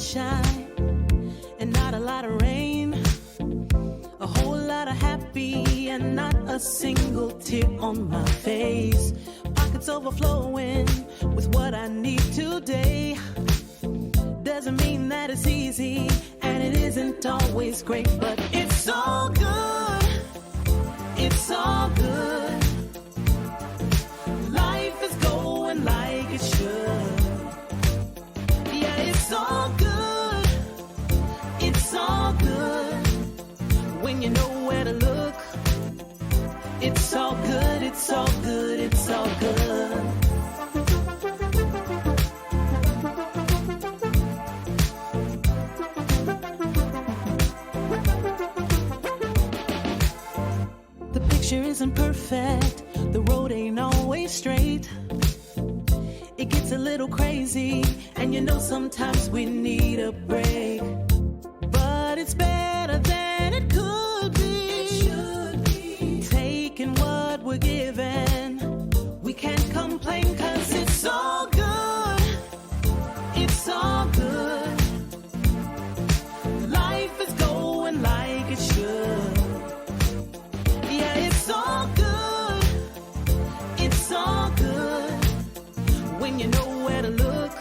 sunshine and not a lot of rain. A whole lot of happy and not a single tear on my face. Pockets overflowing with what I need today. Doesn't mean that it's easy, and it isn't always great, but it's all good. It's all good. Life is going like it should. Yeah, it's all good. It's all good. When you know where to look, it's all good. It's all good. It's all good. Isn't perfect, the road ain't always straight. It gets a little crazy, and you know sometimes we need a break. But it's better than it could be. It should be. Taking what we're given, we can't complain, 'cause it's all good. It's all good. Life is going like it should. It's all good. It's all good. When you know where to look,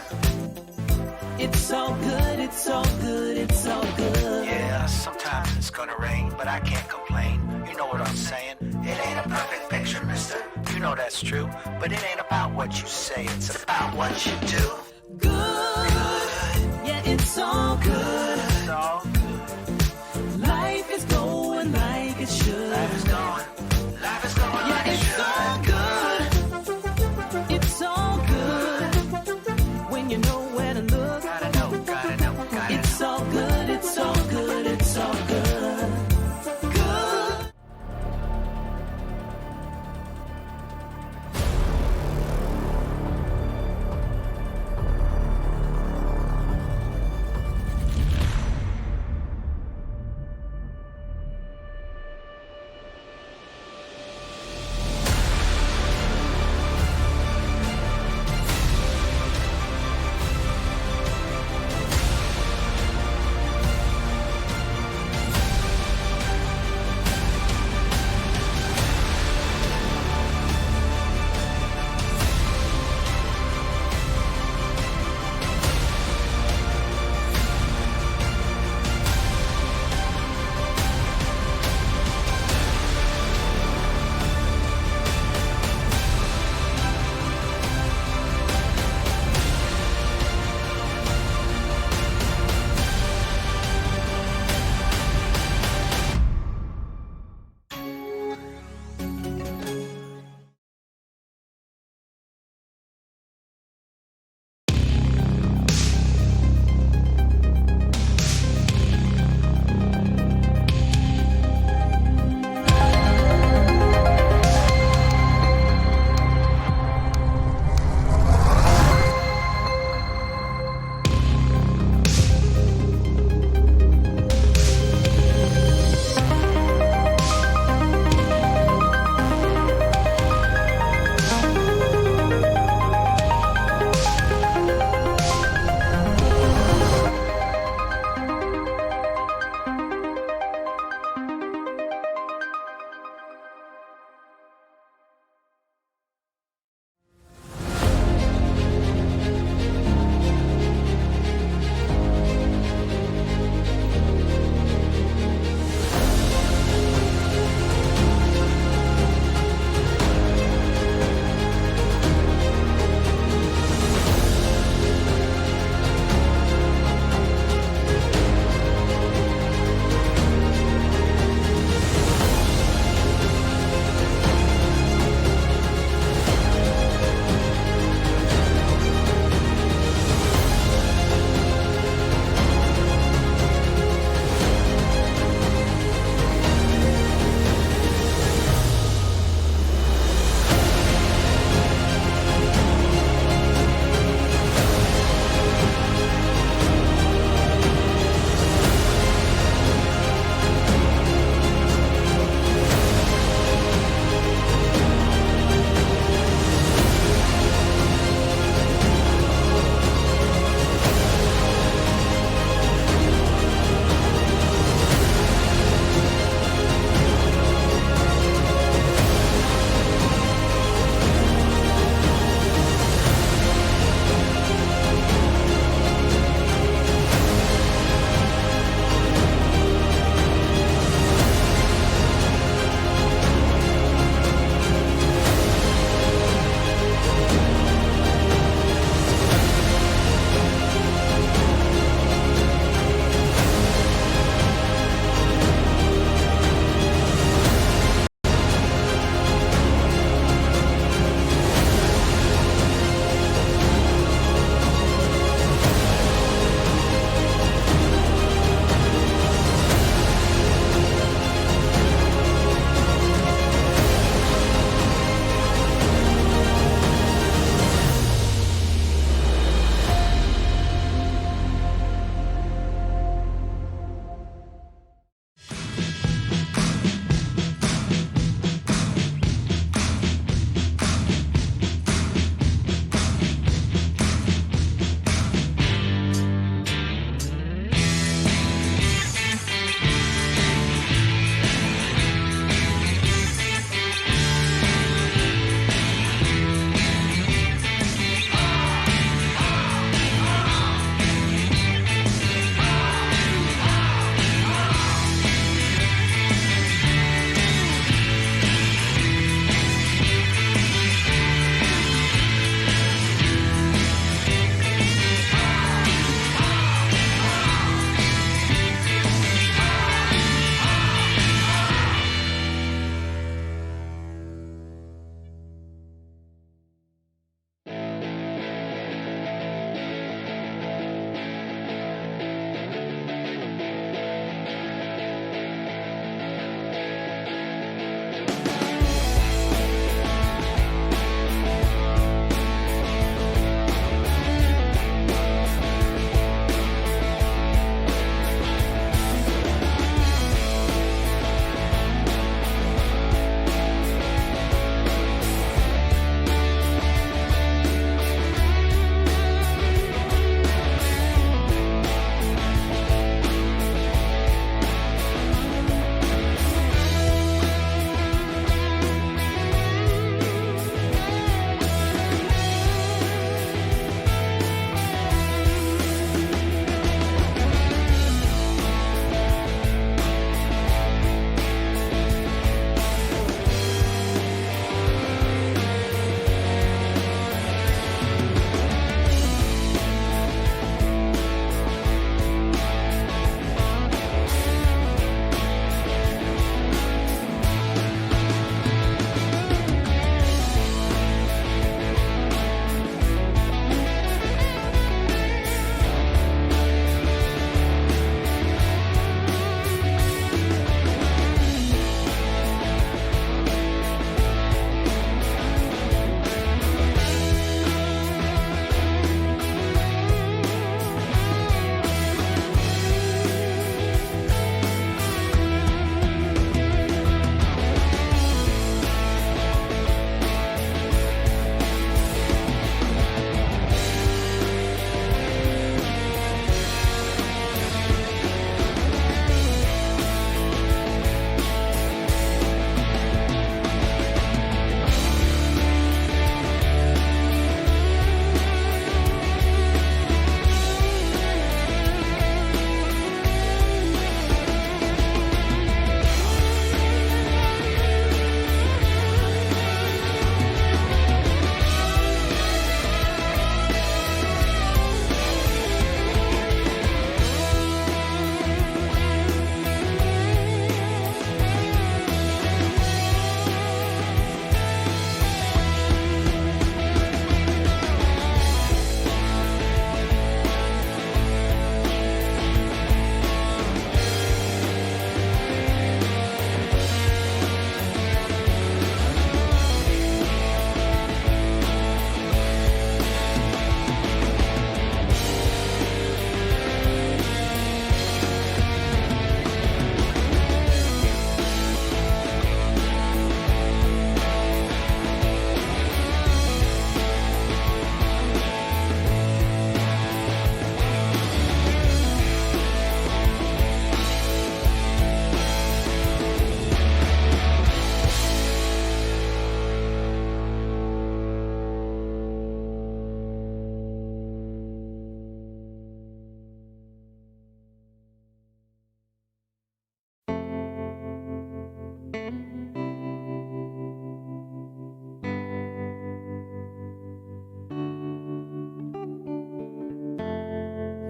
it's all good. It's all good. It's all good. Yeah, sometimes it's gonna rain, but I can't complain. You know what I'm saying? It ain't a perfect picture, mister. You know that's true. But it ain't about what you say, it's about what you do. Good. Yeah, it's all good. It's all good. Life is going like it should. Life is going. Life is going like it should. It's all good. It's all good. When you know where to look, Gotta know, gotta know, gotta it's all good. It's all good. It's all good. Good.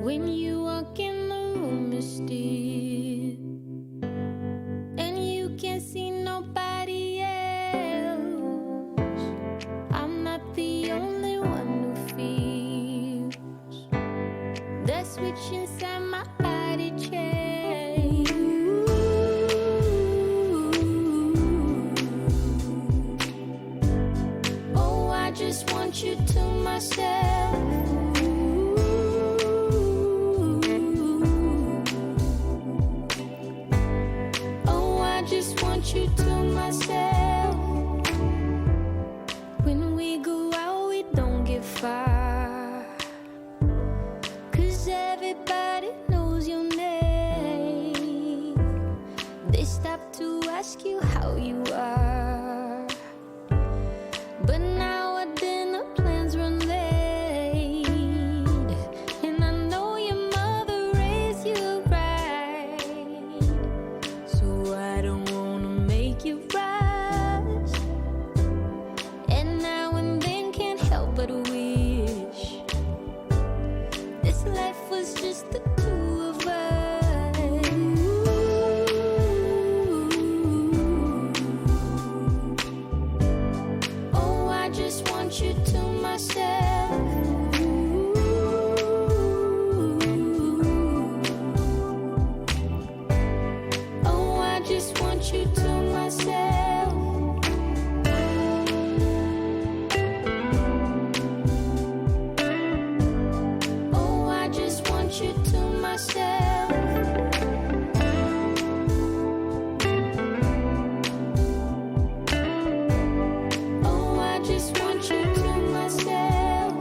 When you walk in the room, it's still, and you can't see nobody else. I'm not the only one who feels the switch inside my body change. Oh, I just want you to myself. Oh, I just want you to myself. When we go out, we don't get far, 'cause everybody knows your name. They stop to ask you how you are, but now our dinner plans run late, and I know your mother raised you right, so I don't wanna make you rush. And now and then can't help but wish this life was just the two of us. Oh, I just want you to myself. Oh, I just want you to myself. Oh, I just want you to myself. Oh, I just want you to myself.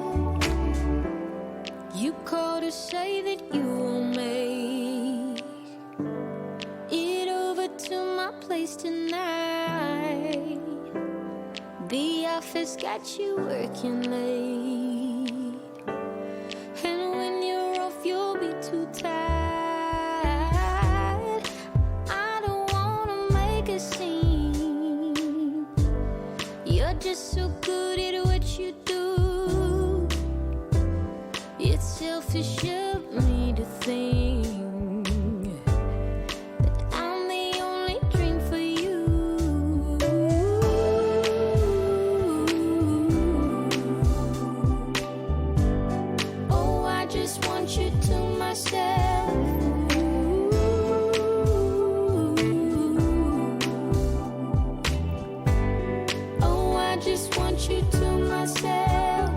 You call to say that you will make it over to my place tonight. The office got you working late, and when you're off, you'll be too tired. I don't wanna make a scene. You're just so good at what you do. It's selfish of me to think that I'm the only dream for you. Oh, I just want you to myself. Oh, I just want you to myself.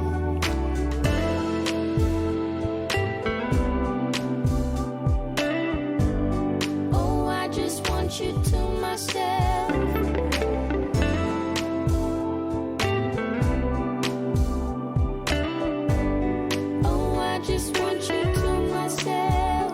Oh, I just want you to myself. Oh, I just want you to myself.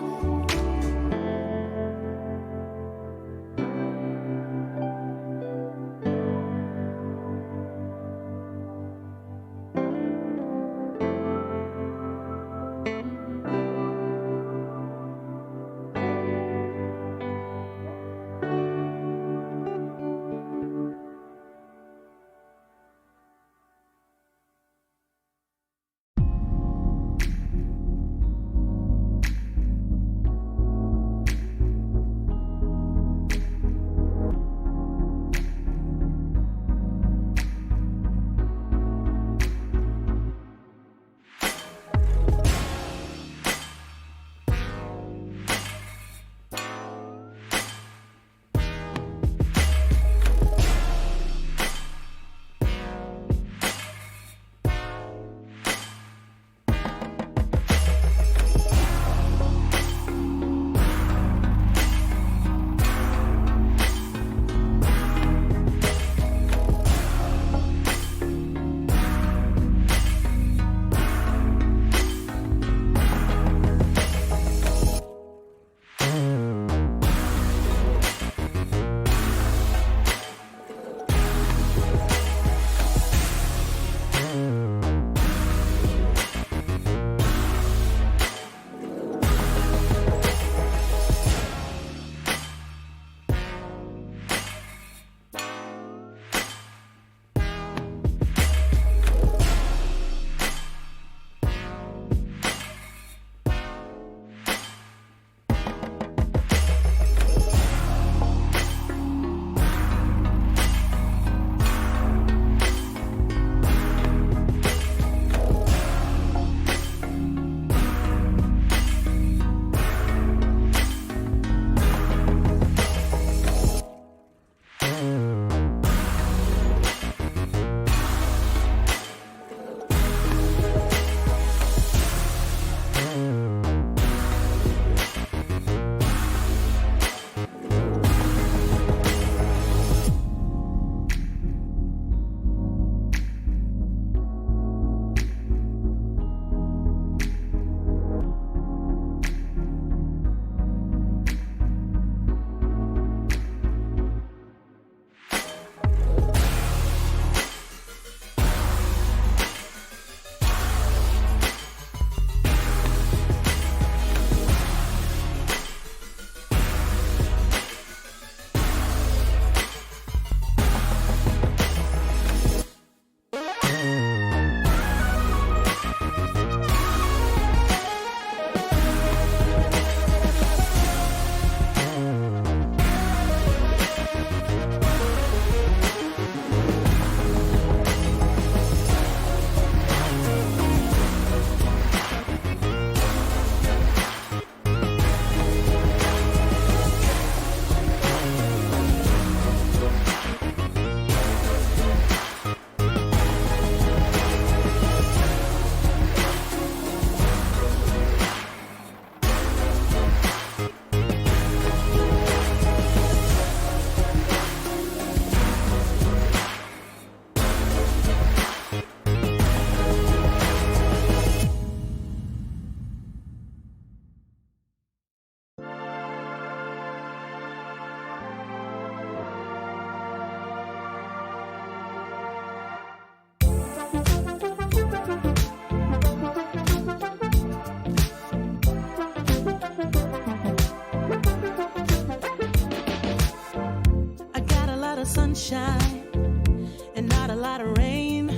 sunshine and not a lot of rain.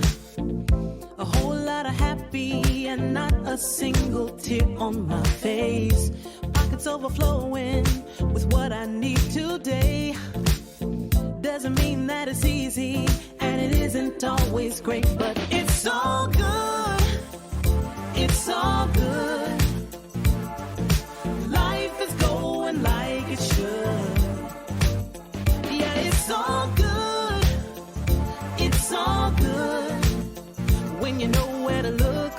A whole lot of happy and not a single tear on my face. Pockets overflowing with what I need today. Doesn't mean that it's easy and it isn't always great, but it's all good. It's all good. Life is going like it should. Yeah, it's all good. It's all good. When you know where to look,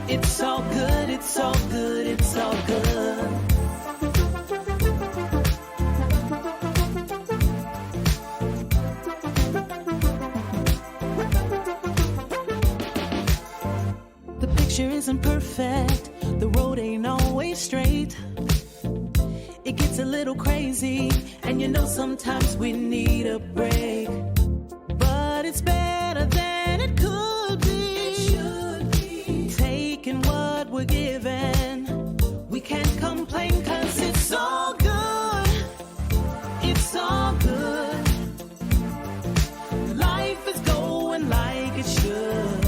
it's all good, it's all good, it's all good. The picture isn't perfect, the road ain't always straight. It gets a little crazy, and you know sometimes we need a break. But it's better than it could be. It should be. Taking what we're given, we can't complain 'cause it's all good. It's all good. Life is going like it should.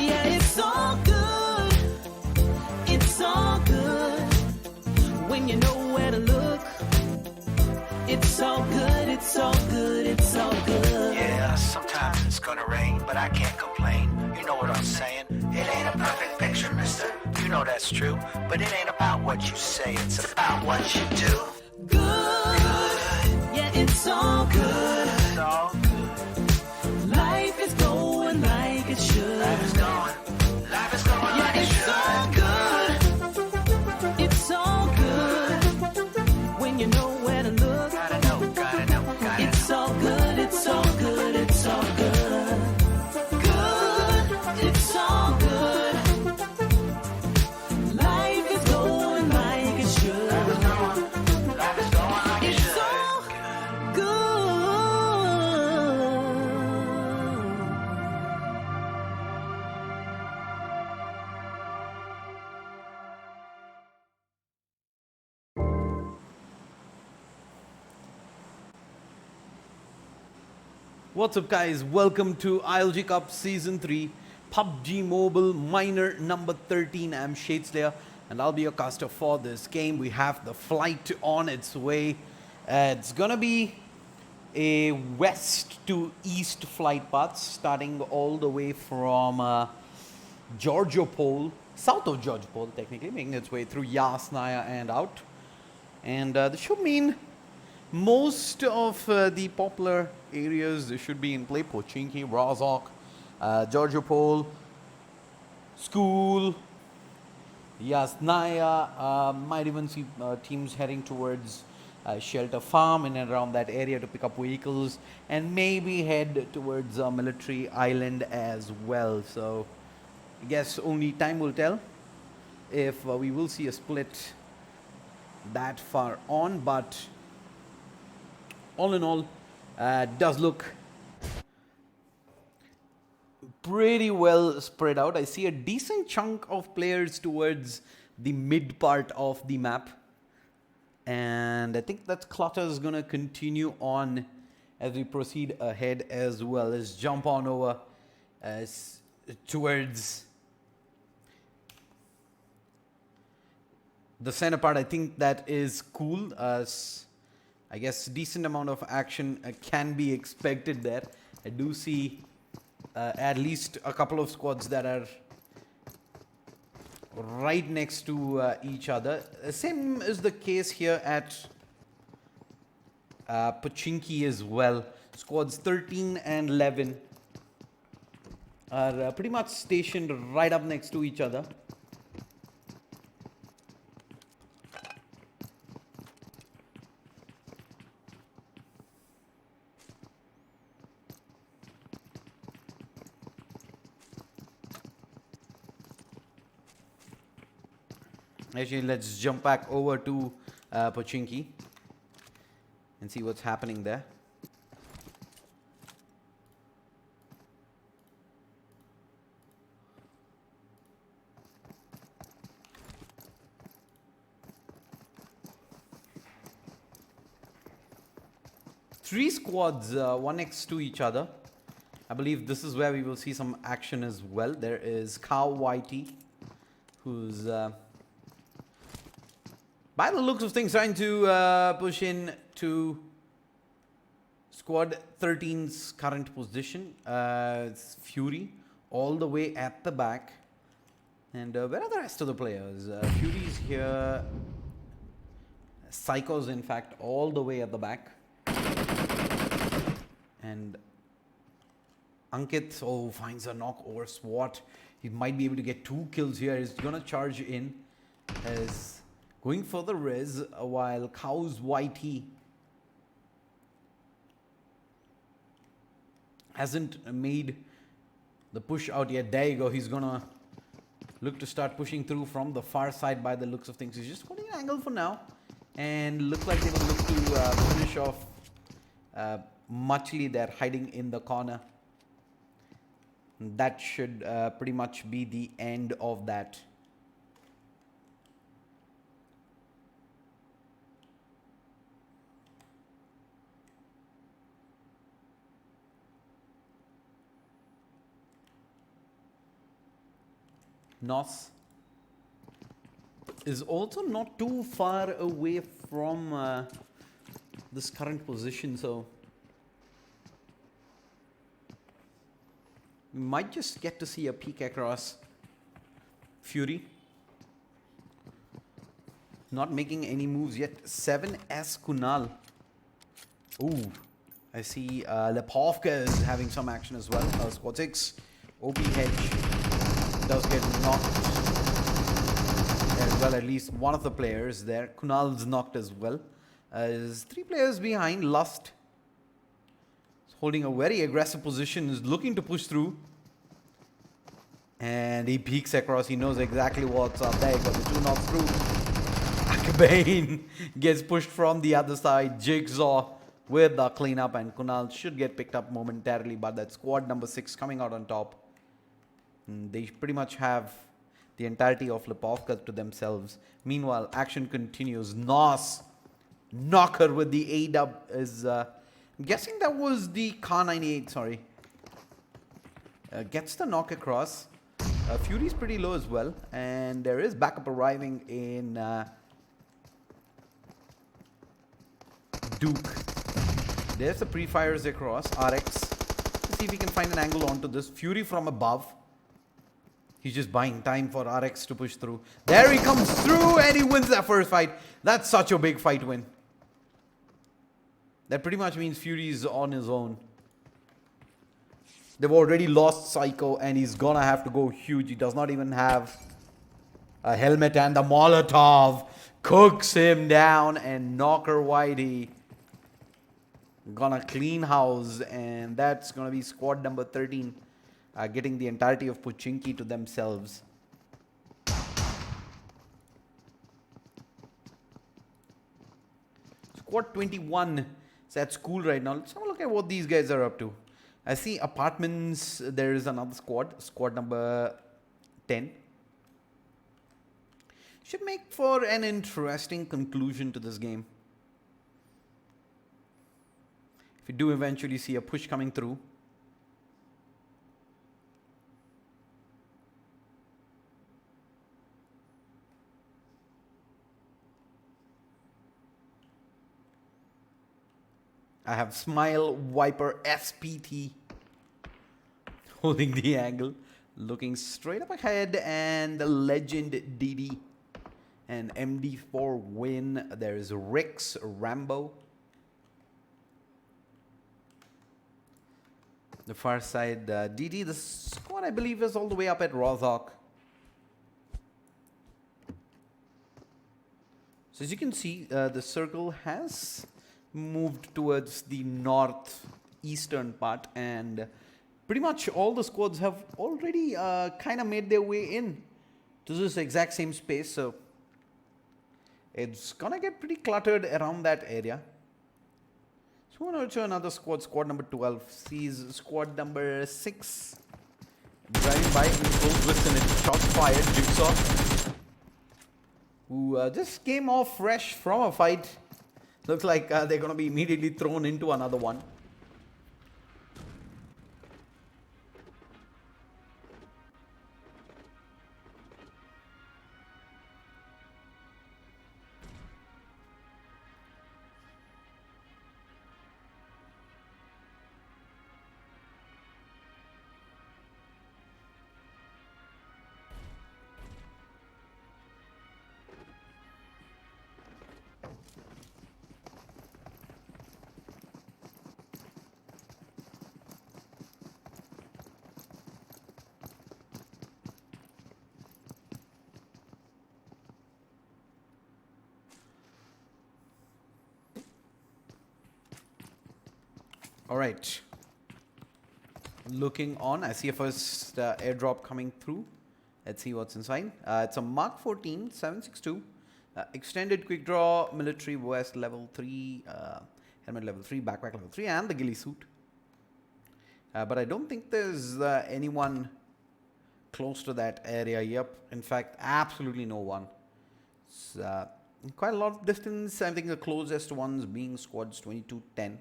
Yeah, it's all good. It's all good. When you know where to look, it's all good, it's all good, it's all good. Yeah, sometimes it's gonna rain, but I can't complain. You know what I'm saying? It ain't a perfect picture, mister. You know that's true. But it ain't about what you say, it's about what you do. Good. Yeah, it's all good. It's all good. Life is going like it should. Life is going Yeah, like it it's should. all good. It's all good. When you know where to look, Gotta know, gotta know, gotta know. it's all good, it's all good, it's all good. Good, it's all good. Life is going like it should. Life is going like it It's should. all good. What's up, guys? Welcome to ILG Cup Season 3 PUBG Mobile Minor number 13. I'm Shadeslayer and I'll be your caster for this game. We have the flight on its way. It's gonna be a west to east flight path starting all the way from Georgiopol, south of Georgiopol technically, making its way through Yasnaya and out. And this should mean most of the popular areas should be in play. Pochinki, Rozhok, Georgiopol, School, Yasnaya. Might even see teams heading towards Shelter Farm in and around that area to pick up vehicles and maybe head towards Military Island as well. So I guess only time will tell if we will see a split that far on, but all in all, does look pretty well spread out. I see a decent chunk of players towards the mid part of the map, and I think that clutter is going to continue on as we proceed ahead as well. Let's jump on over towards the center part. I think that is cool. I guess decent amount of action can be expected there. I do see at least a couple of squads that are right next to each other. Same is the case here at Pochinki as well. Squads 13 and 11 are pretty much stationed right up next to each other. Actually, let's jump back over to Pochinki and see what's happening there. Three squads, one next to each other. I believe this is where we will see some action as well. There is Cow YT, who's, by the looks of things, trying to push in to Squad 13's current position. It's Fury all the way at the back. And where are the rest of the players? Fury's here. Psycho's, in fact, all the way at the back. And Ankit, finds a knock over SWAT. He might be able to get 2 kills here. He's going to charge in as going for the res, while Cow's YT hasn't made the push out yet. There you go. He's going to look to start pushing through from the far side by the looks of things. He's just holding an angle for now. And look like they will look to finish off Muchly there, hiding in the corner. That should pretty much be the end of that. Nos is also not too far away from this current position, so we might just get to see a peek across. Fury not making any moves yet. 7S Kunal. Ooh, I see Lepovka is having some action as well. Squad 6 OP Hedge does get knocked as well. At least one of the players there. Kunal's knocked as well. There's 3 players behind. Lust is holding a very aggressive position, is looking to push through. And he peeks across. He knows exactly what's up there. Got the 2 knocks through. Akbane gets pushed from the other side. Jigsaw with the cleanup, and Kunal should get picked up momentarily, but that squad number 6 coming out on top. They pretty much have the entirety of Lepovka to themselves. Meanwhile, action continues. Nos knocker with the A-dub is, I'm guessing that was the Kar 98, sorry. Gets the knock across. Fury's pretty low as well, and there is backup arriving in Duke. There's the pre-fires across. RX. Let's see if we can find an angle onto this. Fury from above. He's just buying time for RX to push through. There he comes through, and he wins that first fight. That's such a big fight win. That pretty much means Fury's on his own. They've already lost Psycho, and he's gonna have to go huge. He does not even have a helmet, and the Molotov cooks him down, and Knocker Whitey gonna clean house, and that's gonna be squad number 13 getting the entirety of Pochinki to themselves. Squad 21 is at school right now. Let's have a look at what these guys are up to. I see apartments. There is another squad, squad number 10. Should make for an interesting conclusion to this game. If we do eventually see a push coming through. I have Smile Viper SPT holding the angle, looking straight up ahead, and the Legend DD and MD4 win. There is Rix Rambo. The far side DD, the squad I believe is all the way up at Rozhok. So as you can see, the circle has moved towards the northeastern part, and pretty much all the squads have already kind of made their way in to this exact same space, so it's gonna get pretty cluttered around that area. So we're going to another squad, squad number 12 sees squad number 6 driving by in full twist, and it's shots fired. Jigsaw, who just came off fresh from a fight, Looks like they're going to be immediately thrown into another one. All right. Looking on, I see a first airdrop coming through. Let's see what's inside. It's a Mark 14 762. Extended quick draw, military vest level 3, helmet level 3, backpack level 3, and the ghillie suit. But I don't think there's anyone close to that area. Yep. In fact, absolutely no one. It's quite a lot of distance. I think the closest ones being squads 22, 10.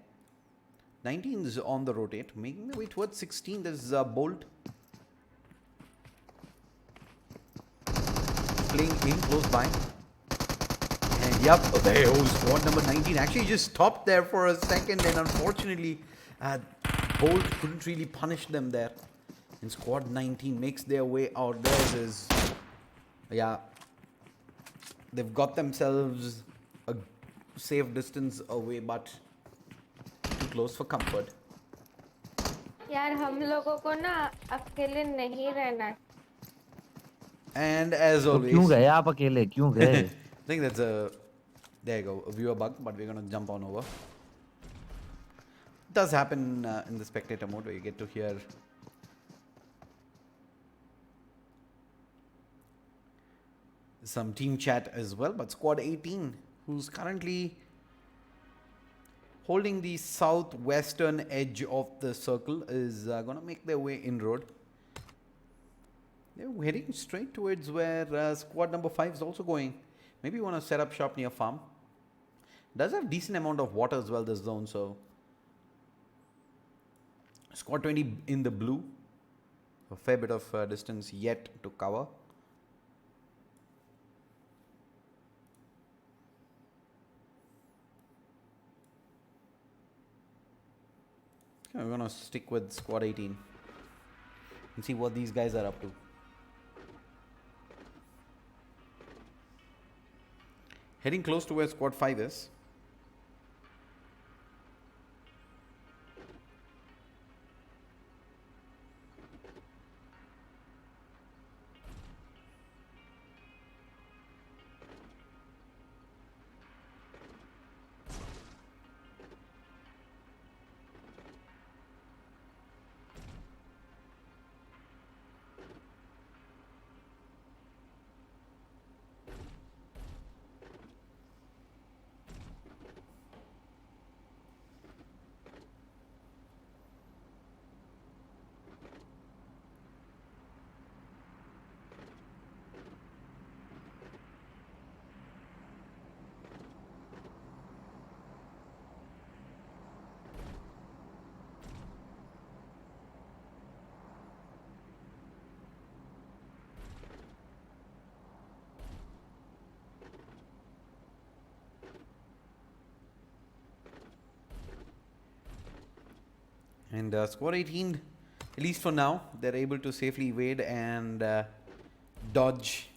19 is on the rotate, making their way towards 16. There's Bolt playing in close by. And yep, there goes squad number 19. Actually just stopped there for a second, and unfortunately Bolt couldn't really punish them there. And squad 19 makes their way out. Theirs is, they've got themselves a safe distance away, but too close for comfort. यार हम लोगों को ना अकेले नहीं रहना. And as always, क्यों गए आप अकेले? क्यों गए? I think that's there you go, a viewer bug, but we're gonna jump on over. It does happen in the spectator mode where you get to hear some team chat as well. But squad 18, who's currently holding the southwestern edge of the circle, is gonna make their way inroad. They're heading straight towards where squad number 5 is also going. Maybe you want to set up shop near farm. Does have decent amount of water as well, this zone, so squad 20 in the blue. A fair bit of distance yet to cover. Okay, we're gonna stick with squad 18 and see what these guys are up to. Heading close to where squad 5 is. And squad 18, at least for now, they're able to safely evade and dodge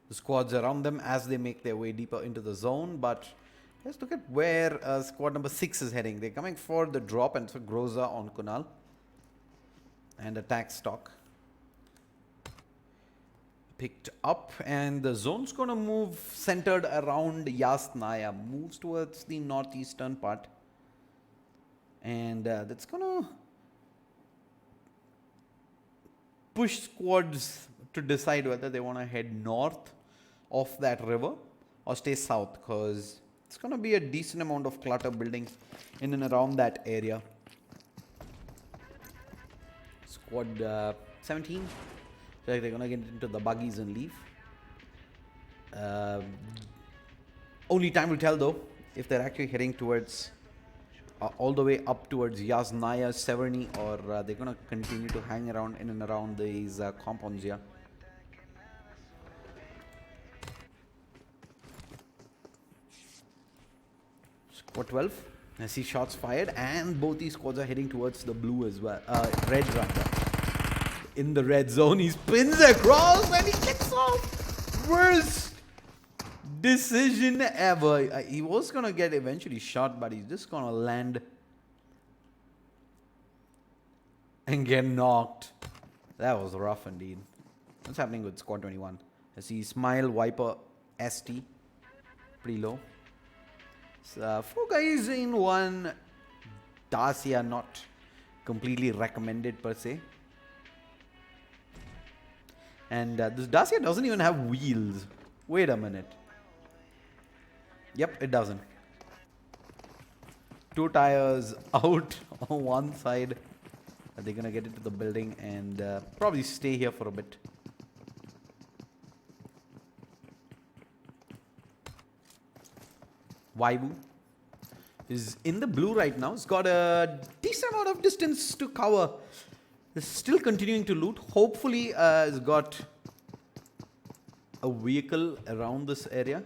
the squads around them as they make their way deeper into the zone. But let's look at where squad number 6 is heading. They're coming for the drop, and so Groza on Kunal and attack stock. Picked up, and the zone's going to move centered around Yasnaya, moves towards the northeastern part. And that's gonna push squads to decide whether they want to head north of that river or stay south, because it's gonna be a decent amount of clutter building in and around that area. Squad 17, so they're gonna get into the buggies and leave. Only time will tell though if they're actually heading towards all the way up towards Yasnaya, Severny, or they're gonna continue to hang around in and around these compounds here. Squad 12. I see shots fired, and both these squads are heading towards the blue as well. Red rather. In the red zone, he spins across and he kicks off. Worst decision ever. He was gonna get eventually shot, but he's just gonna land and get knocked. That was rough indeed. What's happening with squad 21? I see Smile, Viper, ST. Pretty low. So, 4 guys in one. Dacia not completely recommended per se. And this Dacia doesn't even have wheels. Wait a minute. Yep, it doesn't. 2 tires out on one side. They're gonna get into the building and probably stay here for a bit. Waibu is in the blue right now. He's got a decent amount of distance to cover. He's still continuing to loot. Hopefully, he's got a vehicle around this area.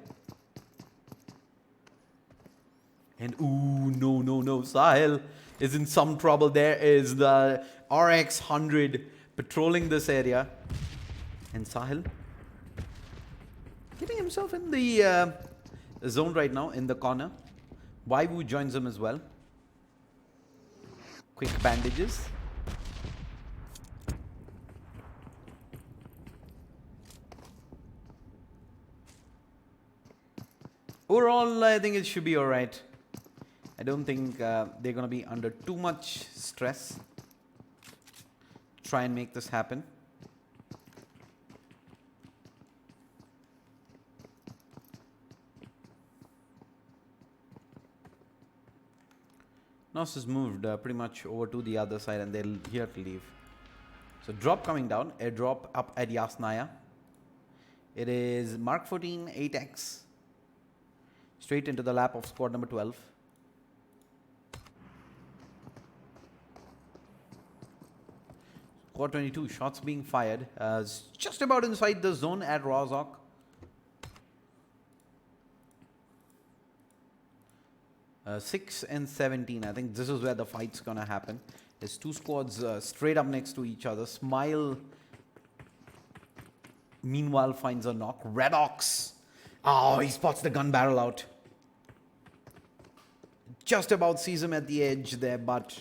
And ooh, no. Sahil is in some trouble. There is the RX 100 patrolling this area. And Sahil getting himself in the zone right now in the corner. Waibu joins him as well. Quick bandages. Overall, I think it should be alright. I don't think they're going to be under too much stress. Try and make this happen. Nos has moved pretty much over to the other side and they're here to leave. So drop coming down, airdrop up at Yasnaya. It is Mark 14 8X. Straight into the lap of squad number 12. Squad 22, shots being fired. Just about inside the zone at Rozok. Uh, 6 and 17. I think this is where the fight's gonna happen. There's 2 squads straight up next to each other. Smile, meanwhile, finds a knock. Redox. Oh, he spots the gun barrel out. Just about sees him at the edge there, but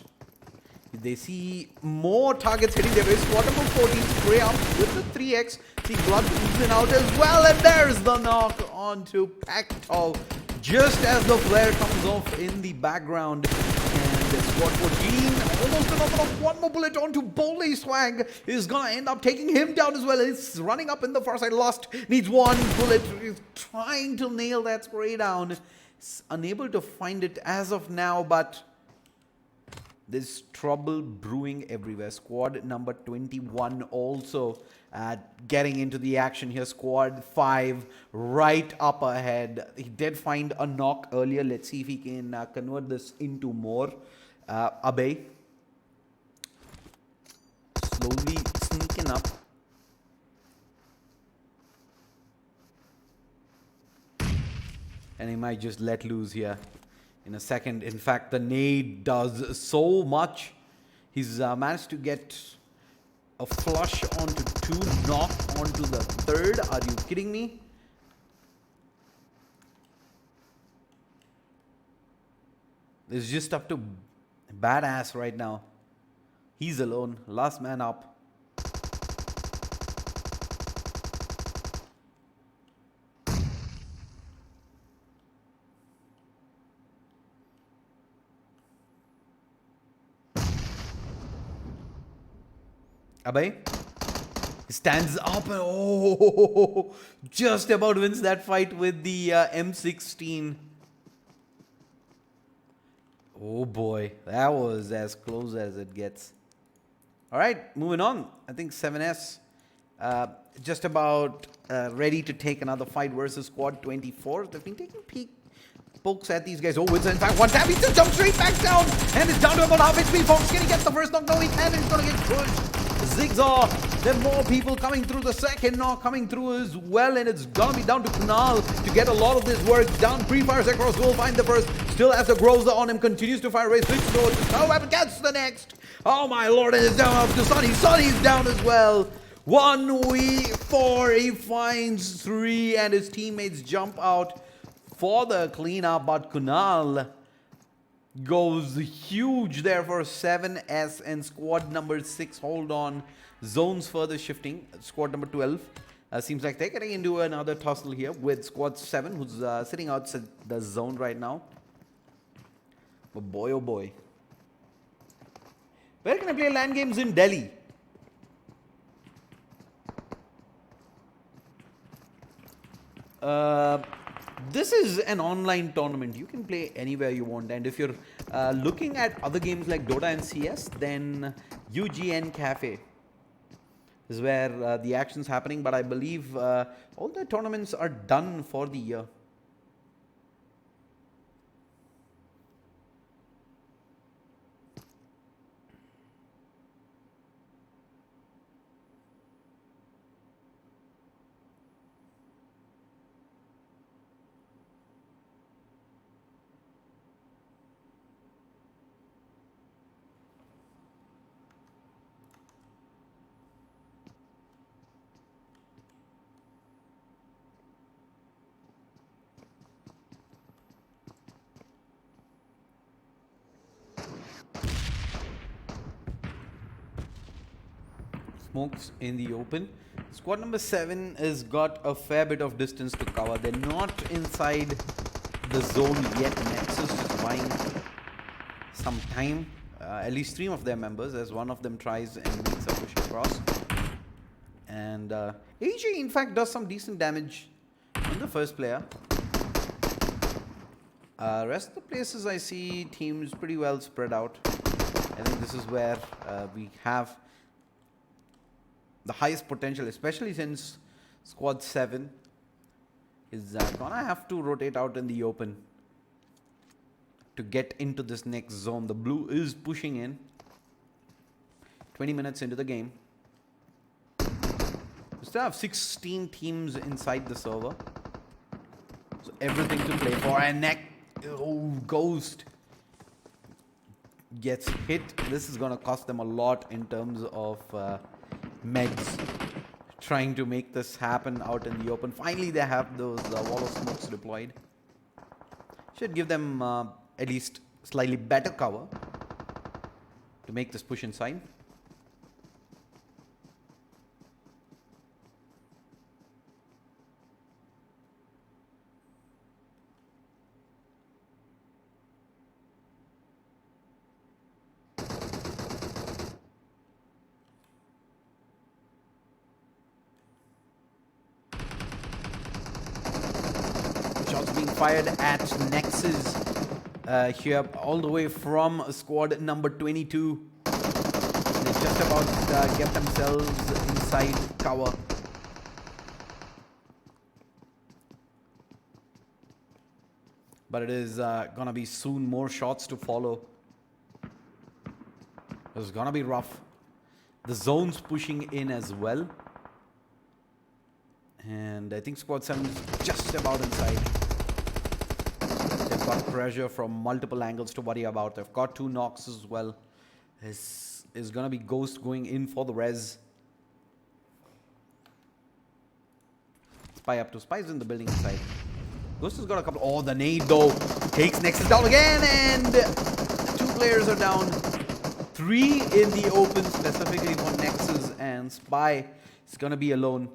they see more targets hitting their way. Squad number 14 spray up with the 3x. See blood oozing out as well, and there's the knock onto Pacto. Just as the flare comes off in the background. And the squad 14, almost another of one more bullet onto Bowley Swag, is gonna end up taking him down as well. It's running up in the far side. Lost, needs one bullet. He's trying to nail that spray down. It's unable to find it as of now, but there's trouble brewing everywhere. Squad number 21 also getting into the action here. Squad 5 right up ahead. He did find a knock earlier. Let's see if he can convert this into more. Abe slowly sneaking up. And he might just let loose here in a second. In fact, the nade does so much. He's managed to get a flush onto 2, knock onto the 3rd. Are you kidding me? It's just up to Badass right now. He's alone. Last man up. Abhay stands up and oh, just about wins that fight with the M16. Oh boy, that was as close as it gets. All right, moving on. I think 7S just about ready to take another fight versus Squad 24. They've been taking pokes at these guys. Oh, it's in fact one tap. He just jumps straight back down. And it's down to about half HP. Fox, can he get the first knock? No, he can. He's going to get pushed. Zigzag. There are more people coming through. The second knock coming through as well. And it's going to be down to Kunal to get a lot of this work done. Pre-fires across goal. Find the first. Still has the Groza on him. Continues to fire away. Switch towards his power weapon. Gets the next. Oh my lord. And it's down up to Sunny. Sunny's down as well. 1v4. He finds 3. And his teammates jump out for the cleanup, but Kunal goes huge there for 7S and squad number 6. Hold on. Zones further shifting. Squad number 12. Seems like they're getting into another tussle here with squad 7, who's sitting outside the zone right now. But boy, oh boy. Where can I play LAN games in Delhi? This is an online tournament. You can play anywhere you want. And if you're looking at other games like Dota and CS, then UGN Cafe is where the action's happening. But I believe all the tournaments are done for the year. Smokes in the open. Squad number 7 has got a fair bit of distance to cover. They're not inside the zone yet. Nexus is buying some time. At least 3 of their members, as one of them tries and makes a push across. And AG in fact does some decent damage in the first player. Rest of the places I see teams pretty well spread out. I think this is where we have the highest potential, especially since squad 7 is gonna have to rotate out in the open to get into this next zone. The blue is pushing in. 20 minutes into the game. We still have 16 teams inside the server. So everything to play for. And Ghost gets hit. This is gonna cost them a lot in terms of meds, trying to make this happen out in the open. Finally they have those wall of smokes deployed. Should give them at least slightly better cover to make this push inside. Fired at Nexus here all the way from squad number 22. They just about get themselves inside cover. But it is gonna be soon more shots to follow. It's gonna be rough. The zone's pushing in as well. And I think squad 7 is just about inside. Got pressure from multiple angles to worry about. They've got 2 knocks as well. This is gonna be Ghost going in for the res. Spy up to Spy's in the building inside. Ghost has got a couple. Oh, the nade though takes Nexus down again, and 2 players are down. 3 in the open, specifically for Nexus, and Spy is gonna be alone.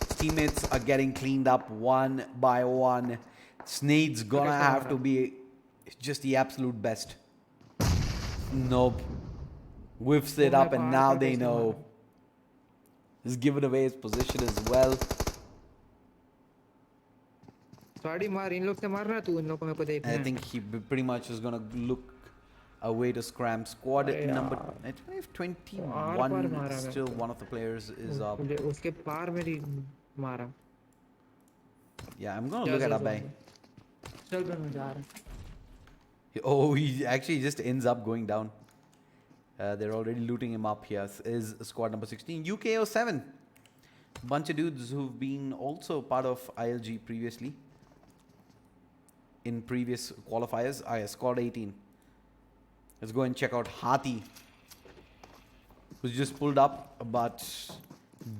His teammates are getting cleaned up one by one. Snade's gonna have to be just the absolute best. Nope. Whiffs it up, and now they know. He's given away his position as well. I think he pretty much is gonna look a way to scram. Squad number 21. Still one of the players is up. Yeah, I'm gonna look at Abhay. चल बे मैं जा रहा हूँ. Oh, he actually just ends up going down. They're already looting him up here. Is squad number 16. UKO7. Bunch of dudes who've been also part of ILG previously. In previous qualifiers. Squad 18. Let's go and check out Hathi. Who's just pulled up, but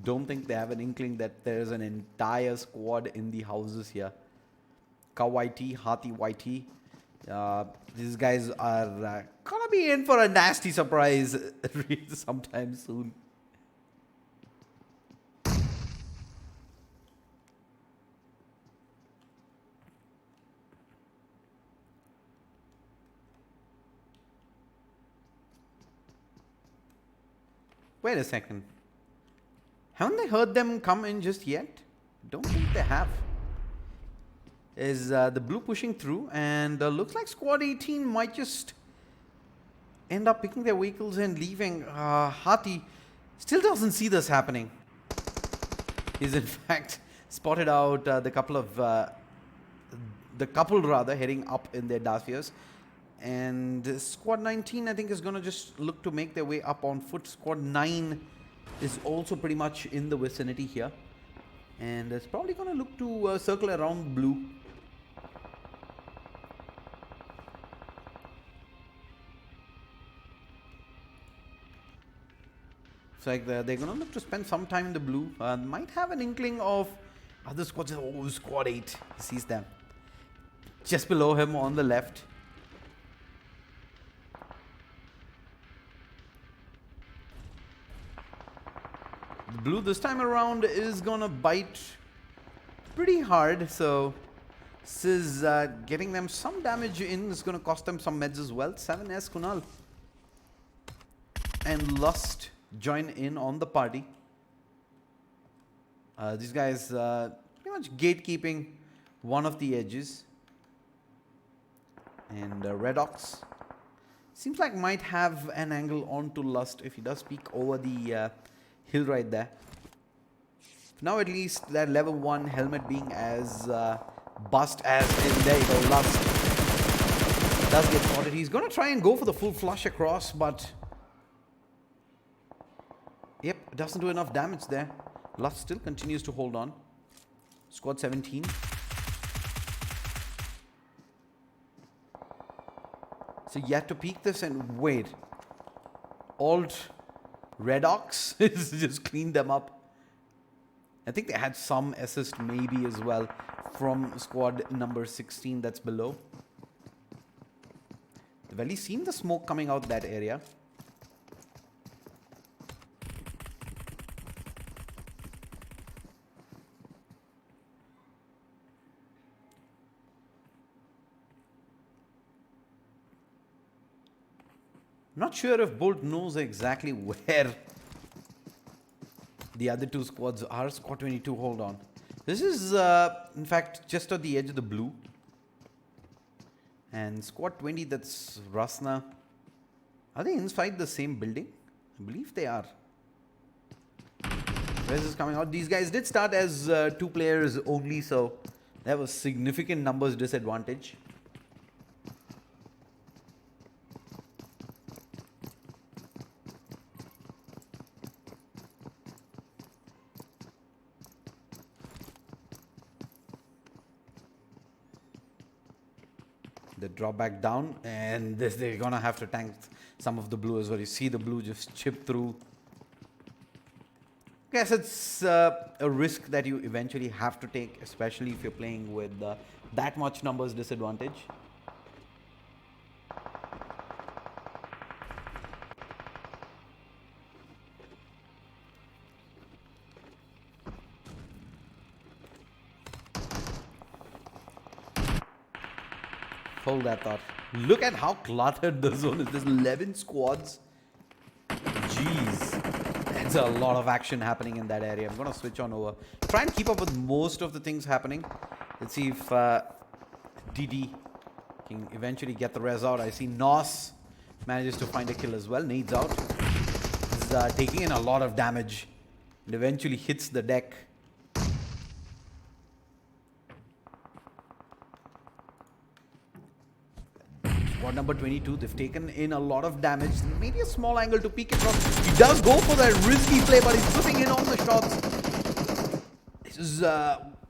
don't think they have an inkling that there's an entire squad in the houses here. Kawaiti, Hathi, YT. These guys are gonna be in for a nasty surprise sometime soon. Wait a second. Haven't they heard them come in just yet? Don't think they have. Is the blue pushing through, and looks like squad 18 might just end up picking their vehicles and leaving. Hathi still doesn't see this happening. He's in fact spotted out the couple rather heading up in their Dacias. And squad 19 I think is going to just look to make their way up on foot. Squad 9 is also pretty much in the vicinity here. And it's probably going to look to circle around blue. It's like they're going to look to spend some time in the blue. Might have an inkling of other squads. Oh, squad 8. He sees them. Just below him on the left. Blue this time around is gonna bite pretty hard, so this is getting them some damage in. It's gonna cost them some meds as well. 7S Kunal and Lust join in on the party. These guys pretty much gatekeeping one of the edges. And Redox seems like might have an angle onto Lust if he does peek over the hill right there. Now at least that level 1 helmet being as bust as in. There you go, Lust does get spotted. He's going to try and go for the full flush across, but yep, doesn't do enough damage there. Lust still continues to hold on. Squad 17. So you have to peek this and wait. Alt Redox is just cleaned them up. I think they had some assist maybe as well from squad number 16 that's below. They've at least seen the smoke coming out that area. Not sure if Bolt knows exactly where the other two squads are. Squad 22, hold on. This is, in fact, just at the edge of the blue. And squad 20, that's Rasna. Are they inside the same building? I believe they are. Where's this coming out? These guys did start as 2 players only, so there was significant numbers disadvantage. They drop back down, and this they're gonna have to tank some of the blue as well. You see the blue just chip through. I guess it's a risk that you eventually have to take, especially if you're playing with that much numbers disadvantage. Hold that thought. Look at how cluttered the zone is. There's 11 squads. Jeez. There's a lot of action happening in that area. I'm going to switch on over. Try and keep up with most of the things happening. Let's see if DD can eventually get the res out. I see Nos manages to find a kill as well. Nades out. He's taking in a lot of damage. And eventually hits the deck. Squad number 22, they've taken in a lot of damage. Maybe a small angle to peek it from. He does go for that risky play, but he's putting in on the shots. This is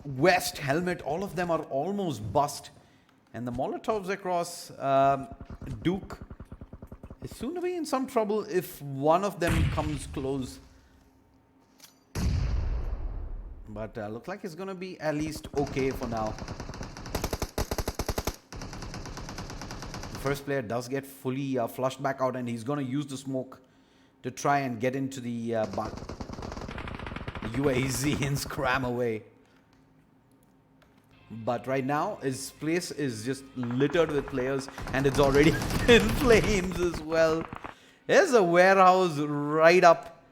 West, Helmet, all of them are almost bust. And the Molotovs across Duke is soon to be in some trouble if one of them comes close. But looks like it's going to be at least okay for now. The first player does get fully flushed back out, and he's going to use the smoke to try and get into the UAZ and scram away. But right now, his place is just littered with players, and it's already in flames as well. There's a warehouse right up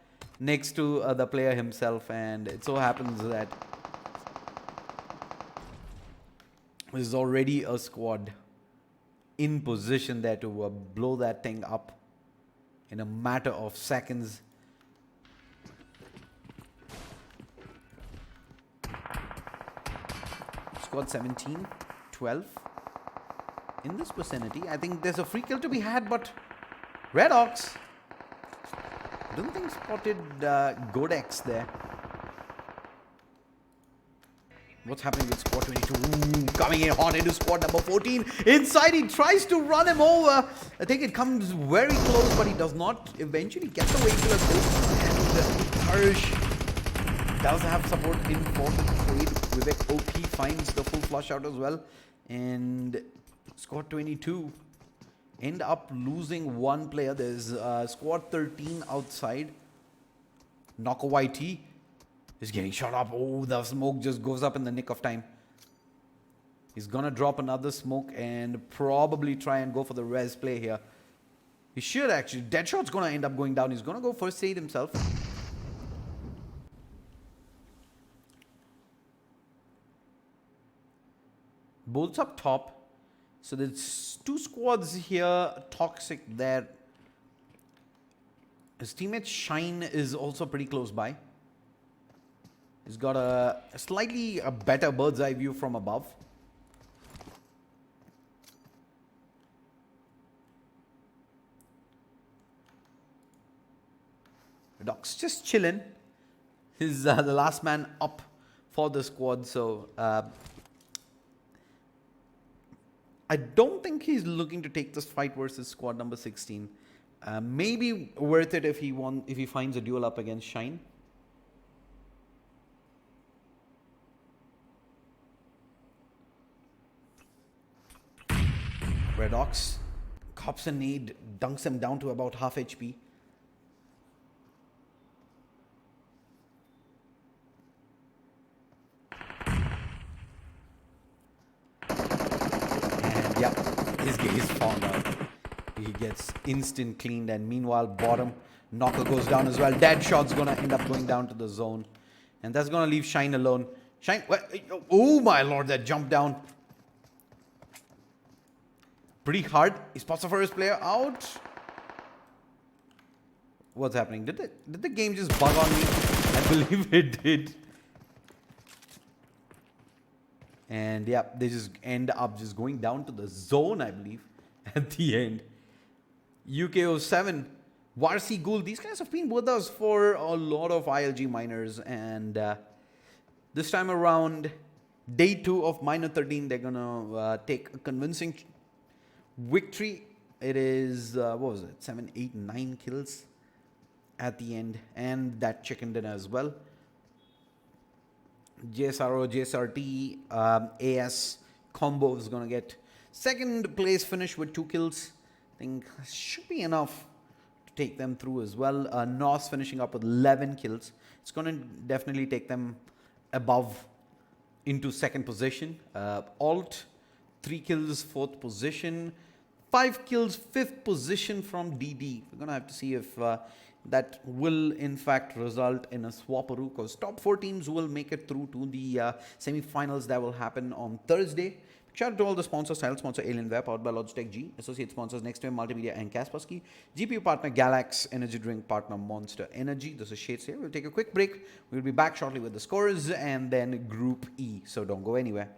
next to the player himself, and it so happens that there's already a squad in position there to blow that thing up in a matter of seconds. Squad 17, 12 in this vicinity. I think there's a free kill to be had, but Red Ox, I don't think spotted Godex there. What's happening with squad 22? Ooh, coming in hot into squad number 14. Inside, he tries to run him over. I think it comes very close, but he does not eventually get the vehicle as well. And Harsh does have support in for the trade. Vivek OP finds the full flush out as well. And squad 22 end up losing one player. There's squad 13 outside. Noko YT is getting shot up. Oh, the smoke just goes up in the nick of time. He's gonna drop another smoke and probably try and go for the res play here. He should actually. Deadshot's gonna end up going down. He's gonna go first aid himself. Bolts up top. So there's two squads here, toxic there. His teammate Shine is also pretty close by. He's got a slightly better bird's eye view from above. Doc's just chilling. He's the last man up for the squad, so I don't think he's looking to take this fight versus squad number 16. Maybe worth it if he finds a duel up against Shine. Red Ox cops a nade, dunks him down to about half HP. Yep, his guy is found out. He gets instant cleaned, and meanwhile, bottom knocker goes down as well. Deadshot's gonna end up going down to the zone, and that's gonna leave Shine alone. Shine, oh my lord, that jump down. Pretty hard. He spots the first player out. What's happening? Did the game just bug on me? I believe it did. And yeah, they just end up just going down to the zone, I believe, at the end. UKO7, Varsi Ghoul, these guys have been with us for a lot of ILG minors. And this time around, day 2 of minor 13, they're going to take a convincing victory. It is, what was it, 7, 8, 9 kills at the end. And that chicken dinner as well. JSRO, JSRT, AS combo is going to get second place finish with 2 kills. I think should be enough to take them through as well. NOS finishing up with 11 kills. It's going to definitely take them above into second position. Alt, 3 kills, 4th position. 5 kills, 5th position from DD. We're going to have to see if that will in fact result in a swapperoo, because top 4 teams will make it through to the semi-finals that will happen on Thursday. Shout out to all the sponsors: title sponsor Alienware, powered by Logitech G, associate sponsors Next Wave Multimedia and Kaspersky, GPU partner Galax, energy drink partner Monster Energy. This is Shades here. We'll take a quick break. We'll be back shortly with the scores and then Group E, so don't go anywhere.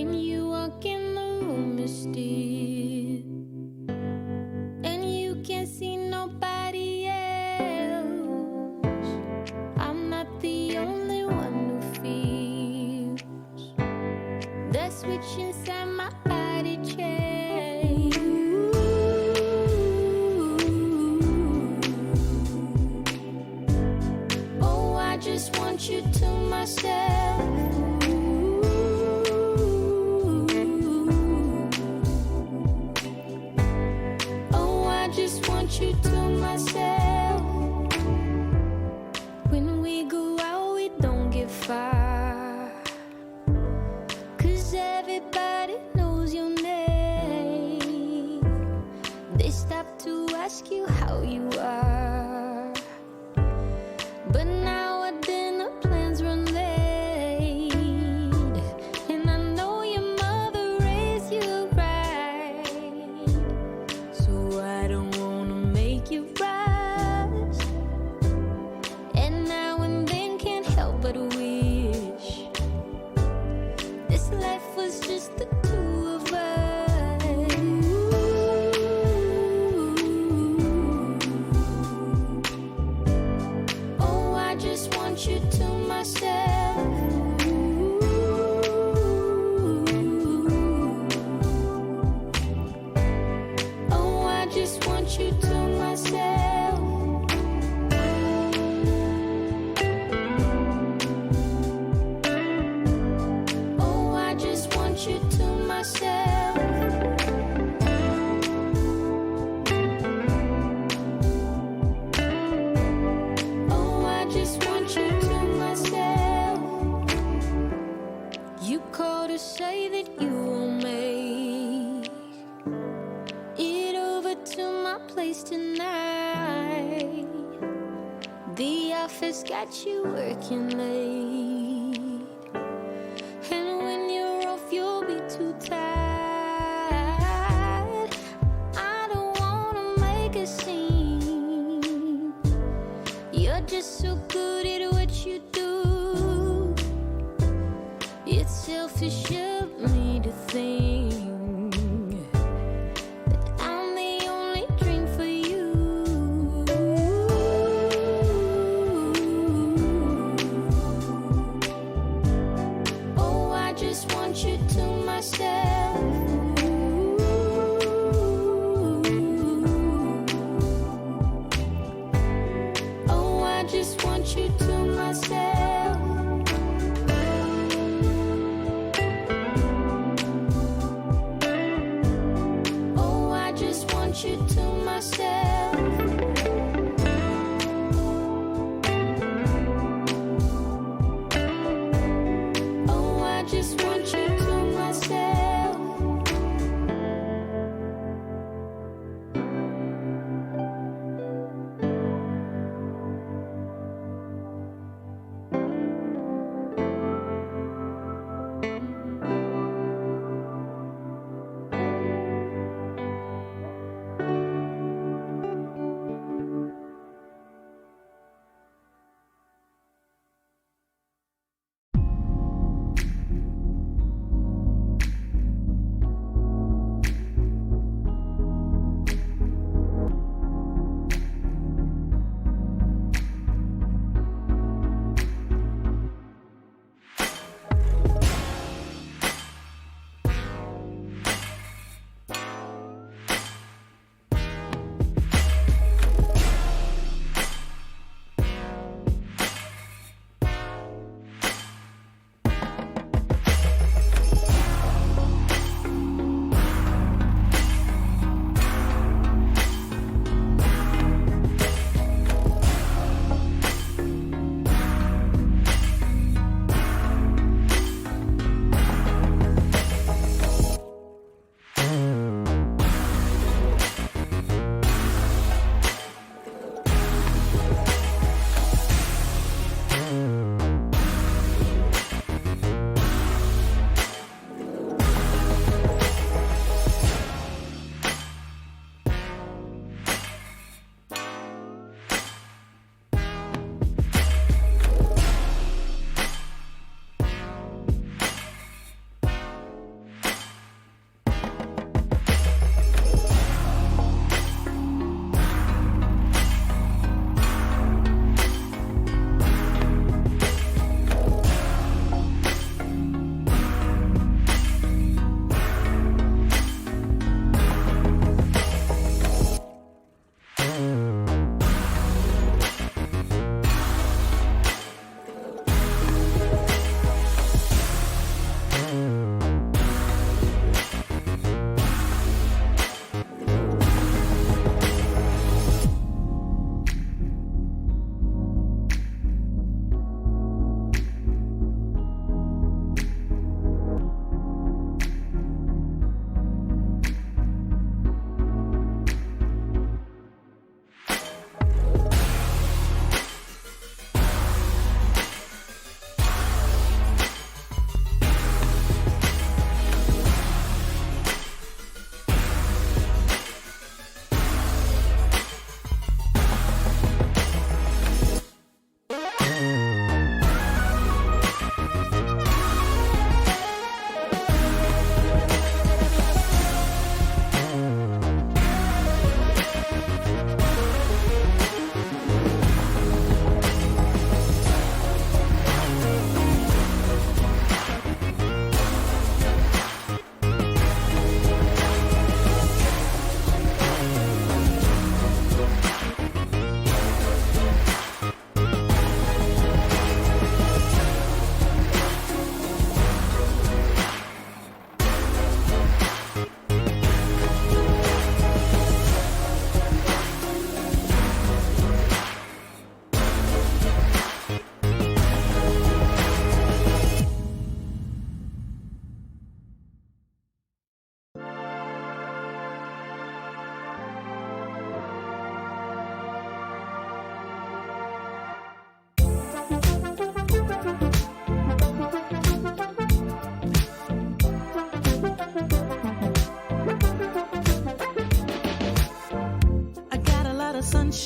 When you walk in the room, it's still, and you can't see nobody else. I'm not the only one who feels that switch inside my body change. Oh, I just want you to myself. Oh, I just want you to myself. When we go out, we don't get far, 'cause everybody knows your name. They stop to ask you how you are, but now our dinner plans run late, and I know your mother raised you right, so I don't wanna make you rush. And now and then can't help but wish this life was just the two of us. Oh, I just want you to myself. Oh, I just want you to myself. Oh, I just want you to myself. Oh, I just want you to myself. You called to say that you will make it over to my place tonight. The office got you working late, and when you're off, you'll be too tired. I don't wanna make a scene. You're just so good at what you do. It's selfish of me to think that I'm the only dream for you. Oh, I just want you to myself. Oh, I just want you to myself.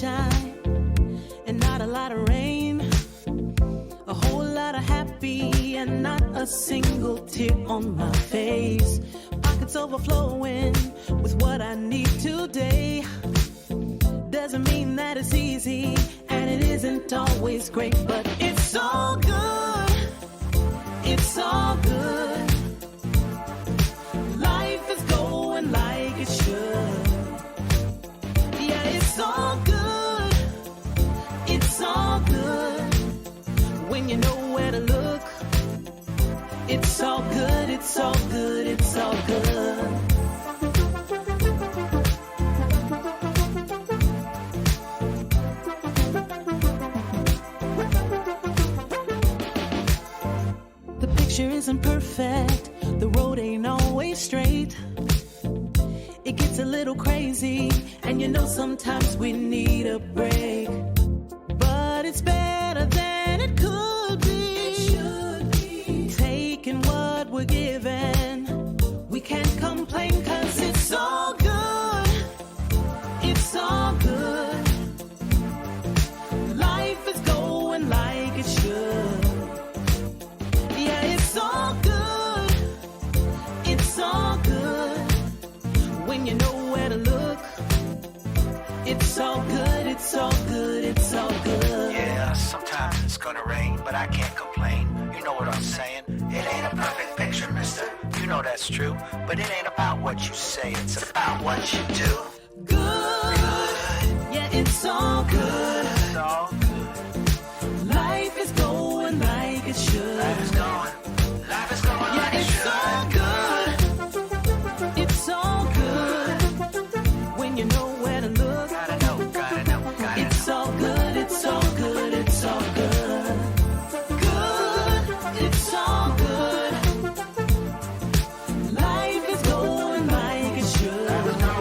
sunshine and not a lot of rain. A whole lot of happy and not a single tear on my face. Pockets overflowing with what I need today. Doesn't mean that it's easy and it isn't always great, but it's all good. It's all good. Life is going like it should. Yeah, it's all good. It's all good. When you know where to look, it's all good, it's all good, it's all good. The picture isn't perfect, the road ain't always straight. It gets a little crazy, and you know sometimes we need a break. But it's better than it could be. It should be. Taking what we're given, we can't complain 'cause it's all good. It's all good. Life is going like it should. Yeah, it's all good. It's all good. When you know where to look, it's all good, it's all good, it's all good. Yeah, sometimes it's gonna rain, but I can't complain. You know what I'm saying? It ain't a perfect picture, mister. You know that's true. But it ain't about what you say, it's about what you do. Good. Yeah, it's all good. It's all good. Life is going like it should. Life is going Yeah, like it it's should. all good. It's all good. When you know where to look, Gotta know, gotta know, gotta it's all good, it's all good, it's all good. Good, it's all good. Life is going like it should. know.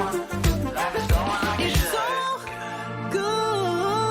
Life is going like it It's should. all good.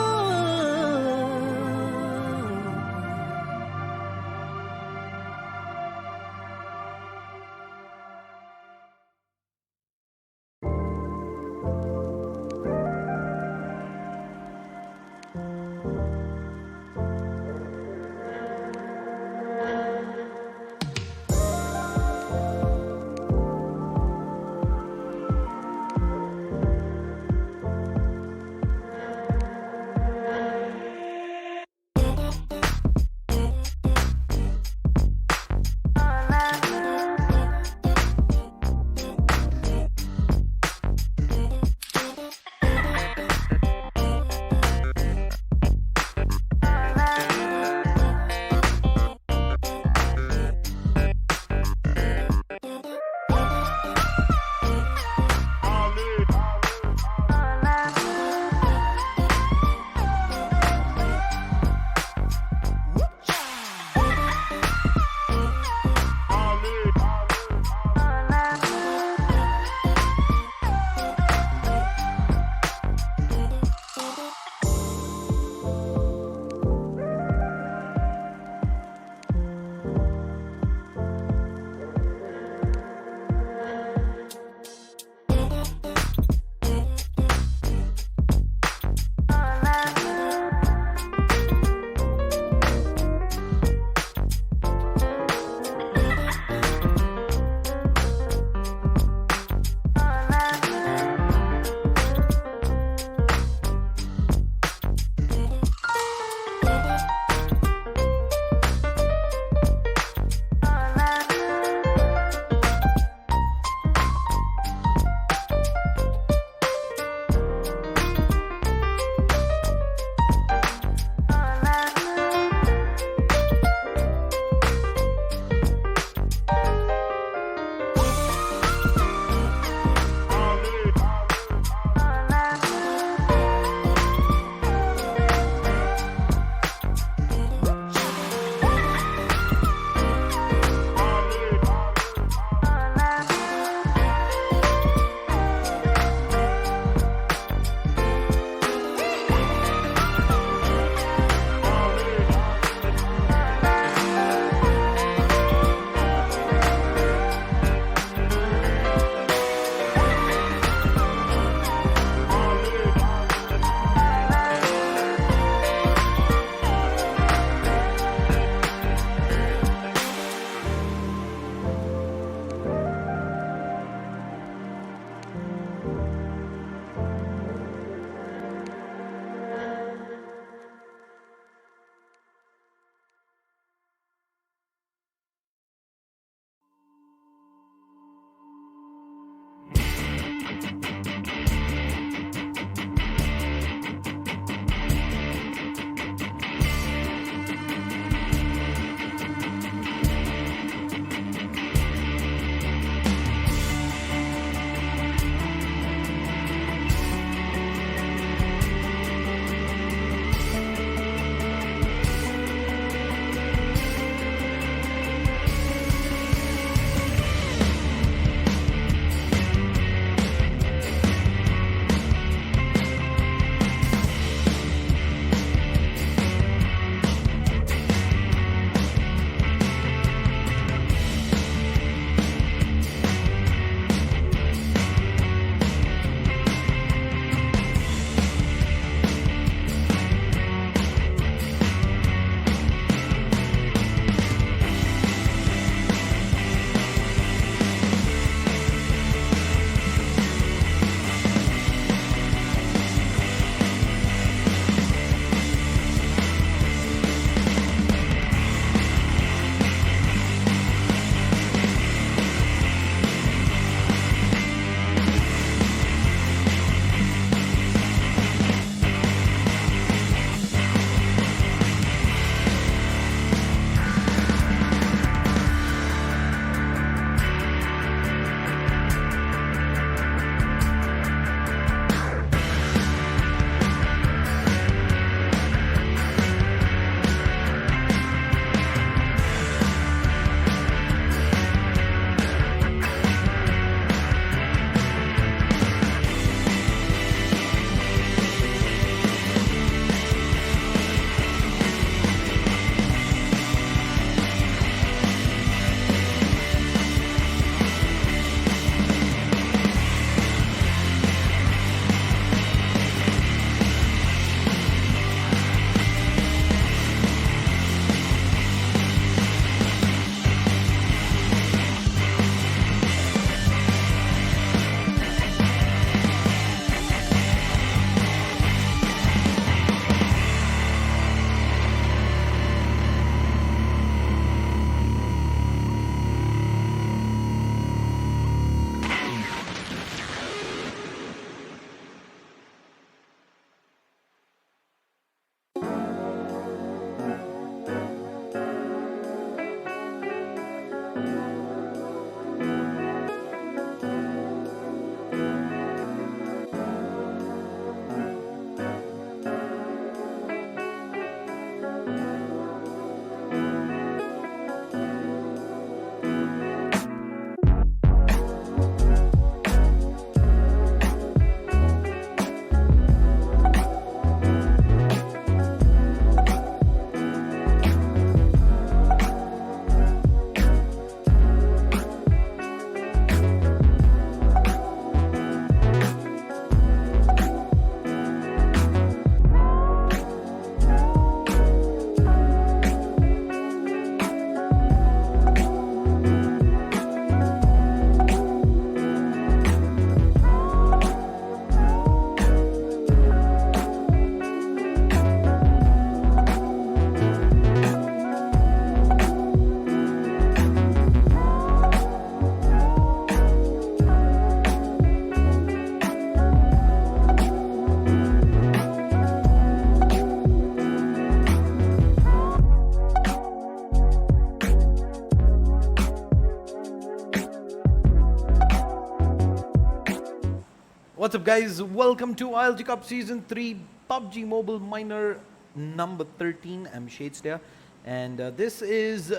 What's up, guys? Welcome to ILG Cup Season 3 PUBG Mobile Minor number 13. I'm Shades there, and this is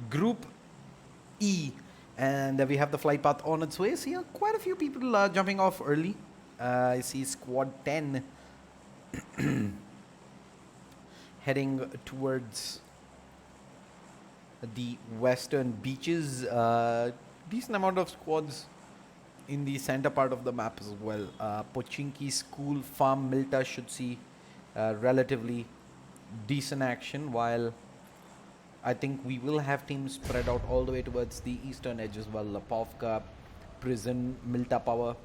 Group E, and we have the flight path on its way. See, quite a few people jumping off early. I see Squad 10 heading towards the western beaches. Decent amount of squads in the center part of the map as well. Pochinki, School, Farm, Milta should see relatively decent action, while I think we will have teams spread out all the way towards the eastern edge as well. Lapovka, Prison, Milta Power.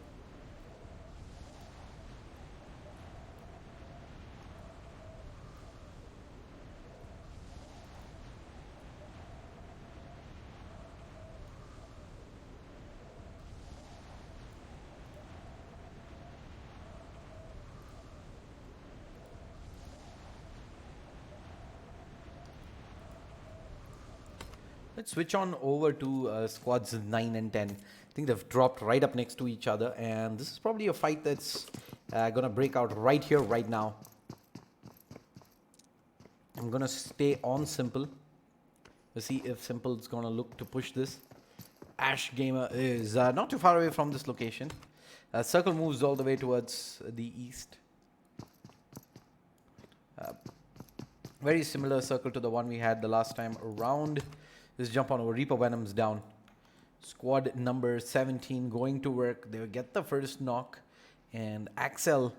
Let's switch on over to squads 9 and 10. I think they've dropped right up next to each other, and this is probably a fight that's gonna break out right here, right now. I'm gonna stay on Simple. Let's see if Simple's gonna look to push this. Ash Gamer is not too far away from this location. Circle moves all the way towards the east. Very similar circle to the one we had the last time around. Let's jump on over. Reaper Venom's down. Squad number 17 going to work. They'll get the first knock. And Axel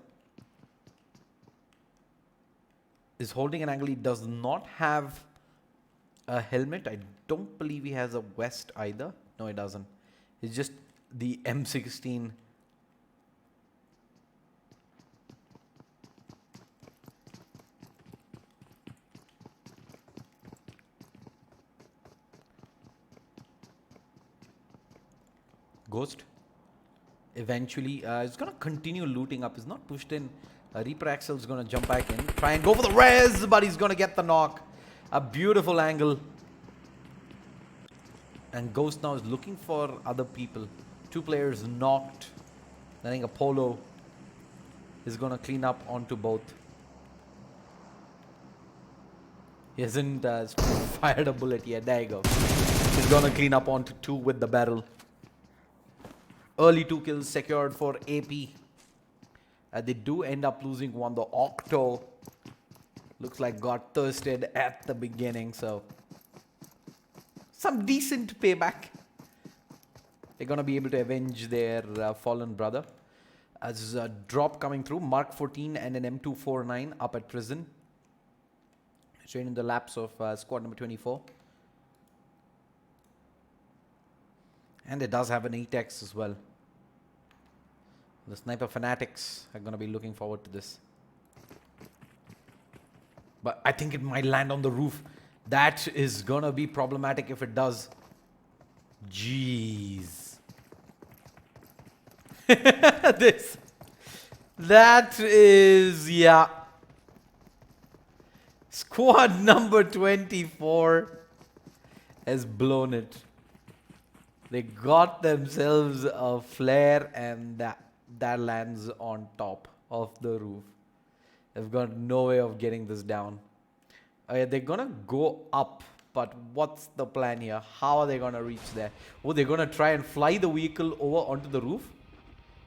is holding an angle. He does not have a helmet. I don't believe he has a vest either. No, he doesn't. It's just the M16. Ghost eventually is going to continue looting up. He's not pushed in. Reaper Axel is going to jump back in, try and go for the res, but he's going to get the knock. A beautiful angle. And Ghost now is looking for other people. 2 players knocked. I think Apollo is going to clean up onto both. He hasn't fired a bullet yet. There you go. He's going to clean up onto 2 with the barrel. Early 2 kills secured for AP. They do end up losing one. The Octo looks like got thirsted at the beginning. So some decent payback. They're going to be able to avenge their fallen brother. As a drop coming through. Mark 14 and an M249 up at Prison. Straight in the laps of squad number 24. And it does have an 8x as well. The Sniper Fanatics are going to be looking forward to this. But I think it might land on the roof. That is going to be problematic if it does. Jeez. That is, yeah. Squad number 24 has blown it. They got themselves a flare, and that lands on top of the roof. They've got no way of getting this down. They're gonna go up, but what's the plan here? How are they gonna reach there? Oh, they're gonna try and fly the vehicle over onto the roof.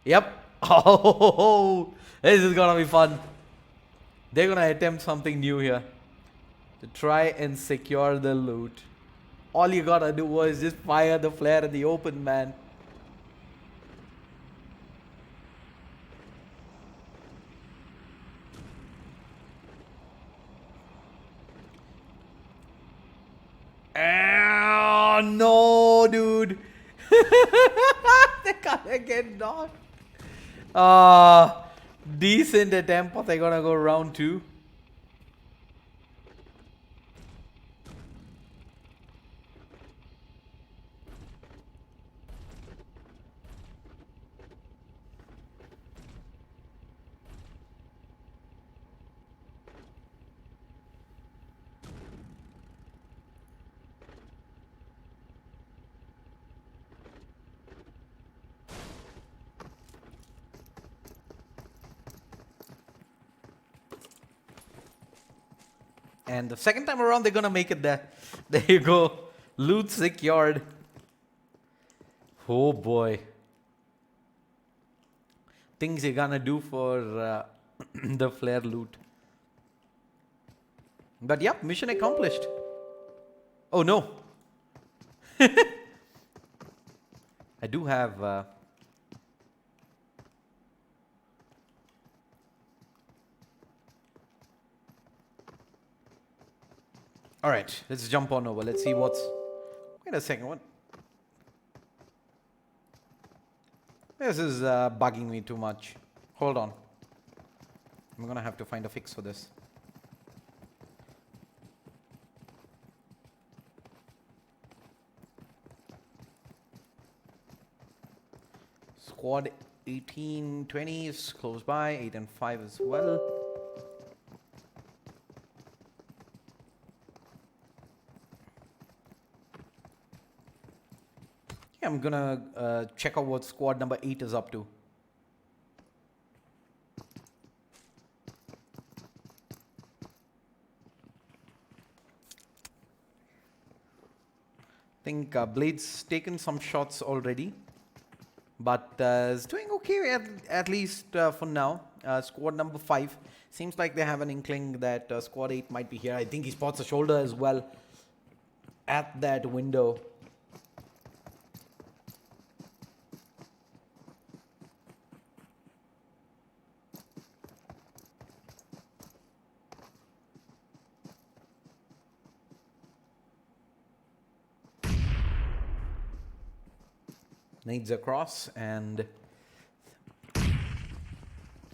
Yep. Oh, this is gonna be fun. They're gonna attempt something new here to try and secure the loot. All you gotta do was just fire the flare in the open, man. Oh, no, dude. They gotta get knocked. Decent attempt, but they're gonna go round 2. And the second time around, they're going to make it there. There you go. Loot secured. Oh boy. Things you're going to do for the flare loot. But yep, mission accomplished. Oh no. I do have... Alright, let's jump on over. Let's see what's... Wait a second, what? This is bugging me too much. Hold on. I'm gonna have to find a fix for this. Squad 18-20 is close by, 8 and 5 as well. Yeah, I'm gonna check out what squad number 8 is up to. I think Blade's taken some shots already, but is doing okay at least for now. Squad number 5 seems like they have an inkling that squad 8 might be here. I think he spots a shoulder as well at that window. Nades across, and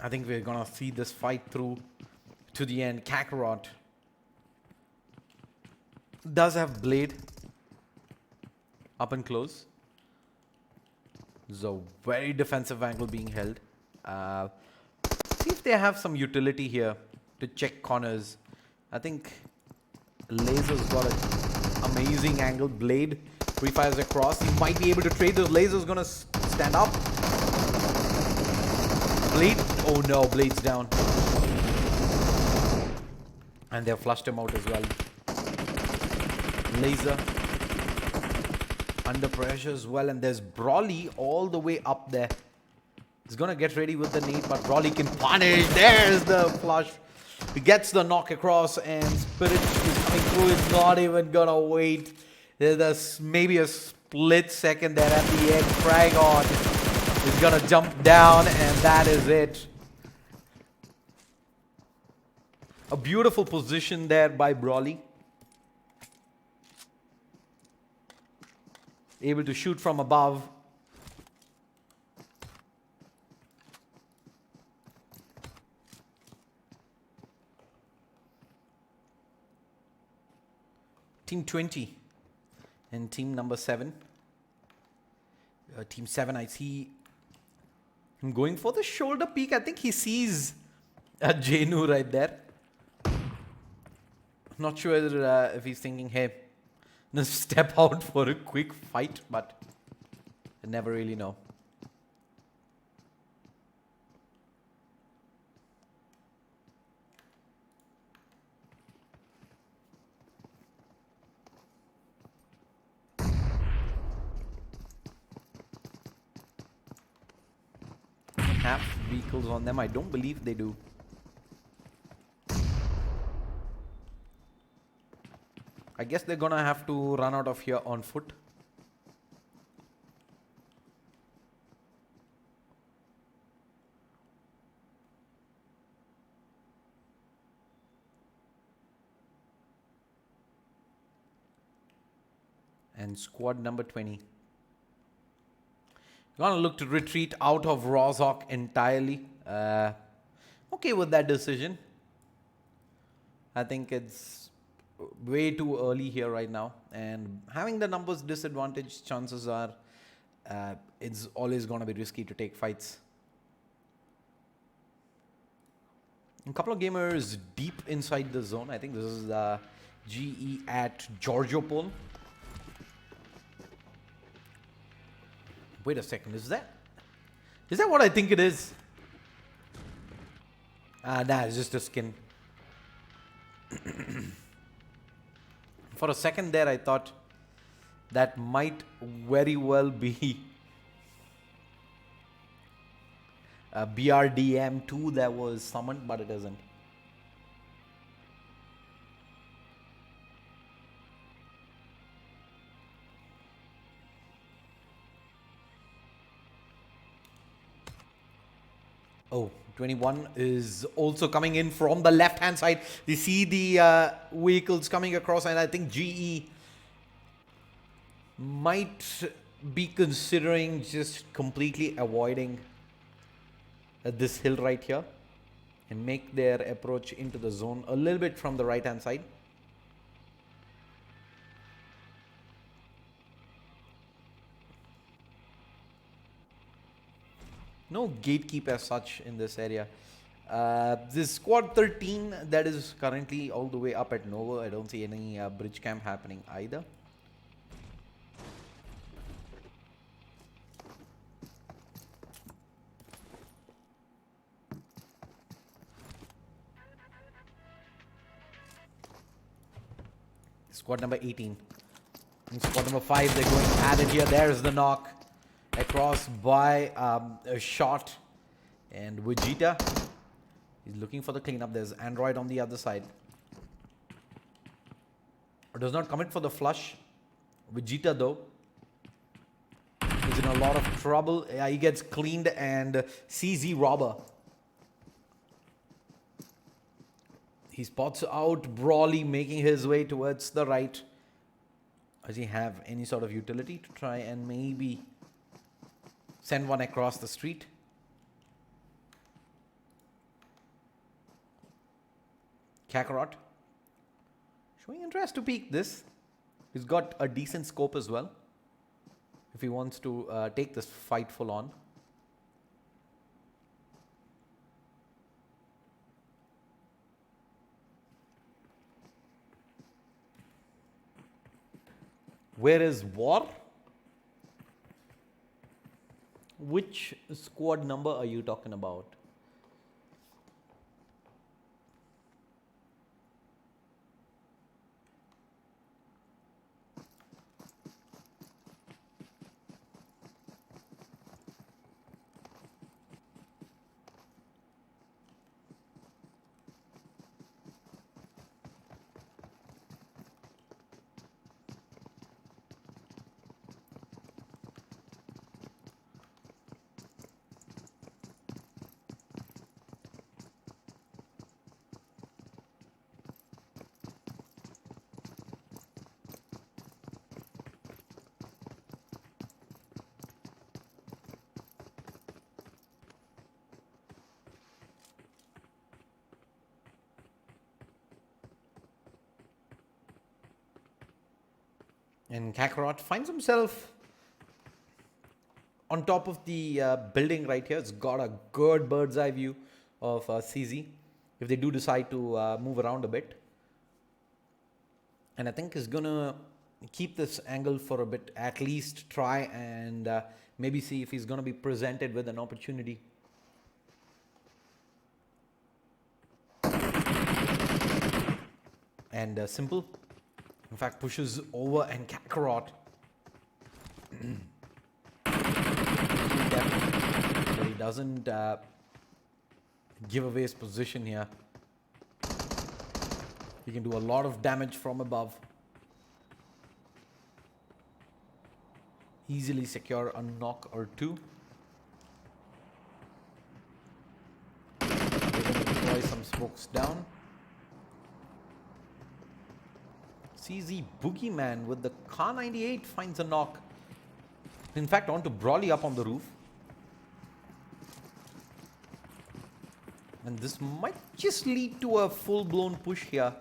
I think we're gonna see this fight through to the end. Kakarot does have Blade up and close. There's a very defensive angle being held. See if they have some utility here to check corners. I think Laser's got an amazing angle. Blade refires across. He might be able to trade those. Laser's gonna stand up. Blade. Oh no, Blade's down. And they've flushed him out as well. Laser under pressure as well. And there's Brawly all the way up there. He's gonna get ready with the nade, but Brawly can punish. There's the flush. He gets the knock across, and Spirit is coming through. It's not even gonna wait. There's maybe a split second there at the end. Fragon is gonna jump down, and that is it. A beautiful position there by Brawly. Able to shoot from above. Team 20 and team number 7. Team 7, I see him going for the shoulder peek. I think he sees Jenu right there. Not sure if he's thinking, hey, let's step out for a quick fight, but I never really know. Have vehicles on them? I don't believe they do. I guess they're gonna have to run out of here on foot. And squad number 20. Gonna look to retreat out of Rozhok entirely. Okay with that decision. I think it's way too early here right now, and having the numbers disadvantage, chances are it's always gonna be risky to take fights. A couple of gamers deep inside the zone. I think this is GE at Georgiopol. Wait a second, is that what I think it is? Nah, it's just a skin. For a second there, I thought that might very well be a BRDM2 that was summoned, but it isn't. Oh, 21 is also coming in from the left-hand side. You see the vehicles coming across, and I think GE might be considering just completely avoiding this hill right here and make their approach into the zone a little bit from the right-hand side. No gatekeep as such in this area. This squad 13 that is currently all the way up at Nova. I don't see any bridge camp happening either. Squad number 18. In squad number 5, they're going at it here. There's the knock. Across by a shot. And Vegeta, he's looking for the cleanup. There's Android on the other side. Does not commit for the flush. Vegeta, though, is in a lot of trouble. He gets cleaned, and CZ Robber. He spots out Brawly making his way towards the right. Does he have any sort of utility to try and maybe send one across the street? Kakarot showing interest to peek this. He's got a decent scope as well if he wants to take this fight full on. Where is War? Which squad number are you talking about? And Kakarot finds himself on top of the building right here. It's got a good bird's eye view of CZ if they do decide to move around a bit. And I think he's going to keep this angle for a bit, at least try and maybe see if he's going to be presented with an opportunity. And Simple, in fact, pushes over, and Kakarot but he doesn't give away his position here. He can do a lot of damage from above. Easily secure a knock or two. They're going to deploy some smokes down. CZ Boogeyman with the Car 98 finds a knock. In fact, on to Brawly up on the roof. And this might just lead to a full-blown push here.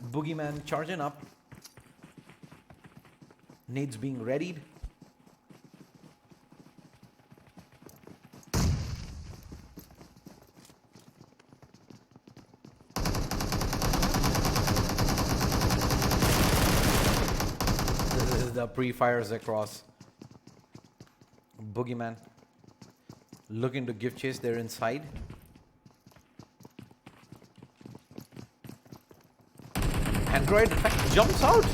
Boogeyman charging up. Nades being readied. The pre-fires across. Boogeyman looking to give chase. They're inside. Android jumps out.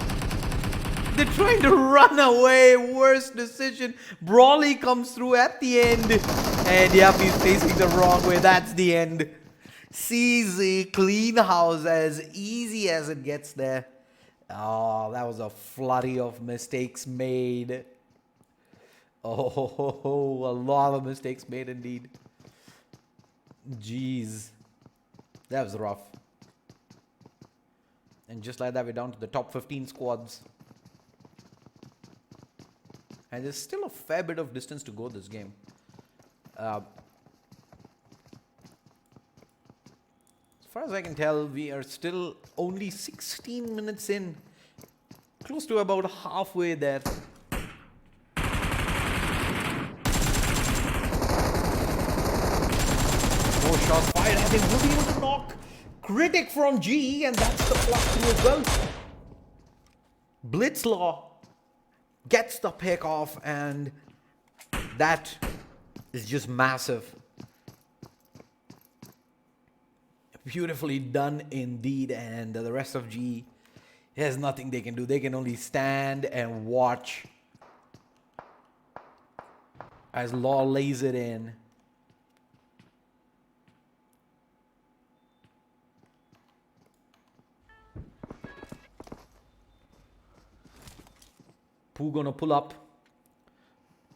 They're trying to run away. Worst decision. Brawley comes through at the end. And yep, he's facing the wrong way. That's the end. CZ, clean house, as easy as it gets there. Oh, that was a flurry of mistakes made. Oh, a lot of mistakes made indeed. Jeez. That was rough. And just like that, we're down to the top 15 squads. And there's still a fair bit of distance to go this game. As far as I can tell, we are still only 16 minutes in. Close to about halfway there. More shots fired, and they will be able to knock Critic from G, and that's the plus 2 as well. Blitzlaw gets the pick off, and that is just massive. Beautifully done indeed, and the rest of G has nothing they can do. They can only stand and watch as Law lays it in. Pooh gonna pull up,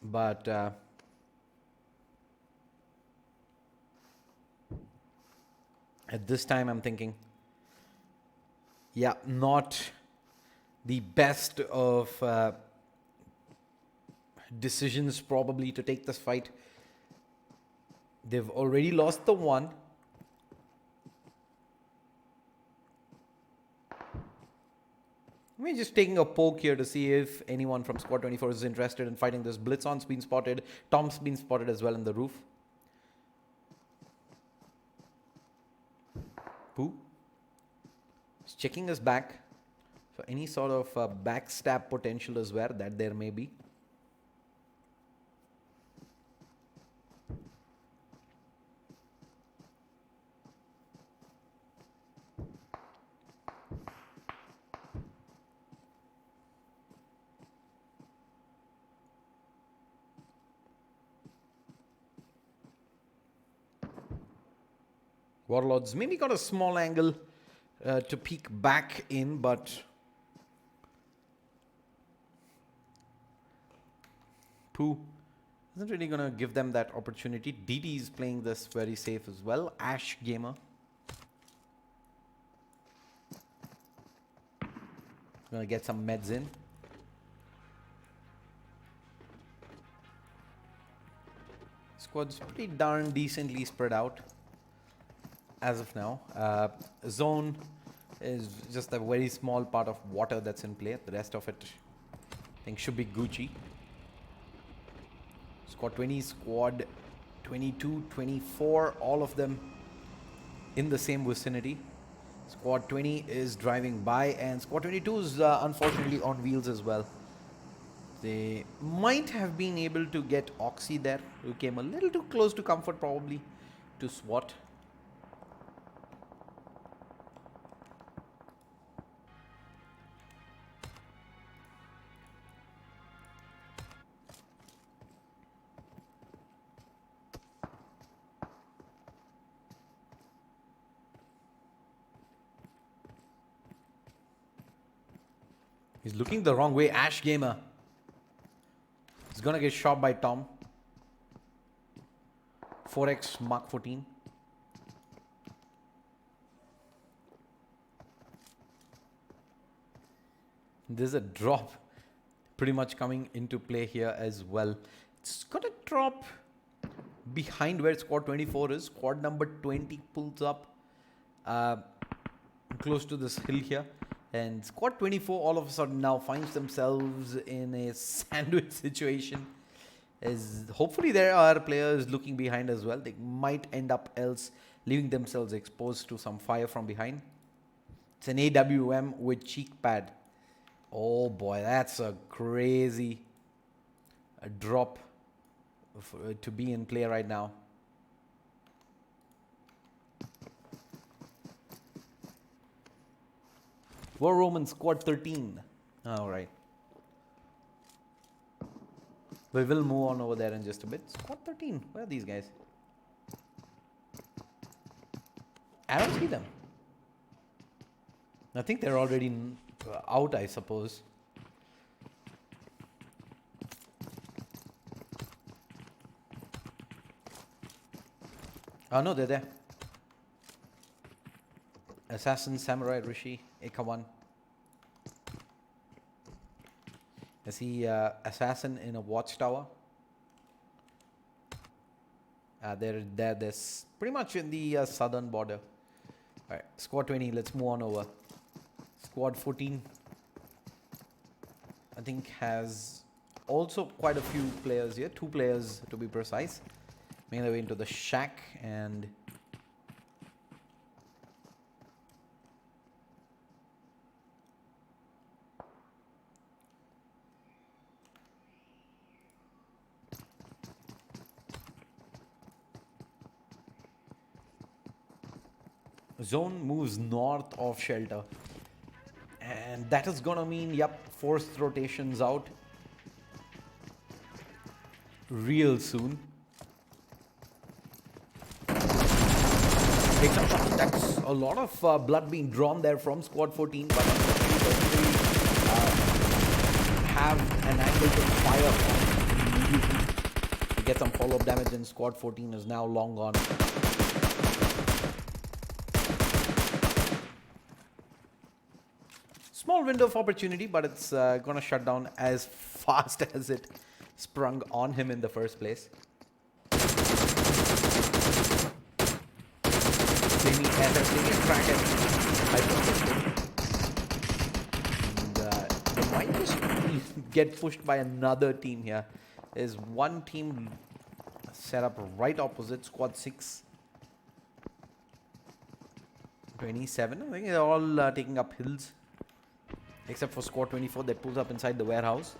but at this time I'm thinking, yeah, not the best of decisions probably to take this fight. They've already lost the one. We're just taking a poke here to see if anyone from Squad 24 is interested in fighting this. Blitzon's been spotted. Tom's been spotted as well in the roof. Pooh is checking his back for any sort of backstab potential as well that there may be. Warlords maybe got a small angle to peek back in, but Pooh isn't really going to give them that opportunity. DD is playing this very safe as well. Ash Gamer. Going to get some meds in. Squad's pretty darn decently spread out as of now. Zone is just a very small part of water that's in play. The rest of it, I think, should be Gucci. Squad 20, Squad 22, 24, all of them in the same vicinity. Squad 20 is driving by, and Squad 22 is unfortunately on wheels as well. They might have been able to get Oxy there, who came a little too close to comfort probably to SWAT. He's looking the wrong way. Ash Gamer is gonna get shot by Tom. 4x Mark 14. There's a drop pretty much coming into play here as well. It's gonna drop behind where Squad 24 is. Squad number 20 pulls up close to this hill here. And Squad 24 all of a sudden now finds themselves in a sandwich situation. As hopefully there are players looking behind as well. They might end up else leaving themselves exposed to some fire from behind. It's an AWM with cheek pad. Oh boy, that's a crazy drop to be in play right now. War Roman squad 13. All right. We will move on over there in just a bit. Squad 13. Where are these guys? I don't see them. I think they're already out, I suppose. Oh no, they're there. Assassin, Samurai, Rishi, Ekawan. I see Assassin in a watchtower. There's pretty much in the southern border. Alright, squad 20, let's move on over. Squad 14, I think, has also quite a few players here. 2 players to be precise. Making their way into the shack and zone moves north of shelter. And that is gonna mean, yep, forced rotations out real soon. Takes up something. That's a lot of blood being drawn there from squad 14, but unfortunately have an angle to fire on immediately to get some follow-up damage, and squad 14 is now long gone. Small window of opportunity, but it's gonna shut down as fast as it sprung on him in the first place. And they might just get pushed by another team here. There's one team set up right opposite, squad 6. 27, I think they're all taking up hills. Except for squad 24 that pulls up inside the warehouse.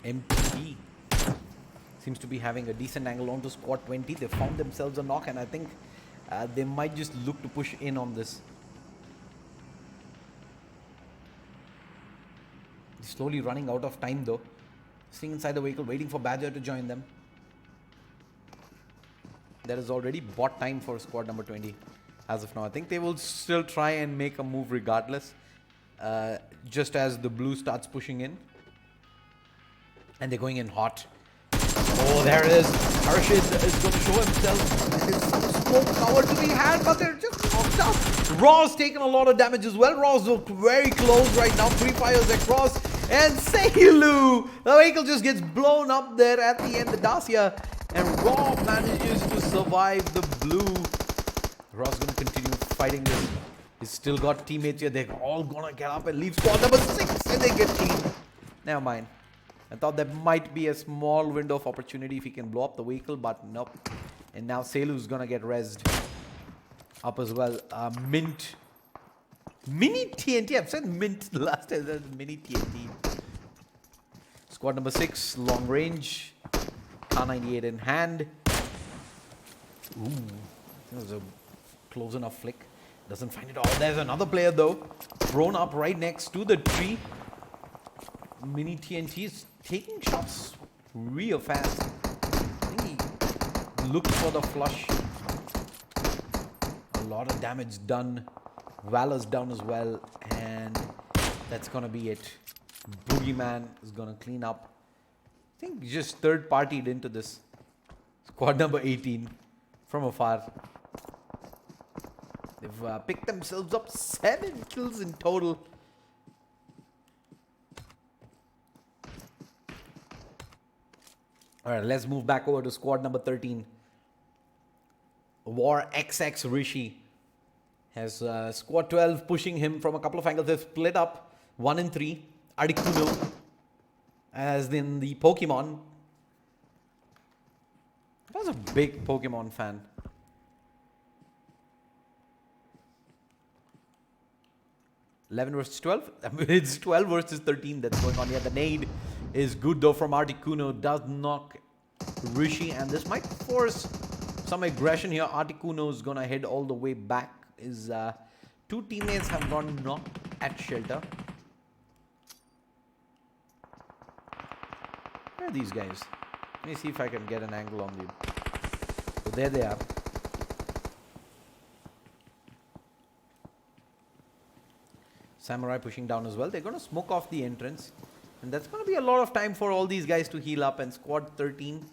MTV seems to be having a decent angle onto squad 20. They found themselves a knock, and I think they might just look to push in on this. Slowly running out of time though. Sitting inside the vehicle, waiting for Badger to join them. There is already bot time for squad number 20 as of now. I think they will still try and make a move regardless. Just as the blue starts pushing in. And they're going in hot. Oh, there it is. Harshid is going to show himself. There's some smoke cover to be had, but they're just knocked out. Raw's taken a lot of damage as well. Raw's looked very close right now. 3 fires across. And Seilu! The vehicle just gets blown up there at the end. The Dacia. And Raw manages to survive the blue. Raw's going to continue fighting this. He's still got teammates here. They're all going to get up and leave squad number 6. And they get clean. Never mind. I thought there might be a small window of opportunity if he can blow up the vehicle, but nope. And now Seilu's gonna get rezzed up as well. Mint. Mini TNT. I've said mint the last time. That's mini TNT. Squad number 6, long range. K98 in hand. Ooh. That was a close enough flick. Doesn't find it all. There's another player though. Thrown up right next to the tree. Mini TNT is taking shots real fast. I think he looked for the flush. A lot of damage done. Valor's down as well. And that's going to be it. Boogeyman is going to clean up. I think just third-partied into this. Squad number 18 from afar. They've picked themselves up 7 kills in total. Alright, let's move back over to squad number 13. War XX Rishi has squad 12 pushing him from a couple of angles. They've split up 1 and 3. Articuno, as in the Pokemon. I was a big Pokemon fan. 11 versus 12. It's 12 versus 13 that's going on here. The nade is good though from Articuno. Does knock Rishi, and this might force some aggression here. Articuno is gonna head all the way back. His two teammates have gone knocked at shelter. Where are these guys? Let me see if I can get an angle on you. So there they are. Samurai pushing down as well. They're going to smoke off the entrance. And that's going to be a lot of time for all these guys to heal up. And squad 13,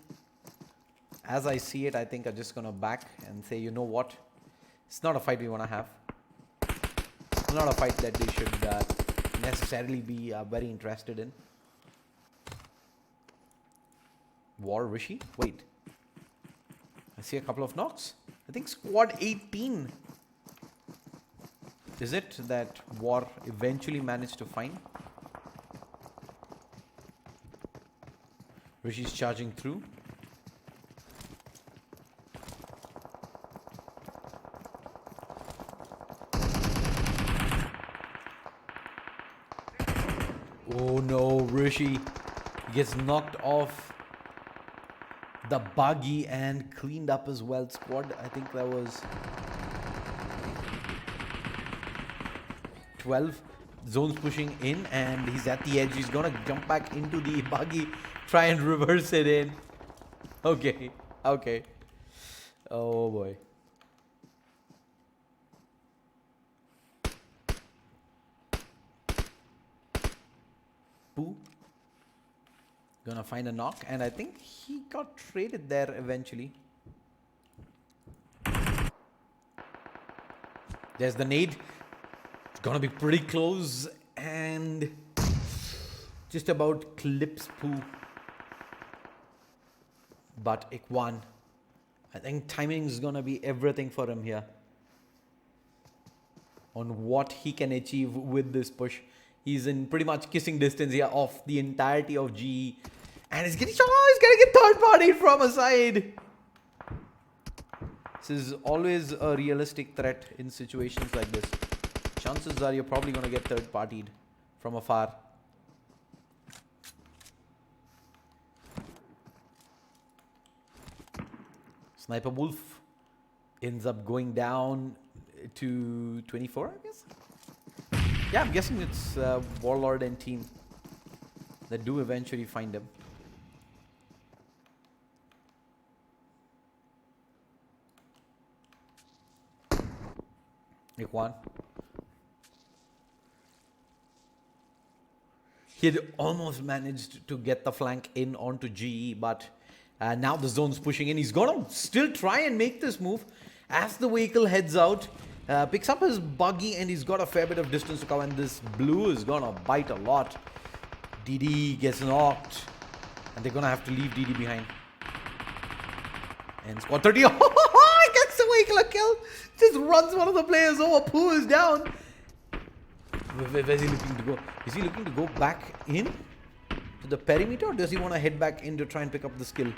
as I see it, I think are just going to back and say, you know what? It's not a fight we want to have. It's not a fight that they should necessarily be very interested in. War Rishi? Wait. I see a couple of knocks. I think squad 18. Is it that War eventually managed to find? Rishi's charging through. Oh no, Rishi gets knocked off the buggy and cleaned up as well. Squad, I think that was 12. Zone's pushing in and he's at the edge. He's gonna jump back into the buggy, try and reverse it in. Okay, okay. Oh boy. Pooh. Gonna find a knock, and I think he got traded there eventually. There's the nade. It's gonna be pretty close and just about clips Pooh. But Ikwan, I think timing is gonna be everything for him here on what he can achieve with this push. He's in pretty much kissing distance here of the entirety of GE. And he's getting shot. Oh, he's going to get third party from a side. This is always a realistic threat in situations like this. Chances are you're probably going to get third partied from afar. Sniper Wolf ends up going down to 24, I guess. Yeah, I'm guessing it's Warlord and team that do eventually find him. Ikwan. He had almost managed to get the flank in onto GE, but now the zone's pushing in. He's going to still try and make this move as the vehicle heads out. Picks up his buggy and he's got a fair bit of distance to cover, and this blue is going to bite a lot. DD gets knocked and they're going to have to leave DD behind. And squad 30, oh, he gets the vehicle a kill. Just runs one of the players over. Pooh is down. Where's he looking to go? Is he looking to go back in to the perimeter, or does he want to head back in to try and pick up the skill?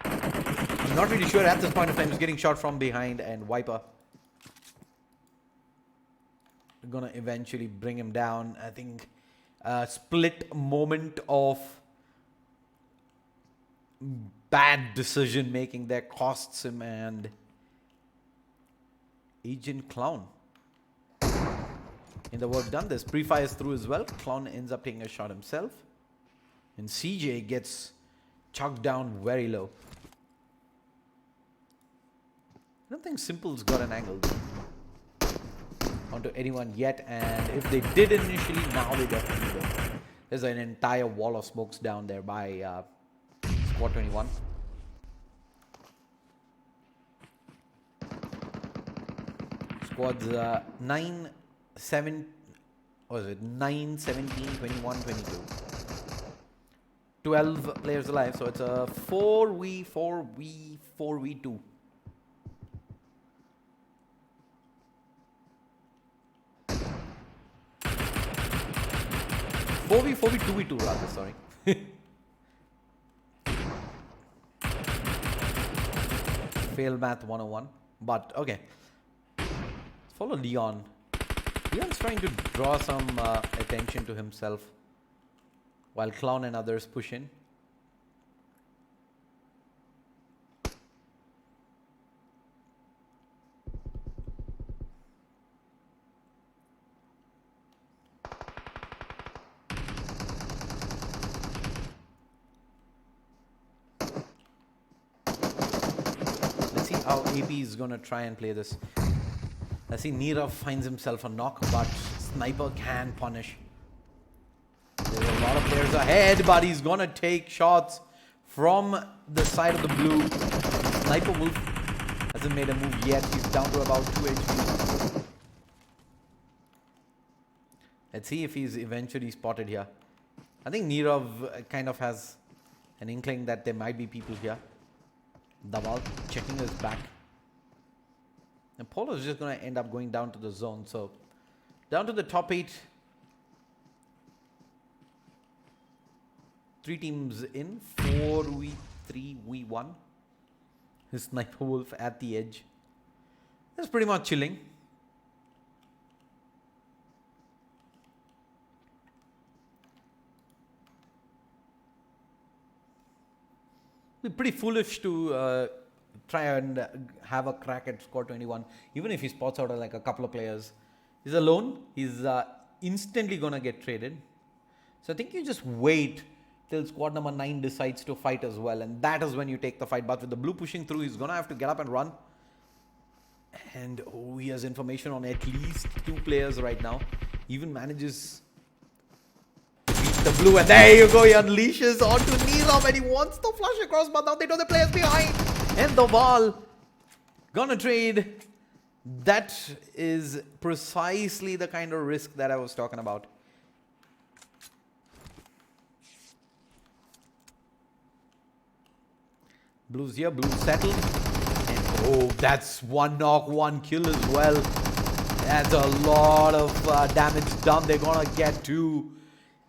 I'm not really sure at this point of time. He's getting shot from behind, and Viper gonna eventually bring him down. I think a split moment of bad decision making there costs him, and Agent Clown in the work done. This pre-fires through as well. Clown ends up taking a shot himself, and CJ gets chucked down very low. I don't think Simple's got an angle onto anyone yet, and if they did initially, now they definitely do. There's an entire wall of smokes down there by squad 21. Squads 9, 7, what was it? 9, 17, 21, 22. 12 players alive, so it's a 4v4v 4v2. Four v 2v2 rather, sorry. Fail math 101, but okay. Let's follow Leon Leon's trying to draw some attention to himself while Clown and others push in. Let's see how AP is going to try and play this. I see Nirav finds himself a knock, but Sniper can punish. There's a lot of players ahead, but he's gonna take shots from the side of the blue. Sniper Wolf hasn't made a move yet. He's down to about 2 HP. Let's see if he's eventually spotted here. I think Nirav kind of has an inkling that there might be people here. Dawal checking his back. And Polo is just going to end up going down to the zone. So, down to the top 8. 3 teams in. 4v3, v1. His Sniper Wolf at the edge. That's pretty much chilling. Be pretty foolish to try and have a crack at score 21, even if he spots out like a couple of players. He's alone. He's instantly gonna get traded. So I think you just wait till squad number 9 decides to fight as well, and that is when you take the fight. But with the blue pushing through, he's gonna have to get up and run. And oh, he has information on at least 2 players right now. Even manages to beat the blue, and there you go. He unleashes onto Nirav, and he wants to flush across, but now they know the players behind. And the ball gonna trade. That is precisely the kind of risk that I was talking about. Blue's here, blue settled. And oh, that's 1 knock, 1 kill as well. That's a lot of damage done. They're gonna get 2.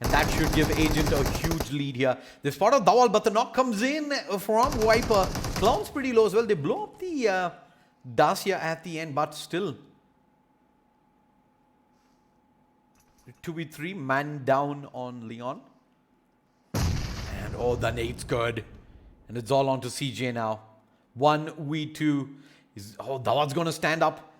And that should give Agent a huge lead here. They spot out Dawal, but the knock comes in from Viper. Clown's pretty low as well. They blow up the Dacia at the end, but still. 2v3, man down on Leon. And oh, the nade's good. And it's all on to CJ now. 1v2. Oh, Dawal's going to stand up.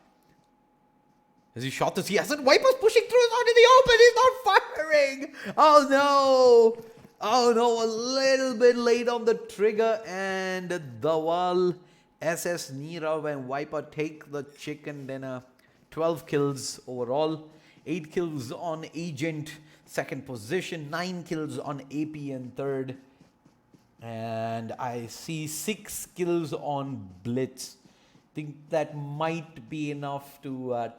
Has he shot this? He hasn't. Viper's pushing through. He's out in the open. He's not firing. Oh no. Oh no. A little bit late on the trigger. And Dawal, SS, Nirav and Viper take the chicken dinner. 12 kills overall. 8 kills on Agent, second position. 9 kills on AP in third. And I see 6 kills on Blitz. Think that might be enough to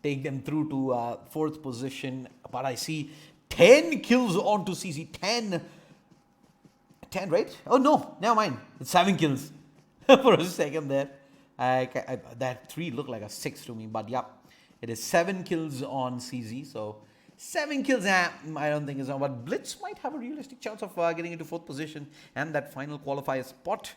take them through to fourth position. But I see 10 kills onto CC. 10, right? Oh no, never mind. It's 7 kills for a second there. That 3 looked like a 6 to me. But yeah, it is 7 kills on CZ. So 7 kills, I don't think is enough. But Blitz might have a realistic chance of getting into fourth position and that final qualifier spot.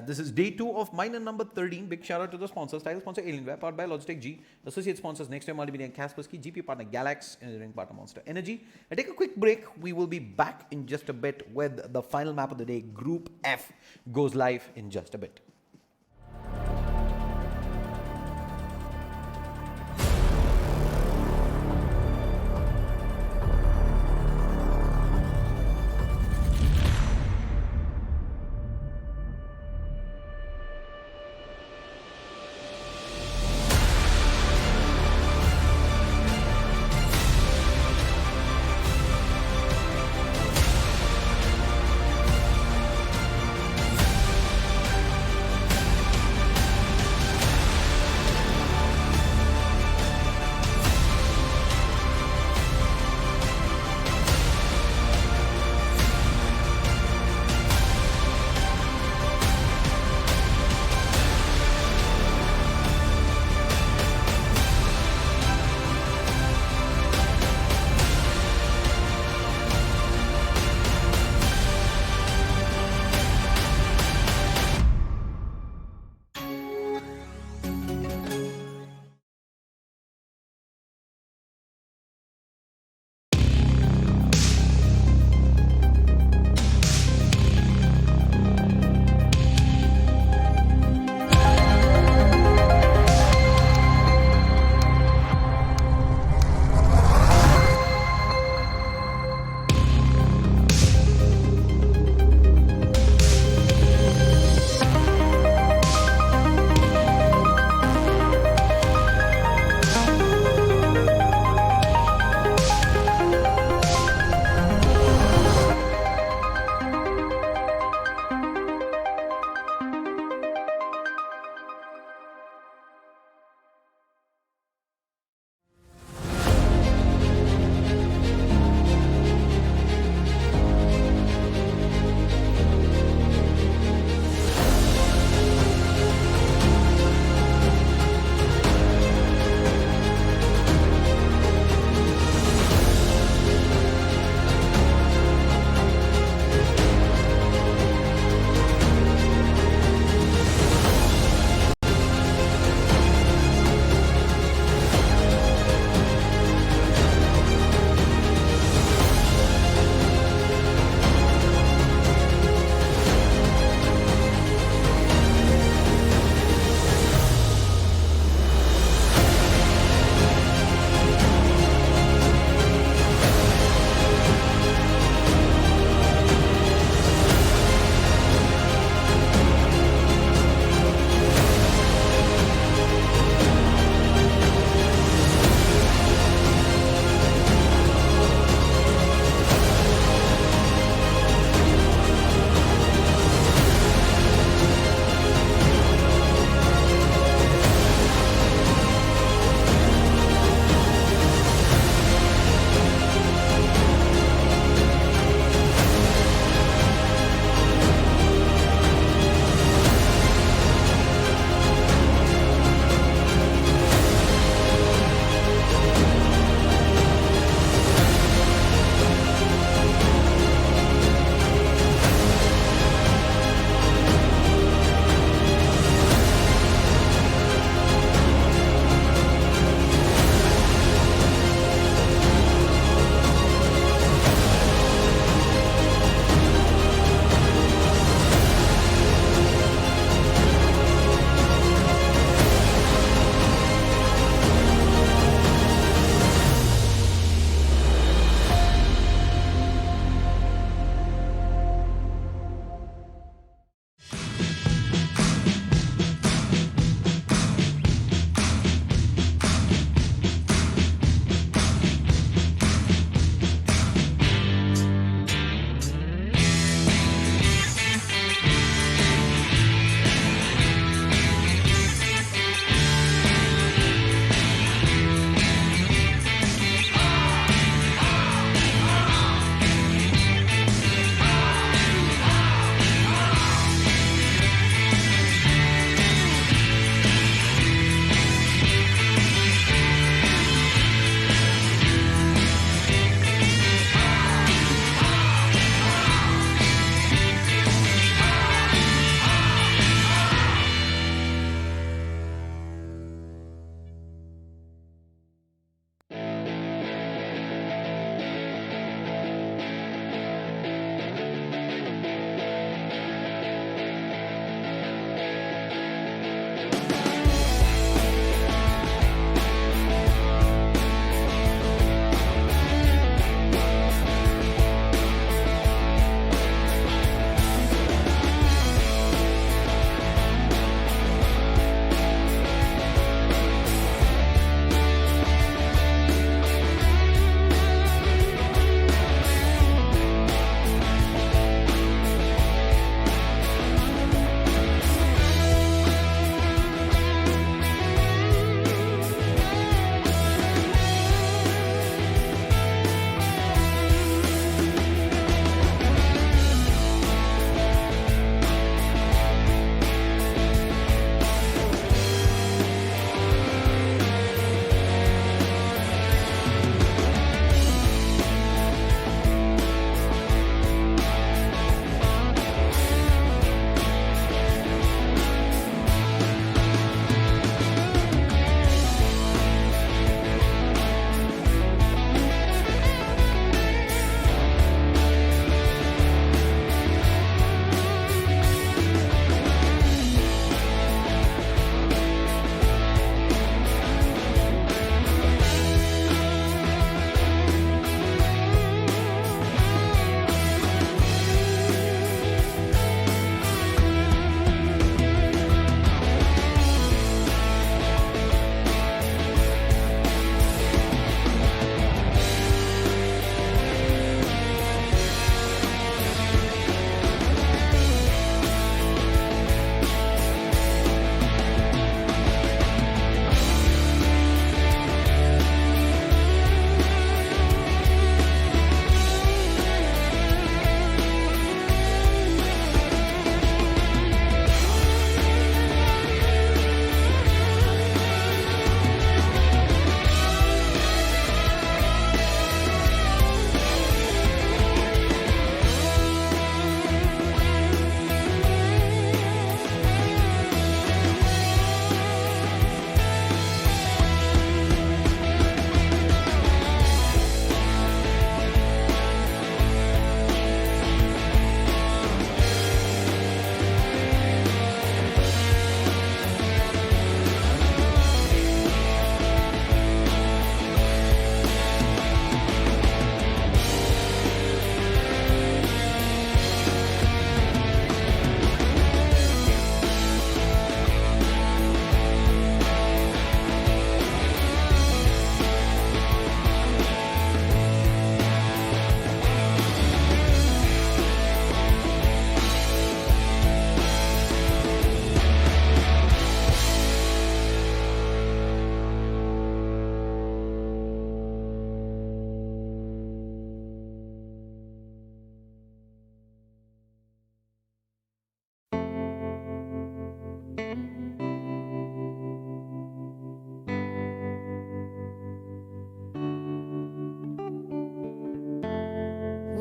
This is day 2 of minor number 13. Big shout out to the sponsors. Title sponsor Alienware, powered by Logitech G. Associate sponsors Next Time Multimedia and Kaspersky. GP partner Galax. Engineering partner Monster Energy. I take a quick break. We will be back in just a bit with the final map of the day. Group F goes live in just a bit.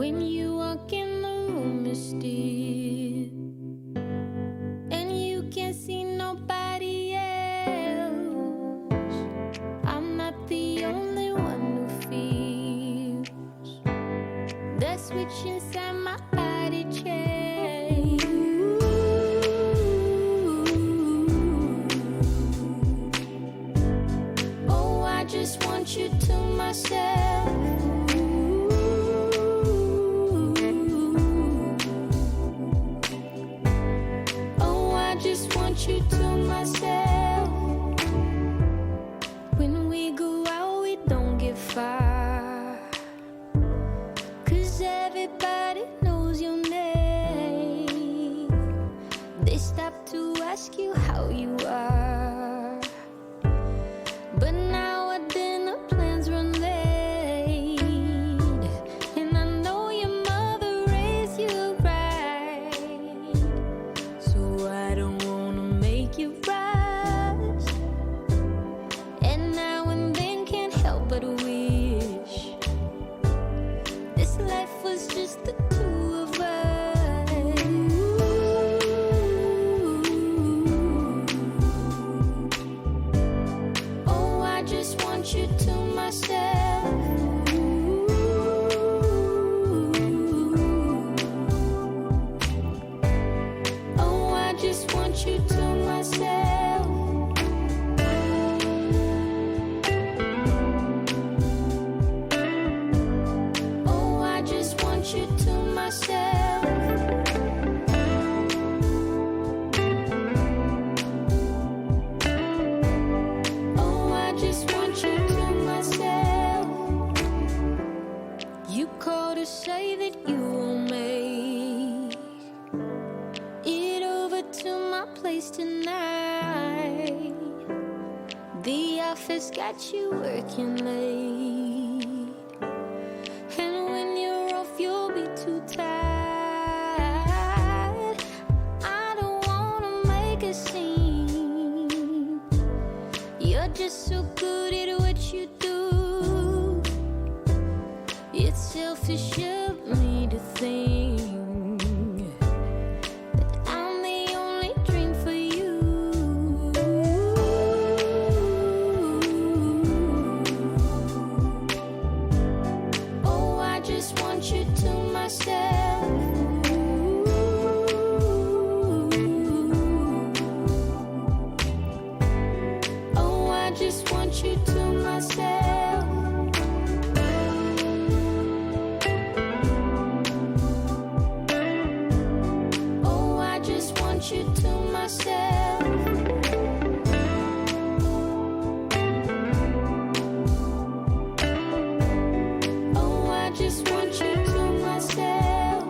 When you walk in the room, you're still, and you can't see nobody else. I'm not the only one who feels the switch inside my body change. Oh, I just want you to myself. Oh, I just want you to myself. When we go out, we don't get far, 'cause everybody knows your name. They stop to ask you how you are, but now our dinner plans run late, and I know your mother raised you right, so I don't wanna make you rush. And now and then can't help but wish this life was just the two of us. Oh, I just want you to myself. Oh, I just want you to myself. Oh, I just want you to myself. Oh, I just want you to myself. You called to say that you will make it over to my place tonight. The office got you working late, and when you're off, you'll be too tired. I don't wanna make a scene. You're just so good at what you do. It's selfish of me to think that I'm the only dream for you. Oh, I just want you to myself. Oh, I just want you to myself. Oh, I just want you to myself. Oh, I just want you to myself.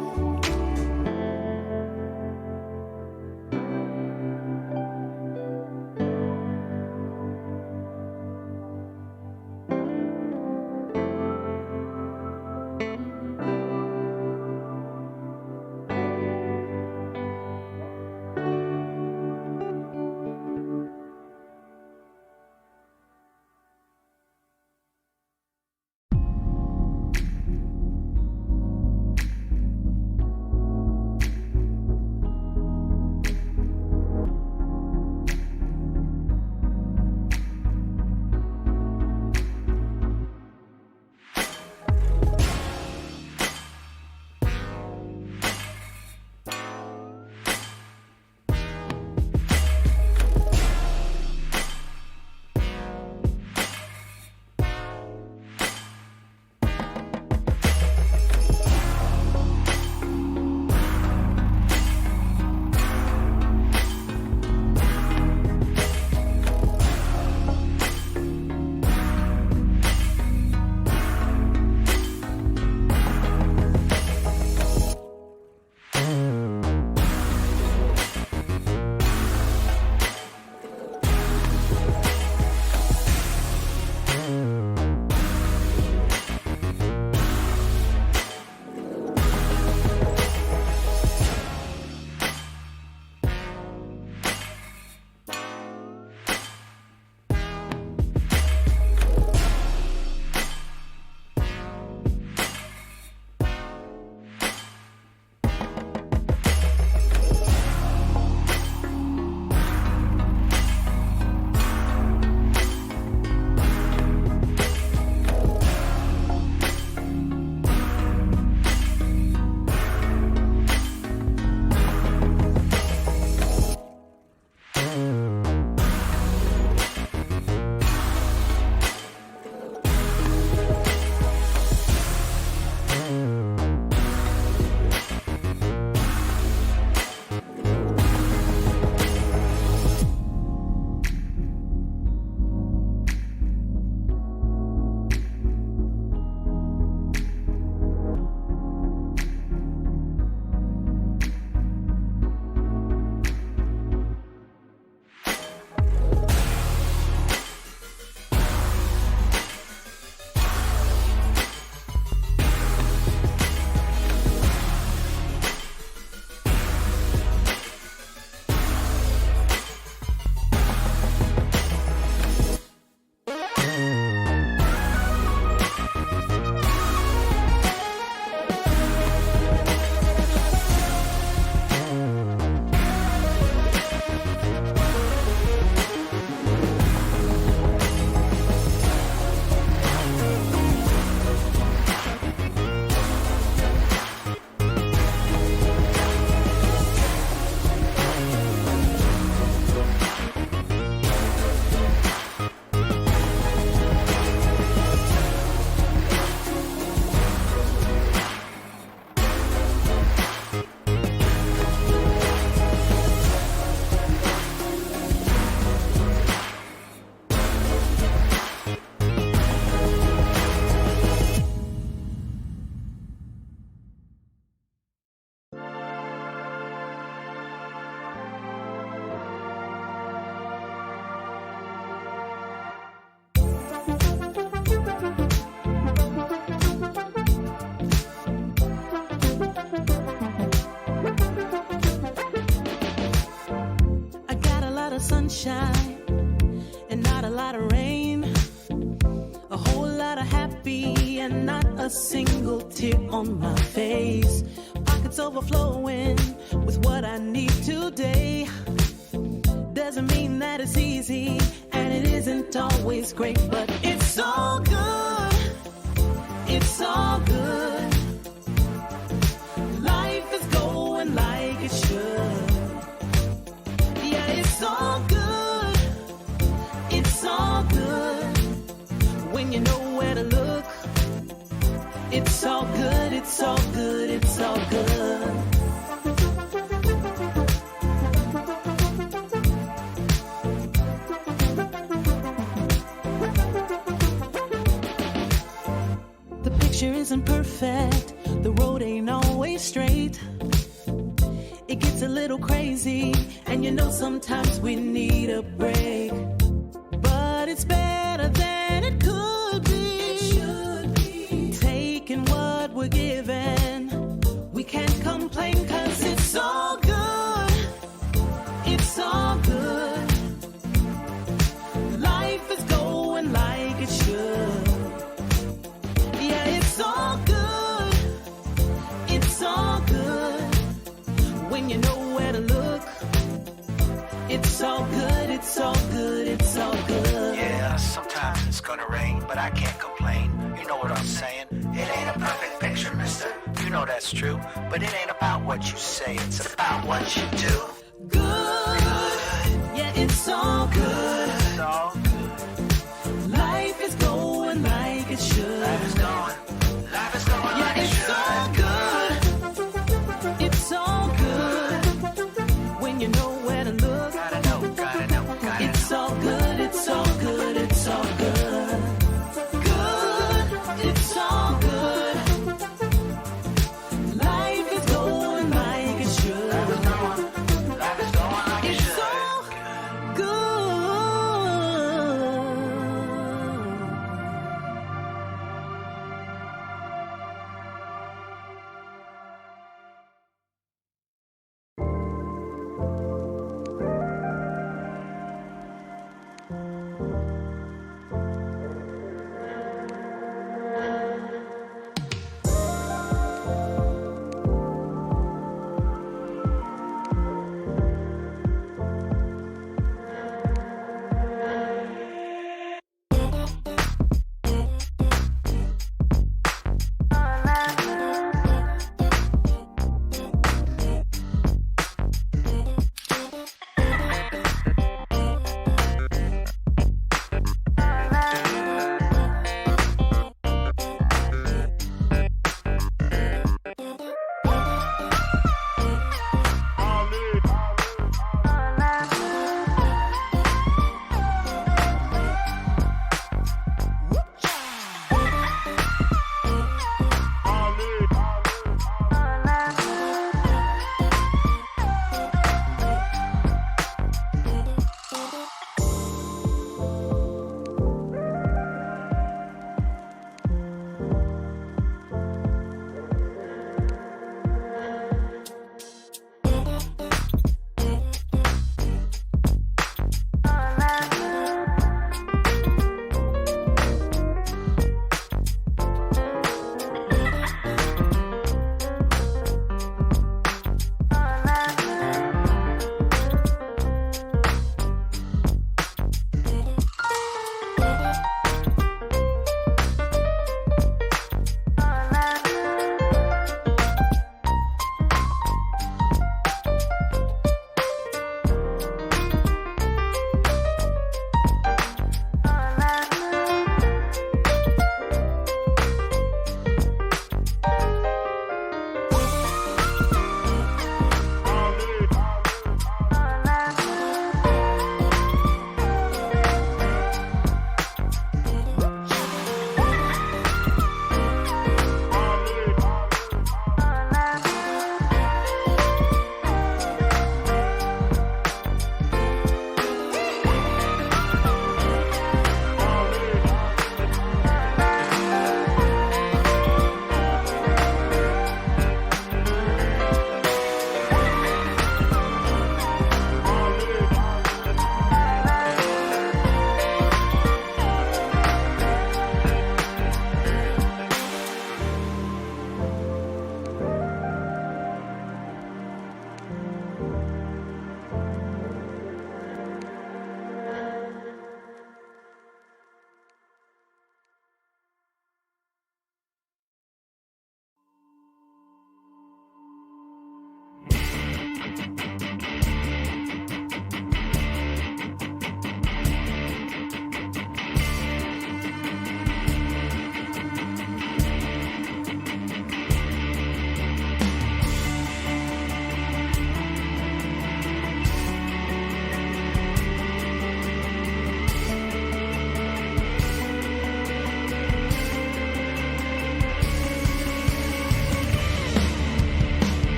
sunshine and not a lot of rain. A whole lot of happy and not a single tear on my face. Pockets overflowing with what I need today. Doesn't mean that it's easy, and it isn't always great, but it's all good. It's all good. Life is going like it should. Yeah, it's all good. It's all good. When you know where to look, it's all good. It's all good. It's all good. The picture isn't perfect, the road ain't always straight. It gets a little crazy, and you know sometimes we need a break. But it's better than it could be. It should be. Taking what we're given, we can't complain, 'cause it's all good. It's all good. Life is going like it should. Yeah, it's all good. It's all good. When you know where to look, it's all good. It's all good. It's all good. Yeah, sometimes it's gonna rain, but I can't complain. You know what I'm saying? It ain't a perfect picture, mister. You know that's true. But it ain't about what you say, it's about what you do. Good. Yeah, it's all good. It's all good. Life is going like it should. Life is going Yeah, like it it's should. all good. It's all good. When you know where to look, Gotta know, gotta know, gotta it's all good. It's all good. It's all good. Good. It's all good. Life is going like it should.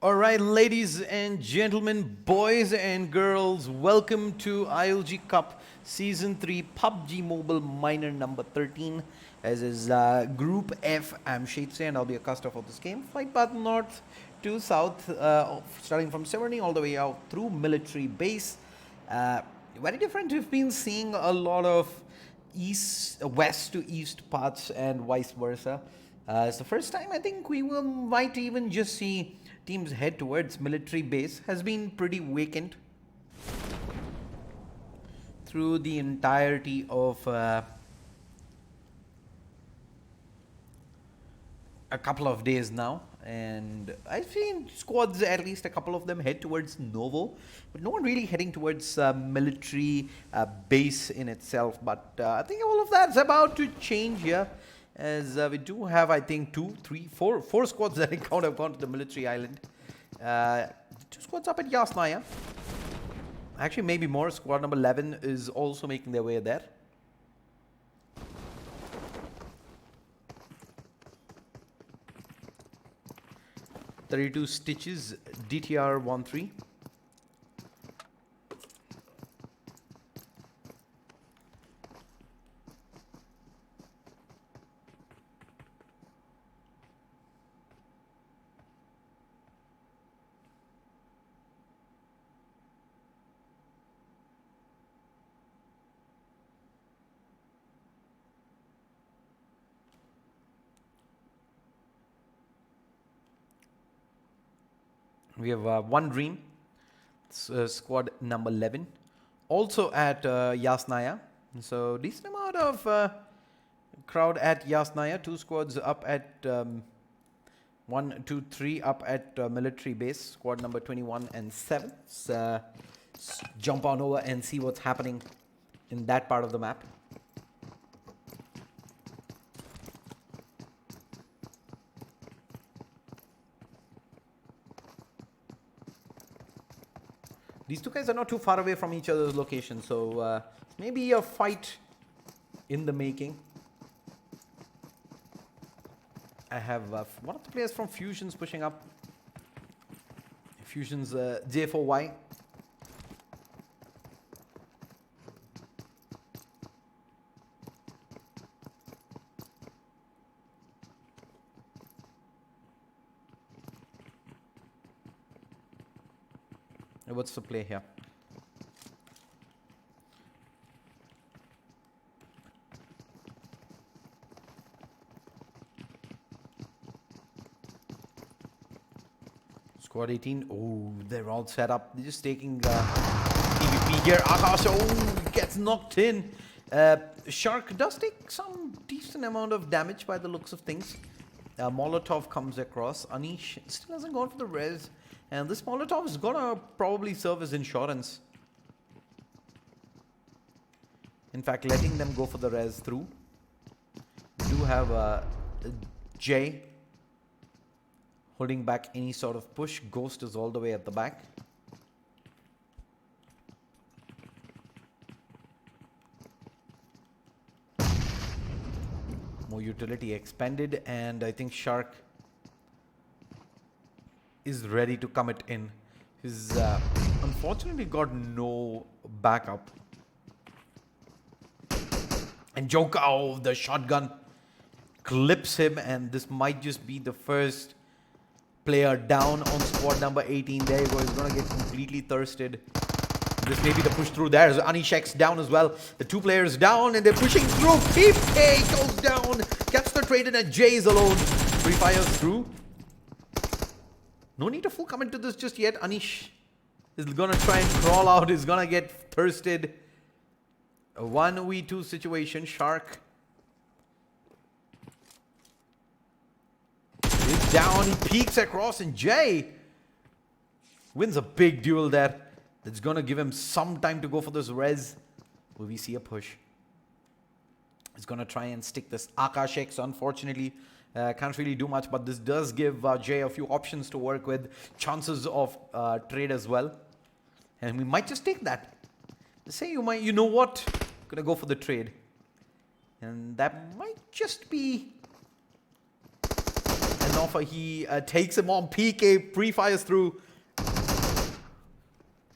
All right, ladies and gentlemen, boys and girls, welcome to ILG Cup Season 3 PUBG Mobile Minor number 13. As is Group F, I'm Shade and I'll be a caster for this game. Flight path north to south, starting from 70 all the way out through military base. Very different. We've been seeing a lot of west to east paths and vice versa. It's the first time I think we might even just see teams head towards military base. Has been pretty vacant through the entirety of a couple of days now, and I've seen squads, at least a couple of them, head towards Novo, but no one really heading towards military base in itself. But I think all of that's about to change here, as we do have, I think, 2, 3, 4 squads that I count have gone to the military island. 2 squads up at Yasnaya. Actually, maybe more. Squad number 11 is also making their way there. .32 Stitches, DTR 13. We have One Dream, squad number 11, also at Yasnaya. So decent amount of crowd at Yasnaya. 2 squads up at 1, 2, 3 up at military base. Squad number 21 and 7. So, jump on over and see what's happening in that part of the map. These 2 guys are not too far away from each other's location, so maybe a fight in the making. I have one of the players from Fusions pushing up. Fusions J4Y. What's the play here? Squad 18. Oh, they're all set up. They're just taking PvP here. Akash, oh, gets knocked in. Shark does take some decent amount of damage by the looks of things. Molotov comes across. Anish still hasn't gone for the res. And this Molotov is gonna probably serve as insurance. In fact, letting them go for the res through. We do have Jay holding back any sort of push. Ghost is all the way at the back. More utility expended, and I think Shark is ready to commit in. He's unfortunately got no backup. And Joker, oh, the shotgun clips him, and this might just be the first player down on squad number 18. There you go, he's gonna get completely thirsted. This may be the push through. There's Anishek's down as well. The 2 players down, and they're pushing through. PK goes down, gets the trade in, and Jay is alone. Free fires through. No need to full commit to this just yet. Anish is gonna try and crawl out. He's gonna get thirsted. A 1v2 situation. Shark is down. He peeks across, and Jay wins a big duel there. That's gonna give him some time to go for this res. Will we see a push? He's gonna try and stick this Akashek. So unfortunately, can't really do much, but this does give Jay a few options to work with, chances of trade as well, and we might just take that. Say you know what, gonna go for the trade, and that might just be an off. He takes him on. PK pre-fires through.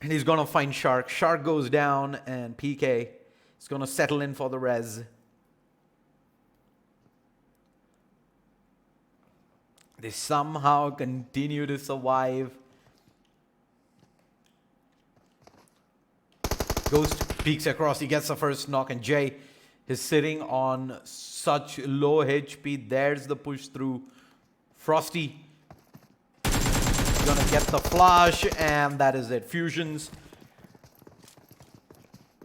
And he's going to find Shark. Shark goes down and PK is going to settle in for the res. They somehow continue to survive. Ghost peeks across. He gets the first knock. And Jay is sitting on such low HP. There's the push through. Frosty gonna get the flash, and that is it. Fusions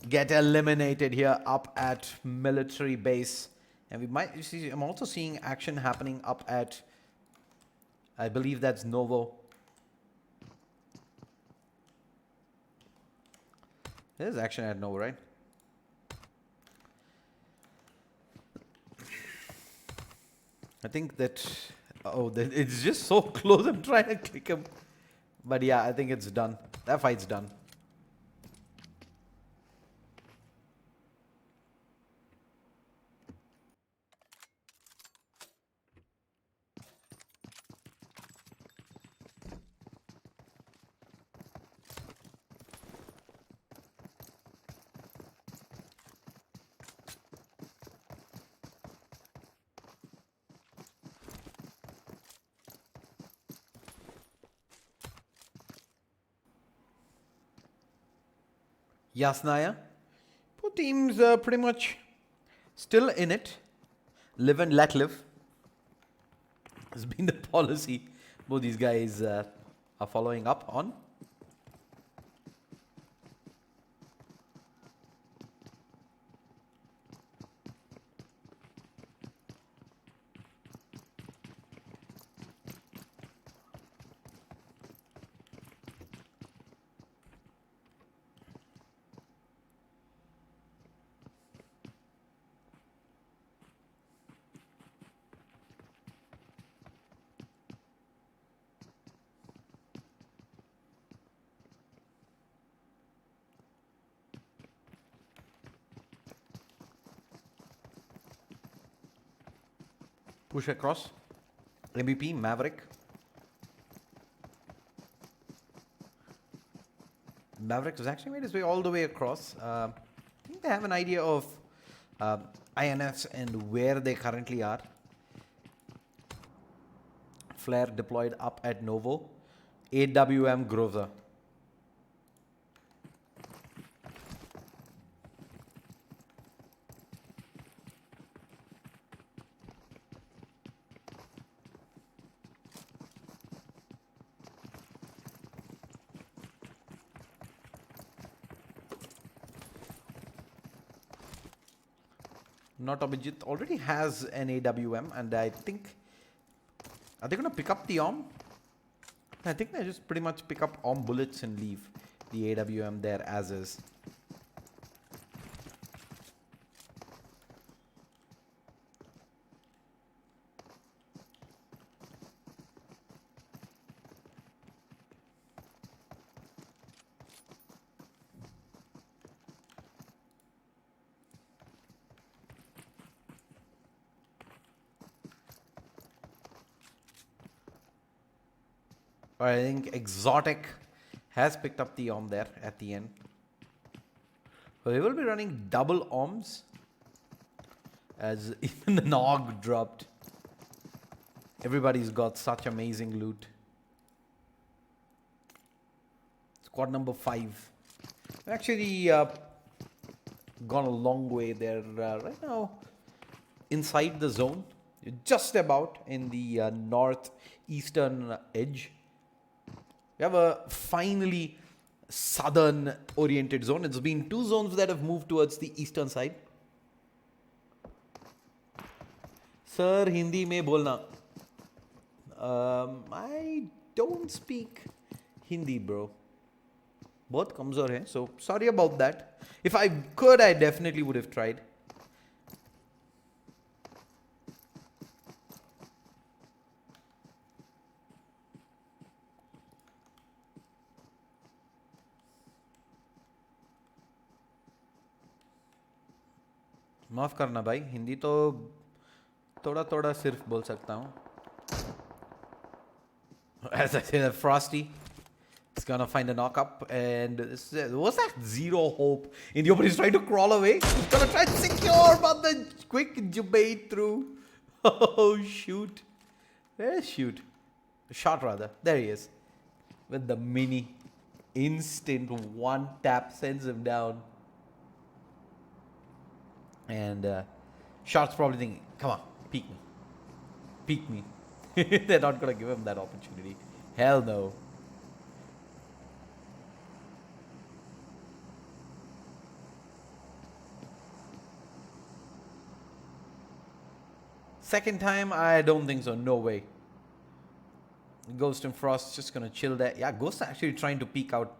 get eliminated here up at military base, and we might, you see, I'm also seeing action happening up at, I believe that's Novo. There's action at Novo, right? I think that, oh, it's just so close. I'm trying to click him. But yeah, I think it's done. That fight's done. Yasnaya. Both teams are pretty much still in it. Live and let live has been the policy both these guys are following up on. Push across. MVP, Maverick. Maverick has actually made his way all the way across. I think they have an idea of INFs and where they currently are. Flare deployed up at Novo. AWM Groza. Not Abhijit already has an AWM, and I think, are they going to pick up the ARM? I think they just pretty much pick up ARM bullets and leave the AWM there as is. I think Exotic has picked up the ARM there at the end. So they will be running double ARMs as even the Nog dropped. Everybody's got such amazing loot. Squad number 5. Actually gone a long way. They're right now inside the zone. Just about in the northeastern edge. We have a finally southern oriented zone. It's been 2 zones that have moved towards the eastern side. Sir, Hindi mein bolna. I don't speak Hindi, bro. Both kamzor hai, so sorry about that. If I could, I definitely would have tried. माफ़ करना भाई हिंदी तो थोड़ा थोड़ा सिर्फ बोल सकता हूँ As I say, Frosty is gonna find a knock-up, and was that zero hope in the open? He's trying to crawl away. He's gonna try to secure, but the quick debate through. Oh, shoot. Where's shoot? Shot, rather. There he is. With the mini. Instant one tap sends him down. And Shot's probably thinking, come on, peek me. Peek me. They're not going to give him that opportunity. Hell no. Second time, I don't think so. No way. Ghost and Frost just going to chill there. Yeah, Ghost actually trying to peek out.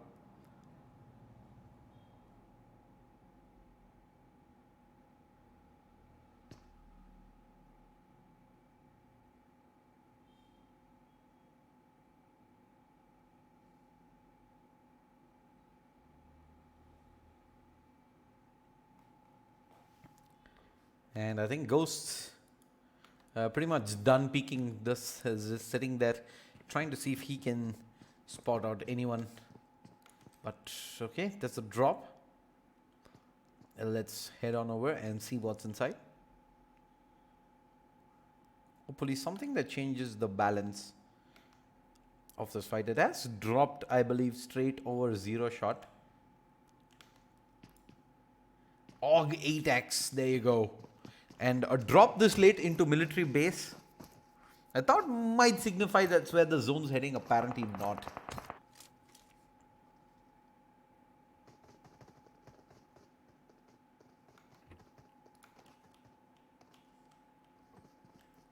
And I think Ghost's pretty much done peeking. This is just sitting there trying to see if he can spot out anyone. But okay, that's a drop. Let's head on over and see what's inside. Hopefully something that changes the balance of this fight. It has dropped, I believe, straight over zero shot. AUG 8X, there you go. And a drop this late into military base, I thought might signify that's where the zone's heading. Apparently not.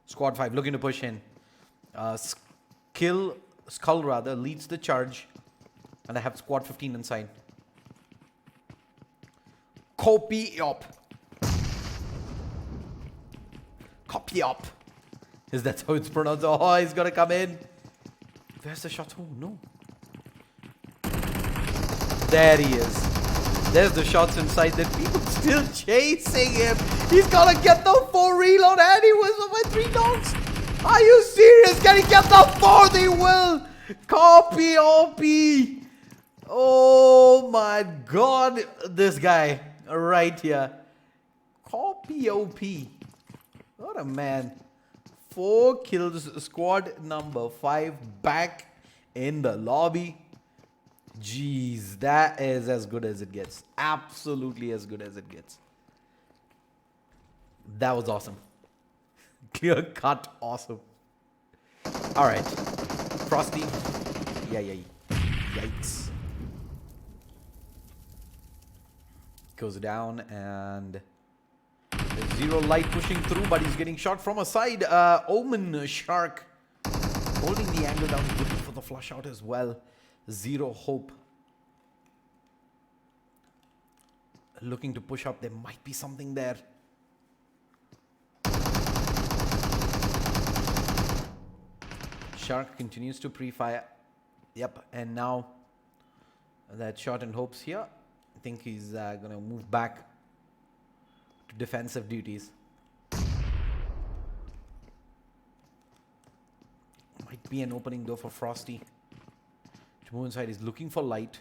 Squad 5 looking to push in. Skull rather leads the charge. And I have Squad 15 inside. Copy up. Copy up. Is that how it's pronounced? Oh, he's gonna come in. Where's the shot? Oh, no. There he is. There's the shots inside. That people still chasing him. He's gonna get the 4 reload and he was over 3 dogs. Are you serious? Can he get the 4? They will. Copy OP. Oh my god. This guy right here. Copy OP. What a man. 4 kills, squad number 5 back in the lobby. Jeez, that is as good as it gets. Absolutely as good as it gets. That was awesome. Clear cut, awesome. Alright. Frosty. Yikes. Goes down and there's zero light pushing through, but he's getting shot from a side. Omen Shark holding the angle down, looking for the flush out as well. Zero hope. Looking to push up. There might be something there. Shark continues to pre-fire. Yep, and now that shot and hopes here. I think he's going to move back to defensive duties. Might be an opening door for Frosty to move inside. He's looking for light.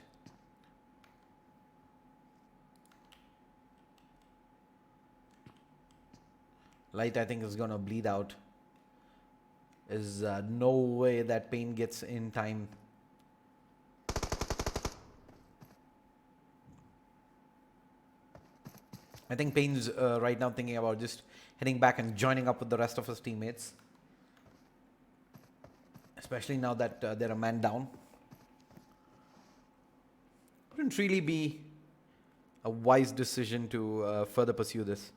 Light, I think, is going to bleed out. There's no way that Pain gets in time. I think Pain's right now thinking about just heading back and joining up with the rest of his teammates. Especially now that they're a man down. Wouldn't really be a wise decision to further pursue this.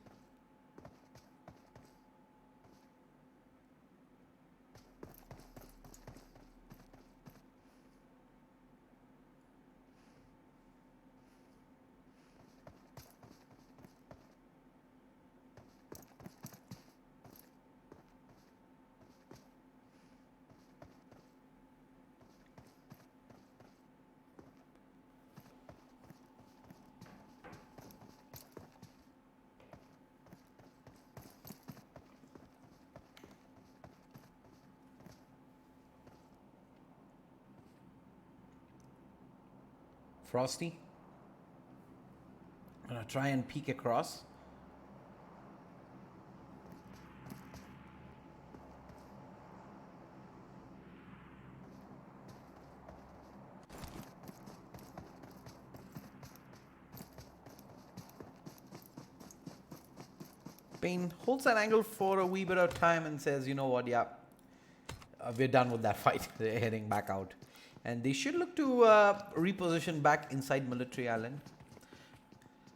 Frosty. Gonna try and peek across. Payne holds that angle for a wee bit of time and says, you know what, yeah, we're done with that fight. They're heading back out. And they should look to reposition back inside Military Island.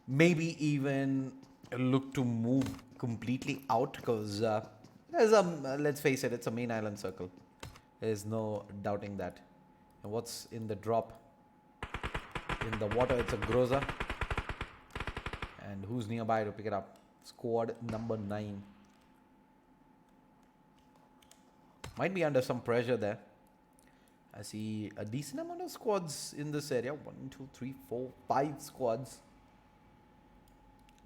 Maybe even look to move completely out because there's let's face it, it's a main island circle. There's no doubting that. And what's in the drop? In the water, it's a Groza. And who's nearby to pick it up? Squad number 9. Might be under some pressure there. I see a decent amount of squads in this area. 1, 2, 3, 4, 5 squads.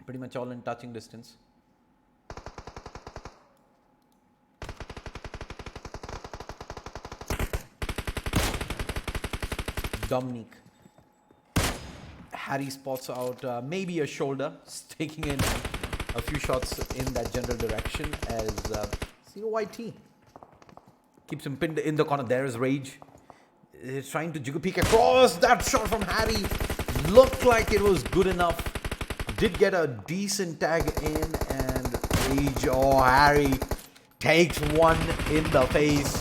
Pretty much all in touching distance. Dominic. Harry spots out maybe a shoulder, taking in a few shots in that general direction as COYT keeps him pinned in the corner. There is Rage. He's trying to jiggle peek across. That shot from Harry looked like it was good enough. Did get a decent tag in, and Rage, oh, Harry takes one in the face.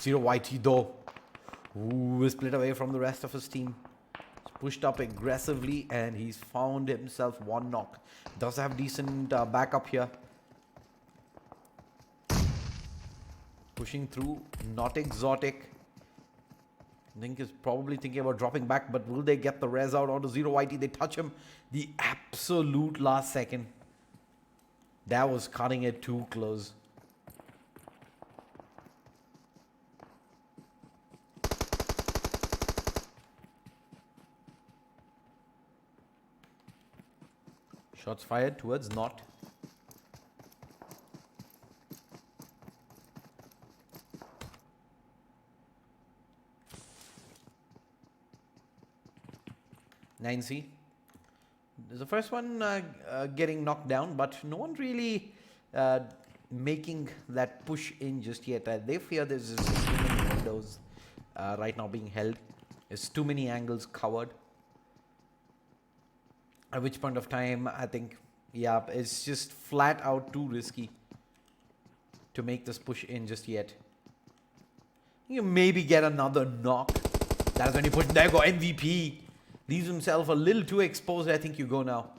COYT though, is split away from the rest of his team. Pushed up aggressively and he's found himself one knock. Does have decent backup here. Pushing through, not exotic. I think he's probably thinking about dropping back, but will they get the res out onto COYT? They touch him the absolute last second. That was cutting it too close. Shots fired towards Not. C. There's the first one getting knocked down, but no one really making that push in just yet. They fear there's just too many windows right now being held. There's too many angles covered. At which point of time, I think, yeah, it's just flat out too risky to make this push in just yet. You maybe get another knock. That's when you push. There you go, MVP. Leaves himself a little too exposed. I think you go now.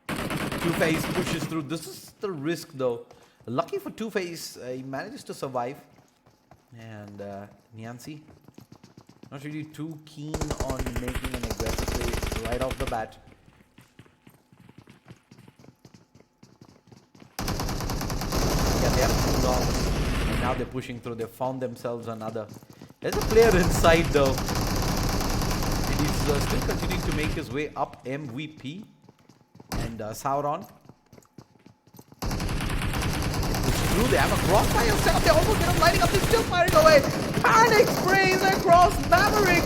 Two-Face pushes through. This is the risk though. Lucky for Two-Face, he manages to survive. And Nyancy, not really too keen on making an aggressive play right off the bat. They have 2 knocks, and now they're pushing through. They found themselves another. There's a player inside though. And he's still continuing to make his way up. MVP and Sauron. Through, they have a crossfire set. They almost get him lighting up. He's still firing away. Panic sprays across Maverick.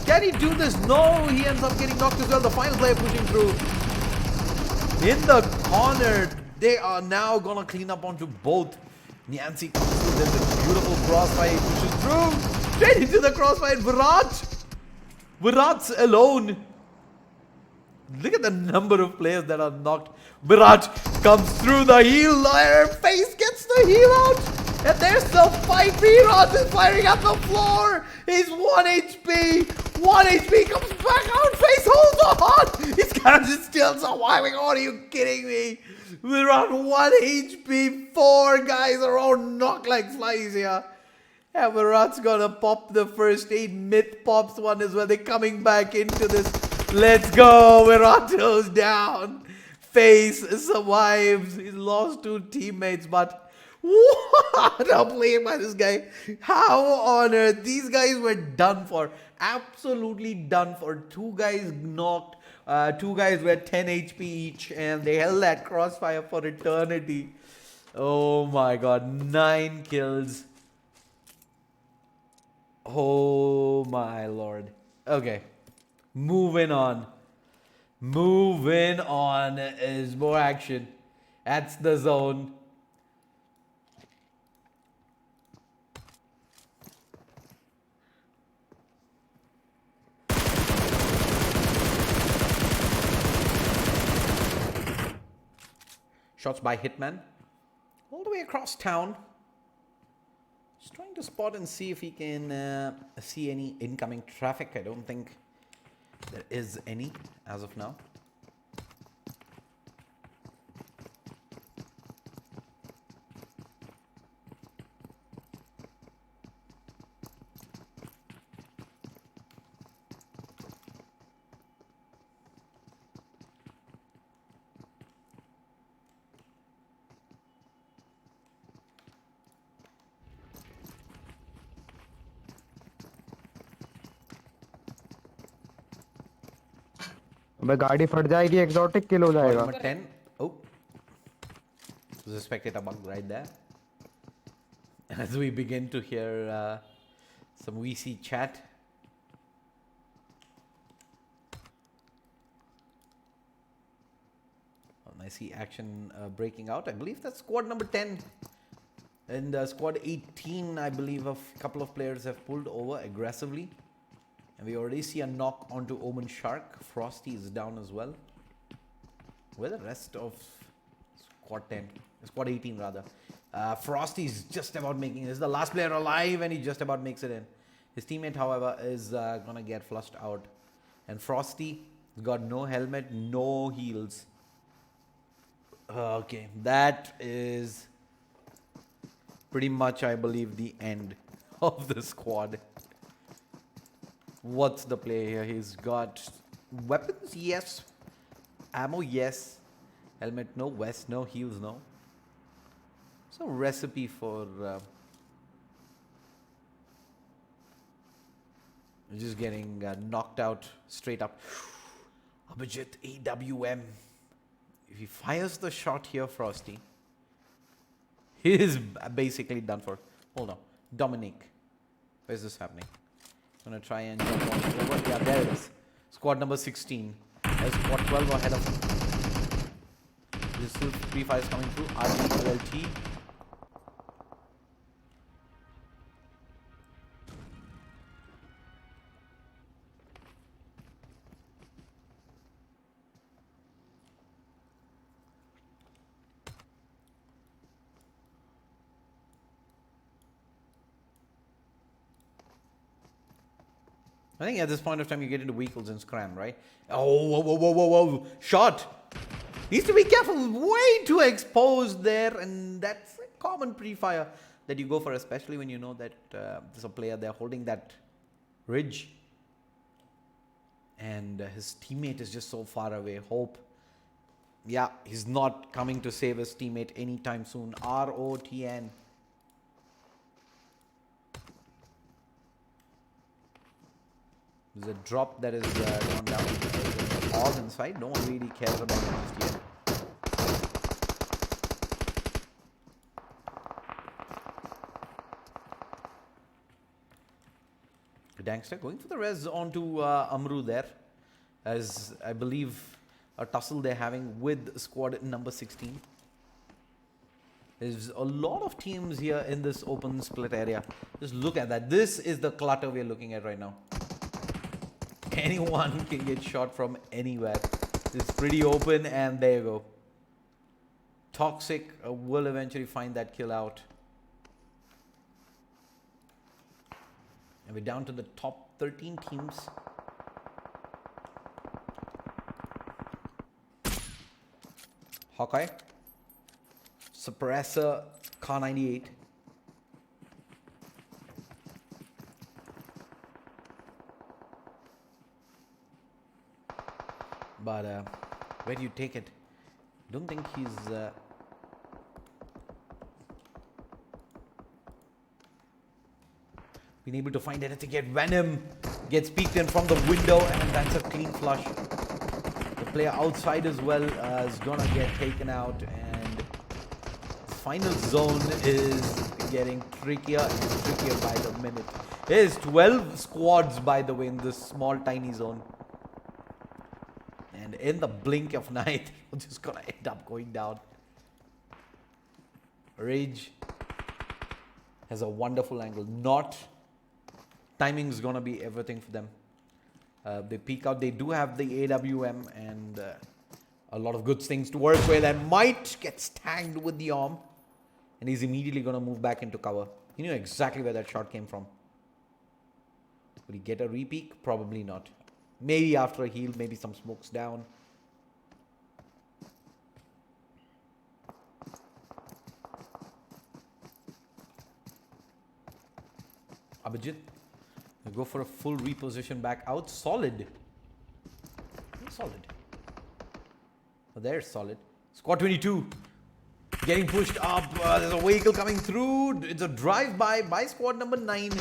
Can he do this? No, he ends up getting knocked as well. The final player pushing through. In the corner. They are now gonna clean up onto both. Nyancy comes through. There's a beautiful crossfire. He pushes through. Straight into the crossfire. Virat's alone. Look at the number of players that are knocked. Virat comes through the heal. Face gets the heal out. And there's the fight. Virat is firing at the floor. He's 1 HP. 1 HP comes back out. Face holds on. He's kind of still surviving. Oh, are you kidding me? We're on 1 HP. 4 guys are all knocked like flies here. And Virat's gonna pop the first aid. Myth pops one as well. They're coming back into this. Let's go. Virat goes down. Face survives. He's lost 2 teammates, but what a play by this guy. How on earth? These guys were done for. Absolutely done for. 2 guys knocked. 2 guys were 10 HP each, and they held that crossfire for eternity. Oh my god, 9 kills. Oh my lord. Okay. Moving on. Moving on is more action. That's the zone. Shots by Hitman. All the way across town. Just trying to spot and see if he can see any incoming traffic. I don't think there is any as of now. अबे गाड़ी फट जाएगी exotic kill हो Squad जाएगा number 10. Oh. There's a spectator bug right there. As we begin to hear some VC chat. I see action breaking out. I believe that's squad number 10. And squad 18, I believe a couple of players have pulled over aggressively. And we already see a knock onto Omen Shark. Frosty is down as well. Where the rest of squad 10? Squad 18 rather. Frosty is just about making it. He's the last player alive and he just about makes it in. His teammate, however, is going to get flushed out. And Frosty has got no helmet, no heals. Okay, that is pretty much, I believe, the end of the squad. What's the play here? He's got weapons, yes. Ammo, yes. Helmet, no. Vest, no. Heals, no. So recipe for just getting knocked out straight up. Abhijit AWM. If he fires the shot here, Frosty, he is basically done for. Hold on. Dominic. Where's this happening? I'm going to try and jump on over. Yeah, there it is. Squad number 16. There's squad 12 ahead of him. There's still 3 fires coming through. RGLT. I think at this point of time you get into vehicles and scram, right? Oh, whoa, whoa, whoa, whoa, whoa. Shot! Needs to be careful. Way too exposed there. And that's a common pre-fire that you go for, especially when you know that there's a player there holding that ridge. And his teammate is just so far away. Hope. Yeah, he's not coming to save his teammate anytime soon. ROTN. There's a drop that is gone down. There's a pause inside. No one really cares about it just yet. Gangster going for the res onto Amru there. As I believe a tussle they're having with squad number 16. There's a lot of teams here in this open split area. Just look at that. This is the clutter we're looking at right now. Anyone can get shot from anywhere. It's pretty open and there you go. Toxic will eventually find that kill out. And we're down to the top 13 teams. Hawkeye. Suppressor, Car 98. But where do you take it? Don't think he's been able to find anything yet. Venom gets peeked in from the window and that's a clean flush. The player outside as well is gonna get taken out, and the final zone is getting trickier and trickier by the minute. There's 12 squads, by the way, in this small, tiny zone. And in the blink of an eye, they're just gonna end up going down. Rage has a wonderful angle. Timing is gonna be everything for them. They peek out. They do have the AWM and a lot of good things to work with. And Might gets tagged with the arm. And he's immediately gonna move back into cover. He knew exactly where that shot came from. Will he get a repeat? Probably not. Maybe after a heal, maybe some smokes down. Abhijit will go for a full reposition back out. Solid. Solid. Oh, there's solid. Squad 22. Getting pushed up. There's a vehicle coming through. It's a drive-by by squad number 9.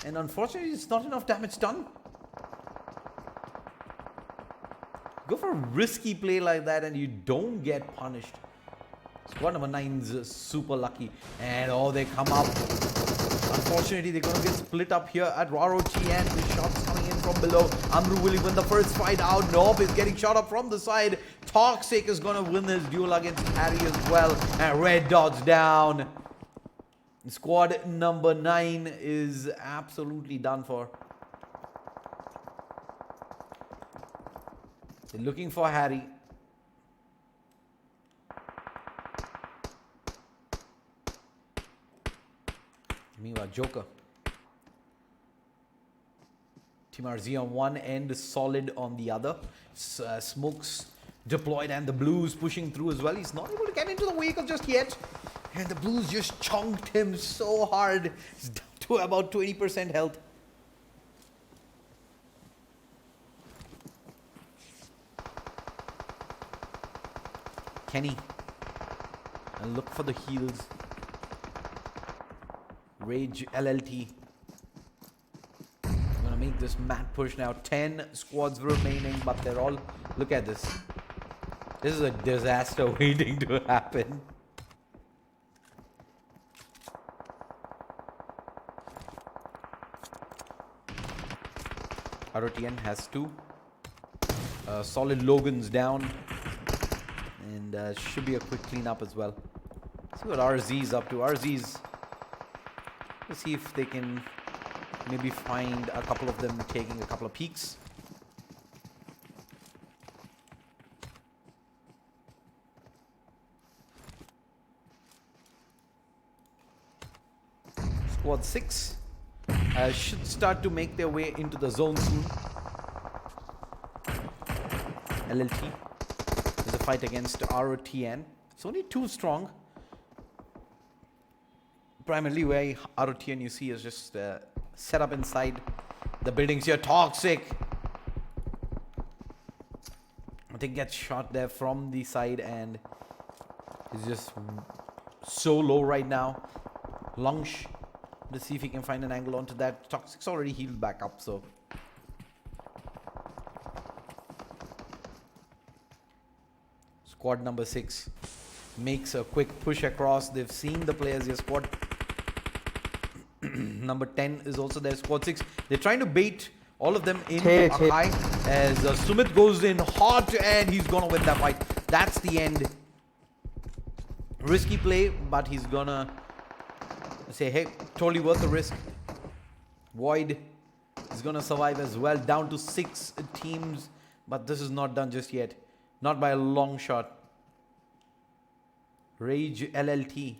And unfortunately, it's not enough damage done. Go for a risky play like that and you don't get punished. Squad number 9's super lucky. And oh, they come up. Unfortunately, they're going to get split up here at ROTN. The shots coming in from below. Amru will win the first fight out. Nob is getting shot up from the side. Toxic is going to win this duel against Harry as well. And Red Dot's down. Squad number 9 is absolutely done for. They're looking for Harry. Meanwhile, Joker. Team RZ on one end, Solid on the other. Smokes deployed and the Blues pushing through as well. He's not able to get into the vehicle just yet. And the Blues just chunked him so hard. He's down to about 20% health. Kenny. And look for the heals. Rage LLT. Gonna make this mad push now. 10 squads remaining, but they're all... Look at this. This is a disaster waiting to happen. ROTN has 2. Solid Logan's down. And should be a quick cleanup as well. See what RZ's up to. RZ's... Let's see if they can maybe find a couple of them taking a couple of peeks. Squad 6 should start to make their way into the zone soon. LLT is a fight against ROTN. It's only 2 strong. Primarily where ROTN you see is just set up inside the buildings here. Toxic. I think gets shot there from the side and he's just so low right now. Lunge. Let's see if he can find an angle onto that. Toxic's already healed back up, so. Squad number 6 makes a quick push across. They've seen the players here. Squad number 10 is also there. Squad 6. They're trying to bait all of them in a high as Sumit goes in hot and he's gonna win that fight. That's the end. Risky play, but he's gonna say, hey, totally worth the risk. Void is gonna survive as well. Down to 6 teams, but this is not done just yet. Not by a long shot. Rage LLT.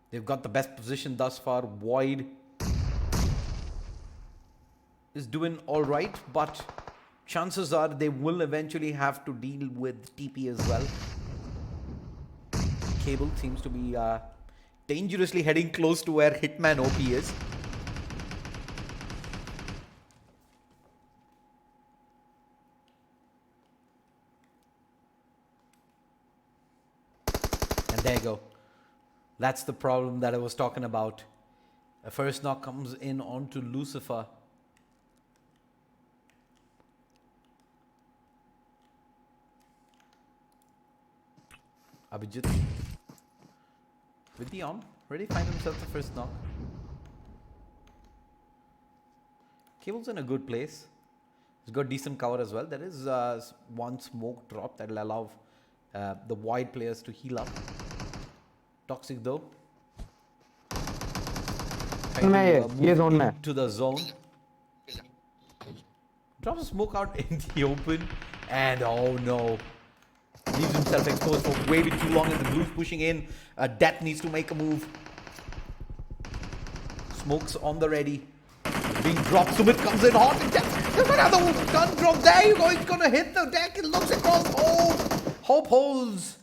They've got the best position thus far. Void is doing alright, but chances are they will eventually have to deal with TP as well. Cable seems to be dangerously heading close to where Hitman OP is. And there you go. That's the problem that I was talking about. A first knock comes in onto Lucifer. Abhijit with the arm, ready to find himself the first knock. Cable's in a good place. He's got decent cover as well. There is one smoke drop that will allow the wide players to heal up. Toxic though. ये zone में to the zone. Drops a smoke out in the open. And oh no. Leaves himself exposed for way too long as the blue's pushing in. Death needs to make a move. Smoke's on the ready. Being dropped. Sumit comes in hot. There's another gun drop. There you go. It's going to hit the deck. It looks across. Oh, Hope holds.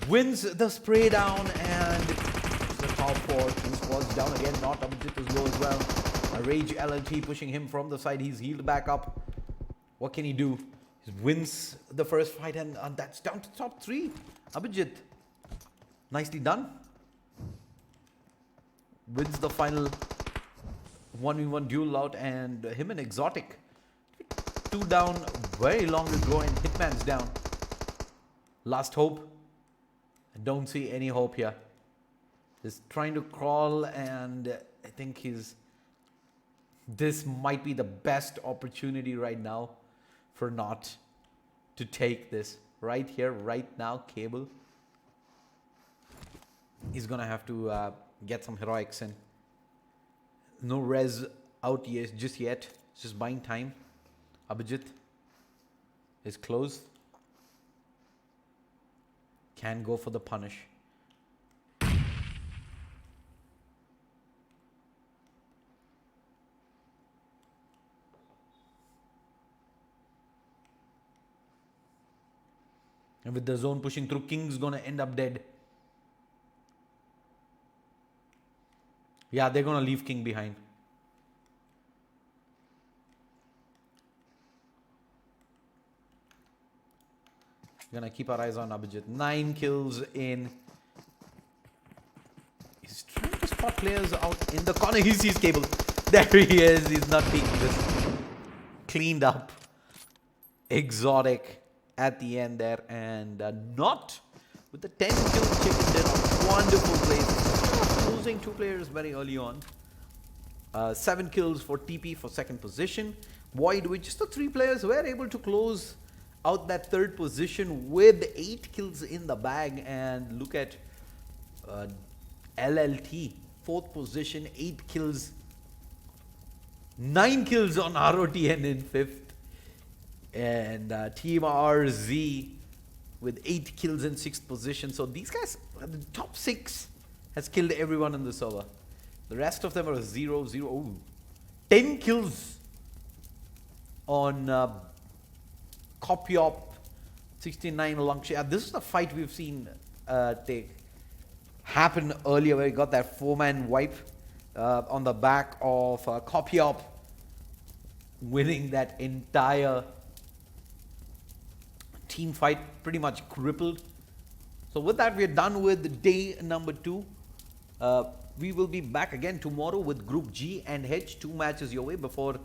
Wins the spray down. And the top 4. 2 squads down again. Not Abhijit is low as well. A Rage LLT pushing him from the side. He's healed back up. What can he do? He wins the first fight. And that's down to top 3. Abhijit. Nicely done. Wins the final 1v1 duel out, and him and Exotic 2 down, very long to go, and Hitman's down. Last hope. I don't see any hope here. He's trying to crawl, and I think this might be the best opportunity right now for Not to take this. Right here, right now, Cable. He's gonna have to get some heroics in. No res out yet, just yet. It's just buying time. Abhijit is close. Can go for the punish. And with the zone pushing through, King's gonna end up dead. Yeah, they're going to leave King behind. We're going to keep our eyes on Abhijit. 9 kills in. He's trying to spot players out in the corner. He sees Cable. There he is. He's not taking this. Cleaned up. Exotic at the end there. And Not with the 10 kill chicken dinner. Wonderful play. Losing 2 players very early on. 7 kills for TP for 2nd position. Void with just the 3 players were able to close out that 3rd position with 8 kills in the bag. And look at LLT, 4th position, 8 kills. 9 kills on ROTN in 5th. And Team RZ with 8 kills in 6th position. So these guys, the top 6 has killed everyone in the server. The rest of them are 0, 0. Ooh. 10 kills on Kopiop, 69 Lungshi. This is the fight we've seen happen earlier, where he got that 4-man wipe on the back of Kopiop, winning that entire team fight, pretty much crippled. So with that, we're done with day number 2. We will be back again tomorrow with Group G and H. 2 matches your way before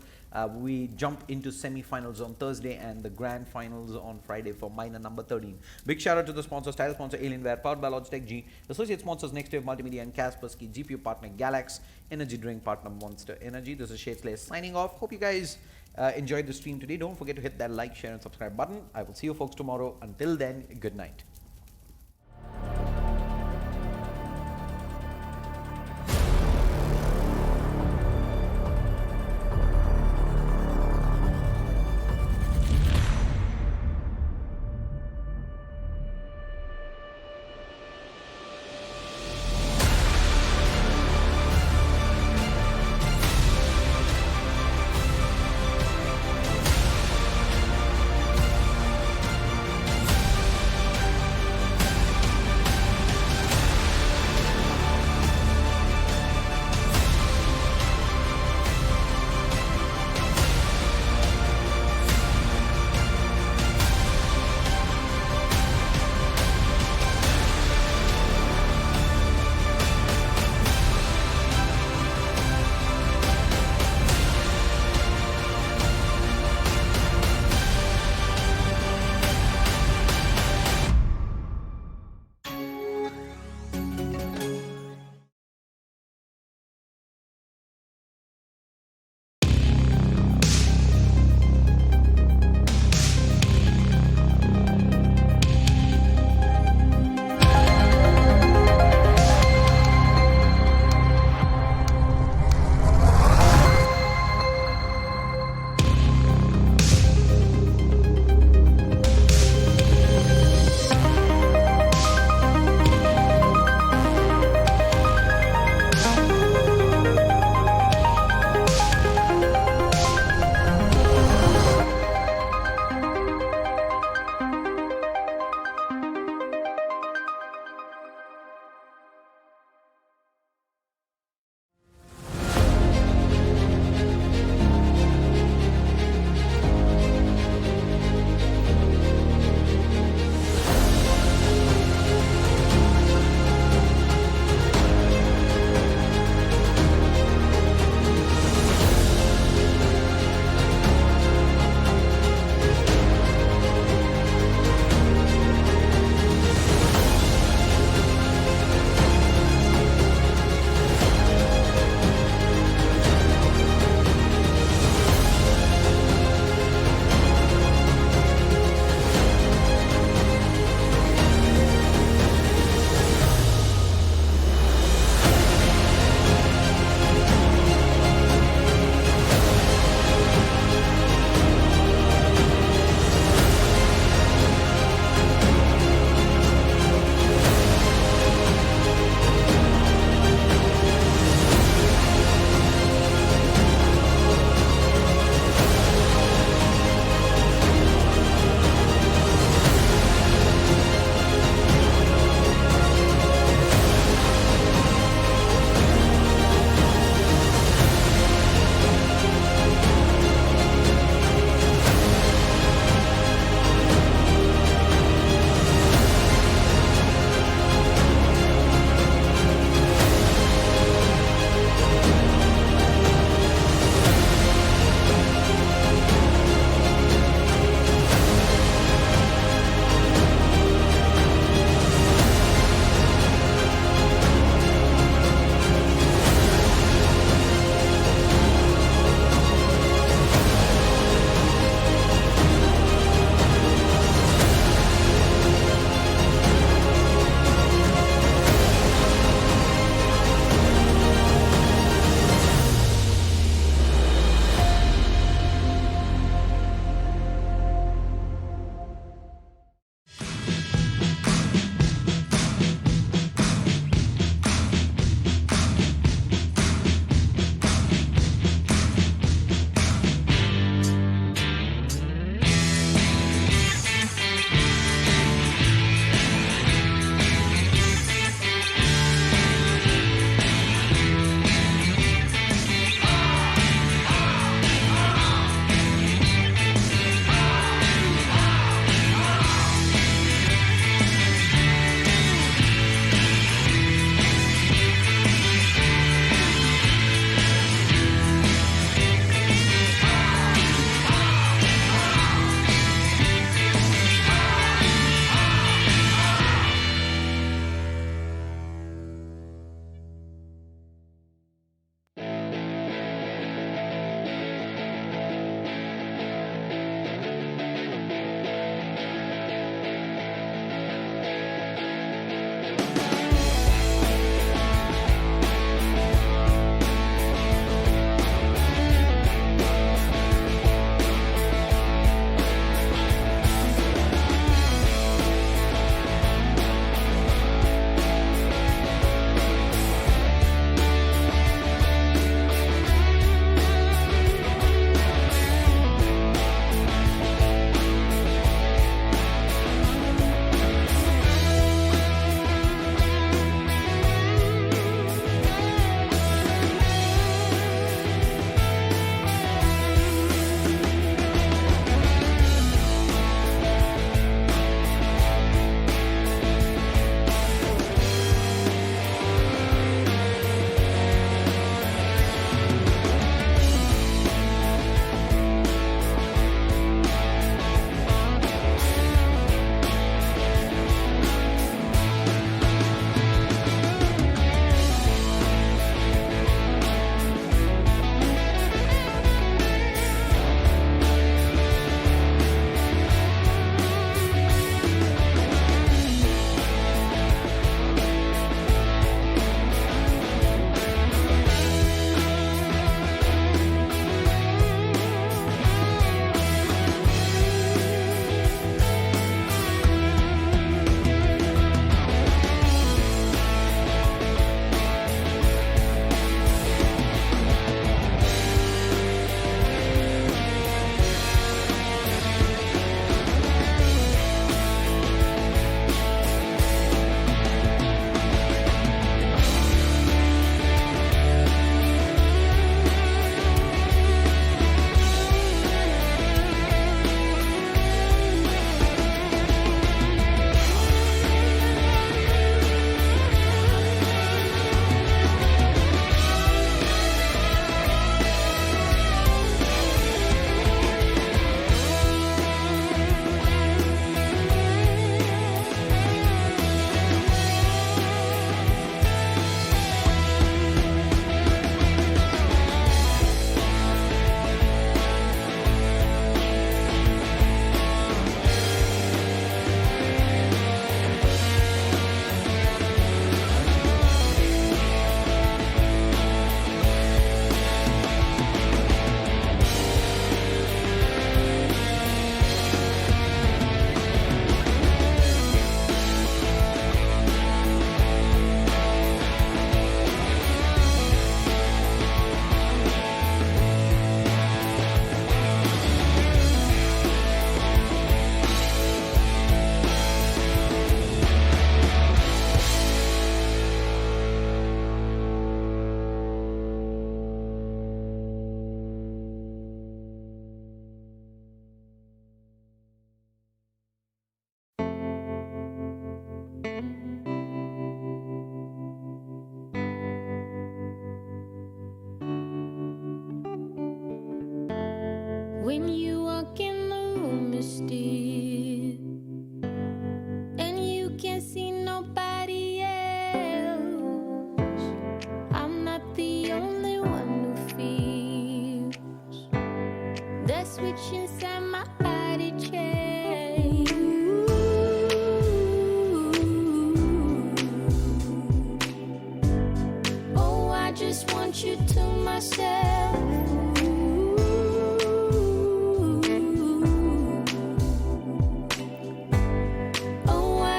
we jump into semi-finals on Thursday and the grand finals on Friday for minor number 13. Big shout out to the sponsors: title sponsor Alienware, powered by Logitech G, associate sponsors Next Wave Multimedia and Kaspersky, GPU partner Galax, energy drink partner Monster Energy. This is Shade Slayer signing off. Hope you guys enjoyed the stream today. Don't forget to hit that like, share and subscribe button. I will see you folks tomorrow. Until then, good night.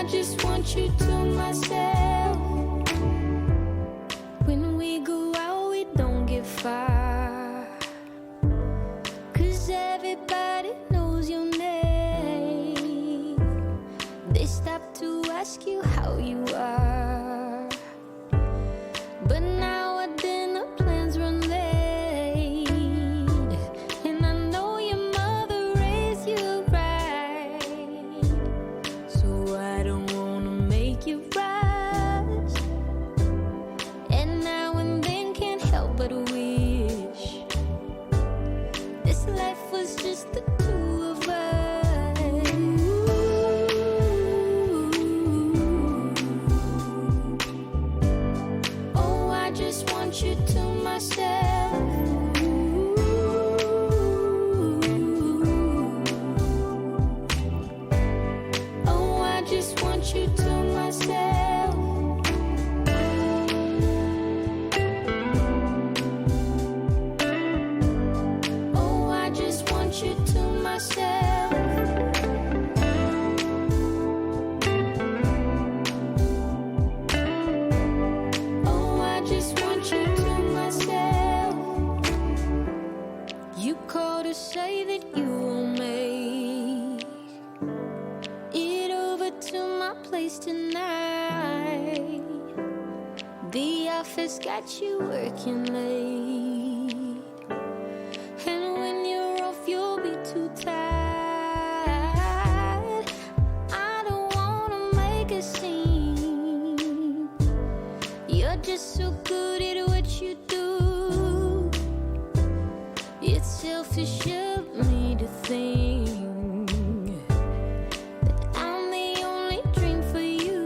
just want you to myself. When we go out, we don't get far, 'cause everybody knows your name. They stop to ask you how you are, but now our dinner plans run late, and I know your mother raised you right, so I don't wanna make you rush, and now and then can't help but wish this life was just the two of us. Oh, I just want you to myself. Oh, I just want you to myself. Oh, I just want you to myself. Oh, I just want you to myself. You called to say that you will make it over to my place tonight. The office got you working late, and when you're off, you'll be too tired. I don't wanna make a scene. You're just so good at what you do. It's selfish of me to think that I'm the only dream for you.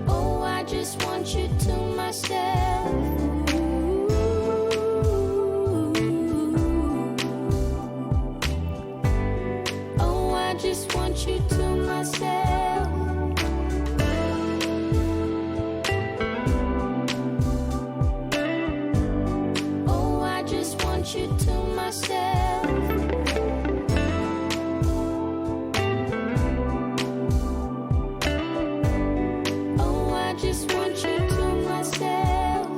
Oh, I just want you to myself. Oh, I just want you to myself. Oh, I just want you to myself. Oh, I just want you to myself.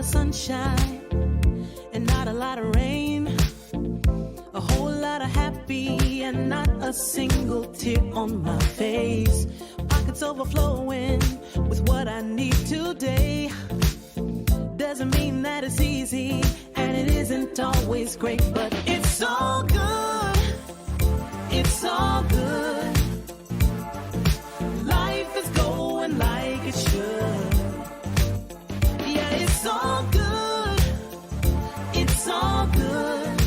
of sunshine and not a lot of rain. A whole lot of happy and not a single tear on my face. Pockets overflowing with what I need today. Doesn't mean that it's easy, and it isn't always great, but it's all good. It's all good. Life is going like it should. Yeah, it's all good. It's all good.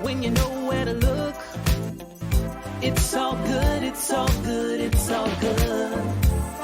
When you know where to look. It's all good, it's all good, it's all good.